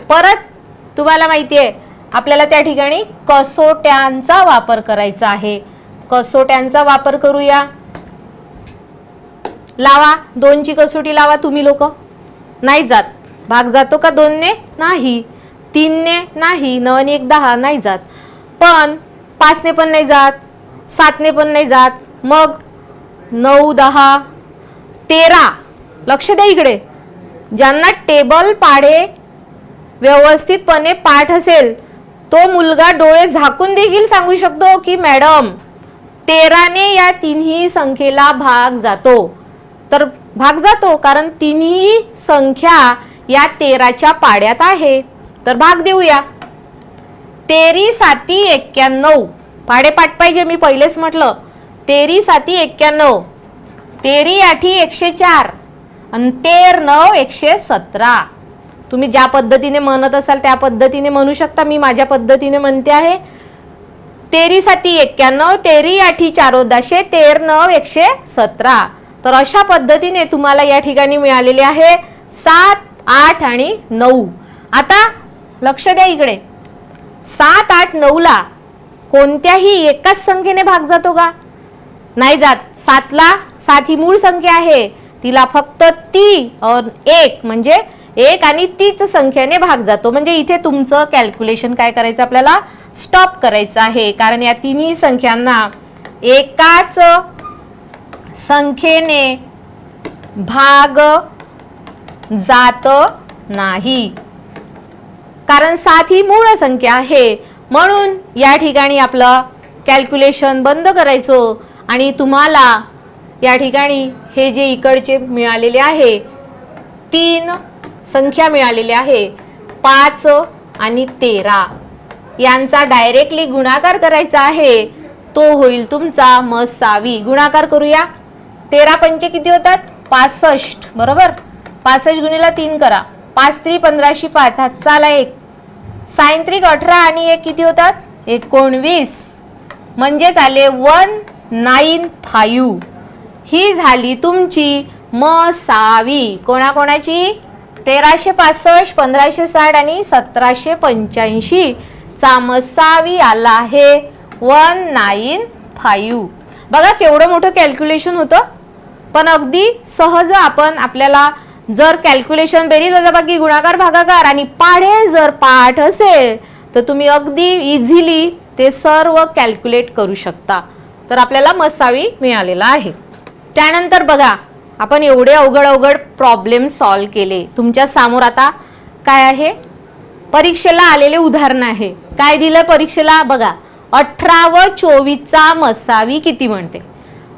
परत तुम्हाला माहिती आहे आपल्याला त्या ठिकाणी कसोट्यांचा वापर करायचा आहे. कसोट्यांचा वापर करूया. लावा, 2ची कसोटी लावा तुम्ही लोक. नाही जात, भाग जातो का 2 ने, नाही. 3 ने नाही, 9 आणि 1 10 नाही जात. पण 5 ने पण नाही जात, 7 ने पण नाही जात. मग 9 10 13. लक्ष द्या इकडे, ज्यांना टेबल पाढे व्यवस्थितपणे पाठ असेल तो मुलगा डोळे झाकून देखील सांगू शकतो की मॅडम 13 ने या तिन्ही संख्येला भाग जातो. तर भाग जातो कारण तिन्ही संख्या या 13च्या पाड्यात आहे. तर भाग देऊया. 13 7 91. पाडेपाठ पाहिजे, मी पहिलेच म्हटलं. 13 7 91, 13 8 104 आणि 13 9 117. तुम्ही ज्या पद्धतीने म्हणत असाल त्या पद्धतीने म्हणू शकता. मी माझ्या पद्धतीने म्हणते आहे. 13 7 91, 13 8 14, 13 9 117. तर अशा पद्धतीने तुम्हाला या ठिकाणी मिळालेले आहे 7 8 आणि 9. आता लक्ष द्या इकडे, 7 8 9 ला कोणत्याही एकाच संख्येने भाग जातो का, नाही जात. 7 ला 7 ही मूळ संख्या आहे, तिला फक्त ती और 1 म्हणजे 1 आणि तीच संख्येने भाग जातो. म्हणजे इथे तुमचं कॅल्क्युलेशन काय करायचं, आपल्याला स्टॉप करायचं आहे. कारण या तिन्ही संख्यांना एकाच संख्येने भाग जात नाही. कारण 7 ही मूळ संख्या आहे, म्हणून या ठिकाणी आपलं कॅल्क्युलेशन बंद करायचं. आणि तुम्हाला या ठिकाणी हे जे इकडचे मिळालेले आहे 3 संख्या मिळालेल्या आहे, 5 आणि 13, यांचा डायरेक्टली गुणाकार करायचा आहे. तो होईल तुमचा मसावी. गुणाकार करूया. 13 पंचे किती होतात, 65. बरोबर, 65 गुणिले 3 करा. 5 3 15 5, हातचाला 1. 6 3 18 आणि 1 किती होतात, 19. म्हणजेच आले 195. ही झाली तुमची मसावी. कोणाकोणाची, 1365, 1560 आणि 1785 चा मसावी आला आहे 195. बघा केवढं मोठं कॅल्क्युलेशन होतं, पण अगदी सहज आपण आपल्याला जर कॅल्क्युलेशन बेरीज वजाबाकी गुणाकार भागाकार आणि पाढे जर पाठ असेल तर तुम्ही अगदी इझिली ते सर्व कॅल्क्युलेट करू शकता. तर आपल्याला मसावी मिळालेला आहे. त्यानंतर बघा आपण एवढे अवघड प्रॉब्लेम सॉल्व केले. तुमच्या समोर आता काय आहे, परीक्षेला आलेले उदाहरण आहे. काय दिलं परीक्षेला बघा, 18 व 24 चा मसावी किती म्हणते.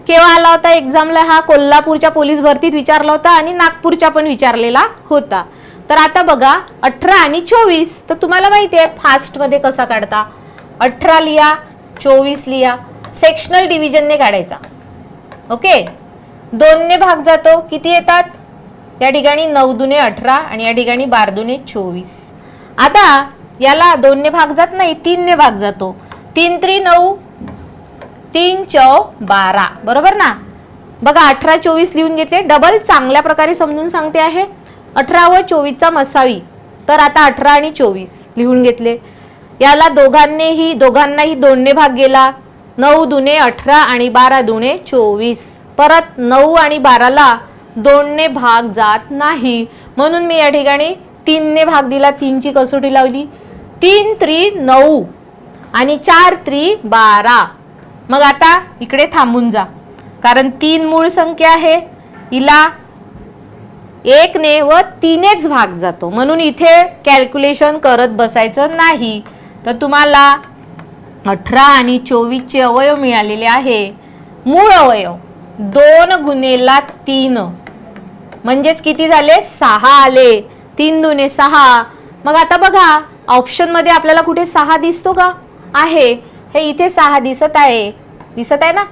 केव्हा आला होता एक्झामला, हा कोल्हापूरच्या पोलीस भरतीत विचारला होता आणि नागपूरच्या पण विचारलेला होता. तर आता बघा 18 आणि 24, तर तुम्हाला माहिती आहे फास्ट मध्ये कसा काढता. 18 लिहा, 24 लिहा, सेक्शनल डिव्हिजनने काढायचा. ओके, 2 ने भाग जातो, किती येतात या ठिकाणी 9 दुने 18 आणि या ठिकाणी 12 दुने 24. आता याला 2 ने भाग जात नाही, 3 ने भाग जातो. 3 3 9, 3 4 12. बरोबर ना. बघा 18 24 लिहून घेतले. डबल चांगल्या प्रकारे समजून सांगते आहे. 18 व 24 चा मसावी. तर आता 18 आणि 24 लिहून घेतले. याला दोघांनाही 2 ने भाग गेला. 9 दुने 18 आणि 12 दुने 24. परत 9 आणि 12 ला 2 ने भाग जात नाही, म्हणून मी या ठिकाणी 3 ने भाग दिला. 3 ची कसोटी लावली. 3 त्रिक 9 आणि 4 त्रिक 12. मग आता इकडे थांबून जा, कारण 3 मूळ संख्या आहे, हिला 1 ने व 3नेच भाग जातो, म्हणून इथे कॅल्क्युलेशन करत बसायचं नाही. तर तुम्हाला 18 आणि 24 चे अवयव मिळालेले आहे. मूळ अवयव 2 गुणेला 3 म्हणजेच किती झाले? 6 आले. 3 दुने 6. मग आता बघा ऑप्शन मध्ये आपल्याला कुठे 6 दिसतो का? आहे, हे इथे 6 दिसत आहे, दिसत आहे ना.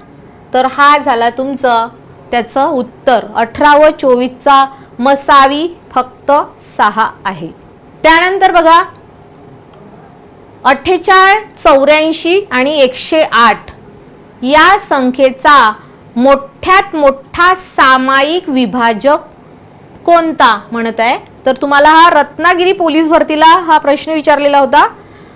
तर हा झाला तुमचं त्याचं उत्तर. 18 व 24 चा मसावी फक्त 6 आहे. त्यानंतर बघा 48, 84 आणि 108 या संख्येचा मोठ्यात मोठा सामायिक विभाजक कोणता म्हणत आहे. तर तुम्हाला हा रत्नागिरी पोलीस भरतीला हा प्रश्न विचारलेला होता.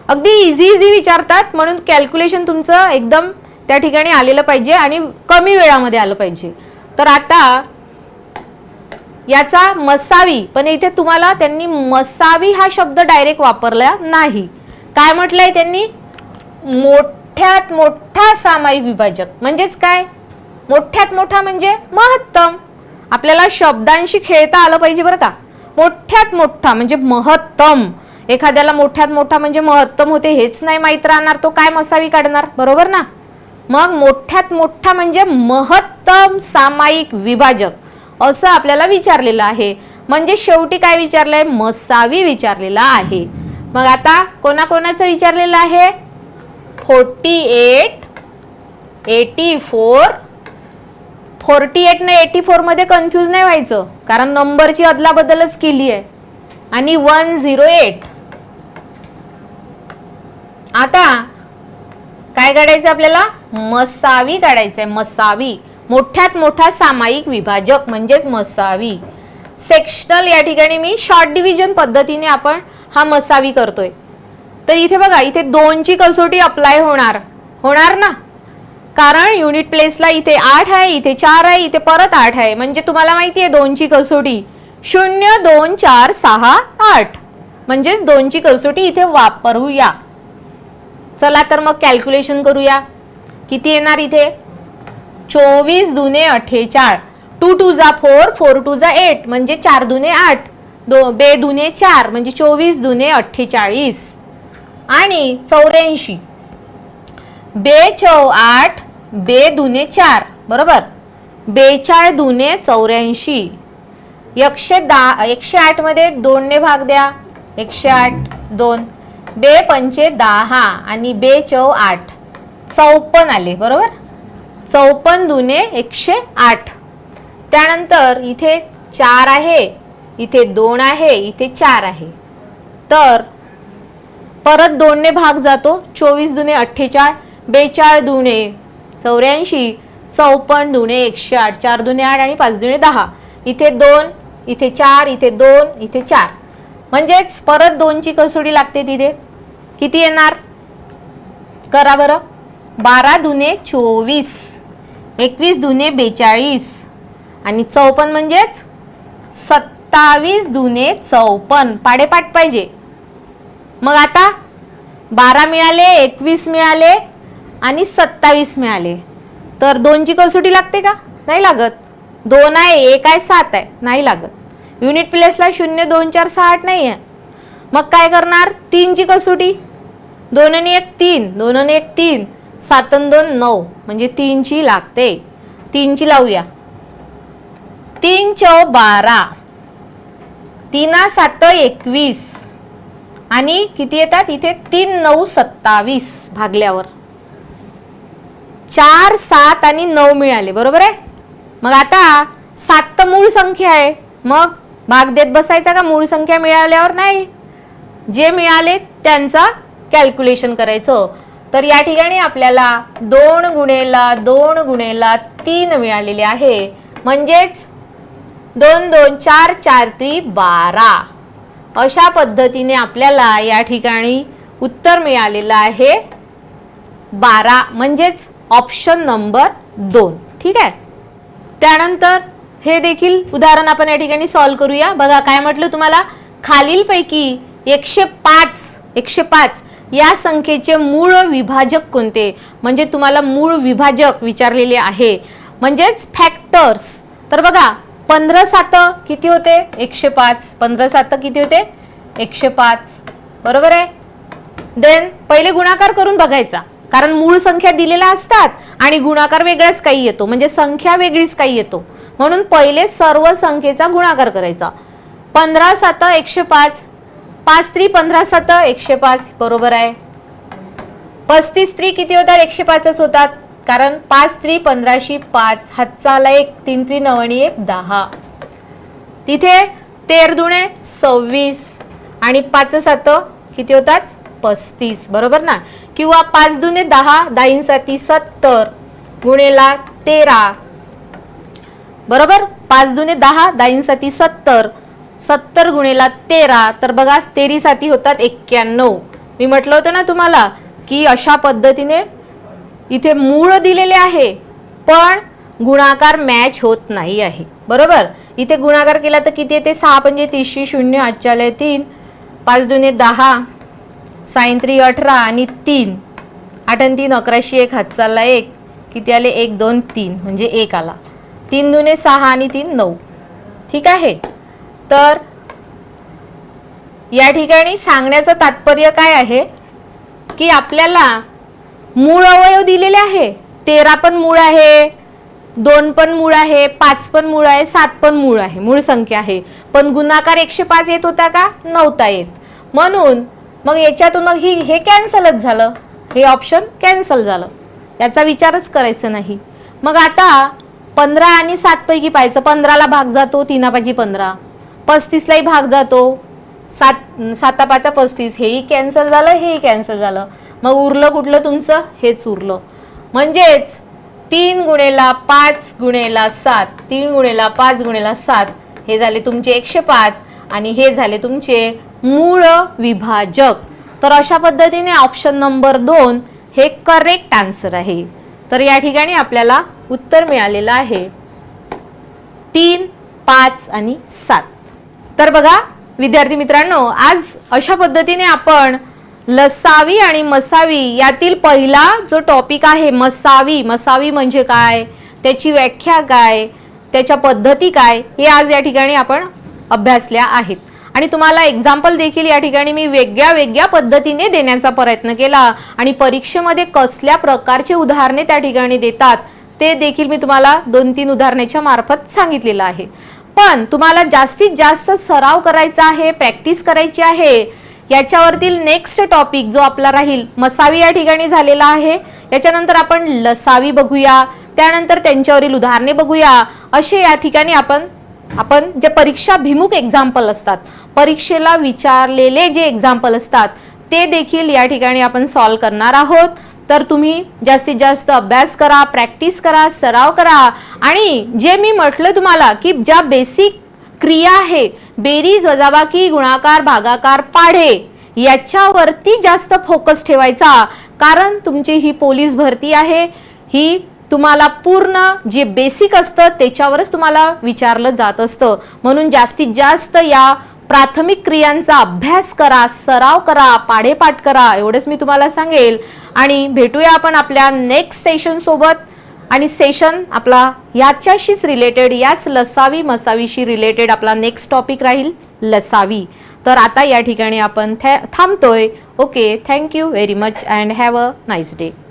अगदी इझी विचारतात, म्हणून कॅल्क्युलेशन तुमचं एकदम त्या ठिकाणी आलेलं पाहिजे आणि कमी वेळामध्ये आलं पाहिजे. तर आता याचा मसावी, पण इथे तुम्हाला त्यांनी मसावी हा शब्द डायरेक्ट वापरला नाही. काय म्हटलंय त्यांनी? मोठ्यात मोठा सामायिक विभाजक. म्हणजेच काय? मोठ्यात मोठा म्हणजे महत्तम. आपल्याला शब्दांशी खेळता आलं पाहिजे बरं का. मोठ्यात मोठा म्हणजे महत्तम. एखाद्याला मोठ्यात मोठा म्हणजे महत्तम होते हेच नाही माहित राहणार, तो काय मसावी काढणार, बरोबर ना. मग मोठ्यात मोठा म्हणजे महत्तम सामायिक विभाजक असं आपल्याला विचारलेलं आहे. म्हणजे शेवटी काय विचारलंय? मसावी विचारलेला आहे. मग आता कोणाकोणाचं विचारलेलं आहे? 48, 84. 48 ने 84 मध्ये कन्फ्यूज नाही व्हायचं, कारण नंबरची अदलाबदलच केली आहे. आणि 108. आता काय काढायचं आपल्याला? मसावी काढायचंय. मसावी मोठ्यात मोठा सामायिक विभाजक म्हणजेच मसावी. सेक्शनल या ठिकाणी मी शॉर्ट डिव्हिजन पद्धतीने आपण हा मसावी करतोय. तर इथे बघा, इथे 2 ची कसोटी अप्लाय होणार ना, कारण युनिट प्लेसला इथे 8 आहे, इथे 4 आहे, इथे परत 8 आहे. म्हणजे तुम्हाला माहिती आहे 2 ची कसोटी 0, 2, 4, 6, 8. म्हणजेच 2 ची कसोटी इथे वापरूया. चला तर मग कॅल्क्युलेशन करूया. किती येणार इथे? 24 दुने 48. 2 2 जा 4, 4 2 जा 8 म्हणजे 4 दुने 8. 2 दुने 4 म्हणजे 24 दुने 48. आणि 84. 2 8, 2 दुने 4 बरोबर. 42 दुने 84. 108 मध्ये 2 ने भाग द्या. 108 2. 2 पंचे 10 आणि 2 चौ 8. 54 आले बरोबर. 54 दुने 108. त्यानंतर इथे 4 आहे, इथे 2 आहे, इथे 4 आहे. तर परत 2 ने भाग जातो. 24 दुने 48, 42 दुने 84, 54 दुने 108, 4 दुने 8 आणि 5 दुने 10. इथे 2, इथे 4, इथे 2, इथे 4. म्हणजेच परत 2 ची कसोटी लागते. तिथे किती येणार? करा बरं. 12 दुने 24, 21 दुने 42 आणि 54 म्हणजेच 27 दुने 54. पाडेपाठ पाहिजे. मग आता 12 मिळाले, 21 मिळाले आणि 27 मिळाले. तर 2 ची कसोटी लागते का? नाही लागत. 2 आहे, 1 आहे, 7 आहे, नाही लागत. युनिट प्लेसला 0, 2, 4, 6, 8 नाही आहे. मग काय करणार? 3 ची कसोटी. 2 आणि 1 3, 2 आणि 1 3, 7 आणि 2 9 म्हणजे 3 ची लागते. 3 ची लावूया. 3 चौ 12, 3 7 21 आणि किती येतात इथे? 3 9 27 भागल्यावर 4 7 आणि 9 मिळाले बरोबर आहे. मग आता 7 तर मूळ संख्या आहे, मग भाग देत बसायचा का? मूळ संख्या मिळाल्यावर नाही, जे मिळाले त्यांचा कॅल्क्युलेशन करायचं. तर या ठिकाणी आपल्याला 2 गुणेला 2 गुणेला 3 मिळालेले आहे. म्हणजेच 2 2 4 4 3 12 अशा पद्धतीने आपल्याला या ठिकाणी उत्तर मिळालेलं आहे 12, म्हणजेच ऑप्शन नंबर 2. ठीक आहे. त्यानंतर हे देखील उदाहरण आपण या ठिकाणी सॉल्व्ह करूया. बघा काय म्हटलं तुम्हाला? खालीलपैकी 105 105 या संख्येचे मूळ विभाजक कोणते? म्हणजे तुम्हाला मूळ विभाजक विचारलेले आहे, म्हणजेच फॅक्टर्स. तर बघा 15×7 किती होते? 105. 15×7 किती होते? 105. बरोबर आहे. देन पहिले गुणाकार करून बघायचा, कारण मूळ संख्या दिलेल्या असतात आणि गुणाकार वेगळाच काही येतो, म्हणजे संख्या वेगळीच काही येतो. म्हणून पहिले सर्व संख्येचा गुणाकार करायचा. 15×7 105. 5×3 15×7 105. बरोबर आहे. 35×3 किती होतात? 105च होतात, कारण 5×3 15 5. हातचा आला 1. 3×3 9 आणि 1 10. तिथे 13×2 26 आणि 5×7 किती होतात? 35. बरोबर ना. किंवा 5×2 10. 10×7 70 गुणेला 13. बरोबर. 5×2 10. 10×7 70. 70 गुणेला 13. तर बघा 13×7 होतात 91. मी म्हटलं होतं ना तुम्हाला की अशा पद्धतीने इथे मूळ दिलेले आहे पण गुणाकार मॅच होत नाही आहे. बरोबर. इथे गुणाकार केला तर किती येते? 6×5 30 0 8 3. 5×2 10. 6×3 18 आणि 3. 8×3 11 1. हात चालला 1. किती आले? 1 2 3 म्हणजे 1 आला. 3×2 6 आणि 3 9. ठीक आहे. तर या ठिकाणी सांगण्याचं तात्पर्य काय आहे की आपल्याला मूळ अवयव दिलेले आहे. 13 पण मूळ आहे, 2 पण मूळ आहे, 5 पण मूळ आहे, 7 पण मूळ आहे, मूळ संख्या आहे. पण गुणाकार 105 येत होता का? नव्हता येत. म्हणून मग याच्यातून मग हे कॅन्सलच झालं, हे ऑप्शन कॅन्सल झालं, याचा विचारच करायचा नाही. मग आता 15 आणि 7 पैकी पाहायचं. 15ला भाग जातो 3×5 15. 35लाही भाग जातो 7×5 35. हेही कॅन्सल झालं, हेही कॅन्सल झालं. मग उरलं कुठलं तुमचं? हेच उरलं. म्हणजेच 3 गुणेला 5 गुणेला 7. 3 गुणेला 5 गुणेला 7 हे झाले तुमचे 105 आणि हे झाले तुमचे मूळ विभाजक. तर अशा पद्धतीने ऑप्शन नंबर 2 हे करेक्ट आन्सर आहे. तर या ठिकाणी आपल्याला उत्तर मिळालेलं आहे 3, 5 आणि 7. तर बघा विद्यार्थी मित्रांनो, आज अशा पद्धतीने आपण लसावी आणि मसावी यातील पहिला जो टॉपिक आहे मसावी, मसावी म्हणजे काय, त्याची व्याख्या काय, त्याच्या पद्धती काय, हे आज या ठिकाणी आपण अभ्यासल्या आहेत. आणि तुम्हाला एक्झाम्पल देखील या ठिकाणी मी वेगळ्या वेगळ्या पद्धतीने देण्याचा प्रयत्न केला आणि परीक्षेमध्ये कसल्या प्रकारचे उदाहरणे त्या ठिकाणी देतात ते देखील मी तुम्हाला 2-3 उदाहरणाच्या मार्फत सांगितलेलं आहे. पण तुम्हाला जास्तीत जास्त सराव करायचा आहे, प्रॅक्टिस करायची आहे. याच्यावरतील नेक्स्ट टॉपिक जो आपला राहील मसावी या ठिकाणी झालेला आहे. याच्यानंतर आपण लसावी बघूया, त्यानंतर त्यांच्यावरील उदाहरणे बघूया. असे या ठिकाणी आपण जे परीक्षाभिमुख एक्झाम्पल असतात, परीक्षेला विचारलेले जे एक्झाम्पल असतात ते देखील या ठिकाणी आपण सॉल्व करणार आहोत. तर तुम्ही जास्तीत जास्त अभ्यास करा, प्रॅक्टिस करा, सराव करा. आणि जे मी म्हटलं तुम्हाला की ज्या बेसिक क्रिया आहे, बेरीज, वजाबाकी, गुणाकार, भागाकार, पाढे, याच्यावरती जास्त फोकस ठेवायचा. कारण तुमची ही पोलीस भरती आहे, ही तुम्हाला पूर्ण जे बेसिक असतं त्याच्यावरच तुम्हाला विचारलं जात असतं. म्हणून जास्तीत जास्त या प्राथमिक क्रियांचा अभ्यास करा, सराव करा, पाढेपाठ करा, एवढंच मी तुम्हाला सांगेल. आणि भेटूया आपण आपल्या नेक्स्ट सेशन सोबत. आणि सेशन आपला याच्याशीच रिलेटेड, याच लसावी मसावीशी रिलेटेड आपला नेक्स्ट टॉपिक राहील लसावी. तर आता या ठिकाणी आपण थांबतोय. Okay, thank you very much and have a nice day.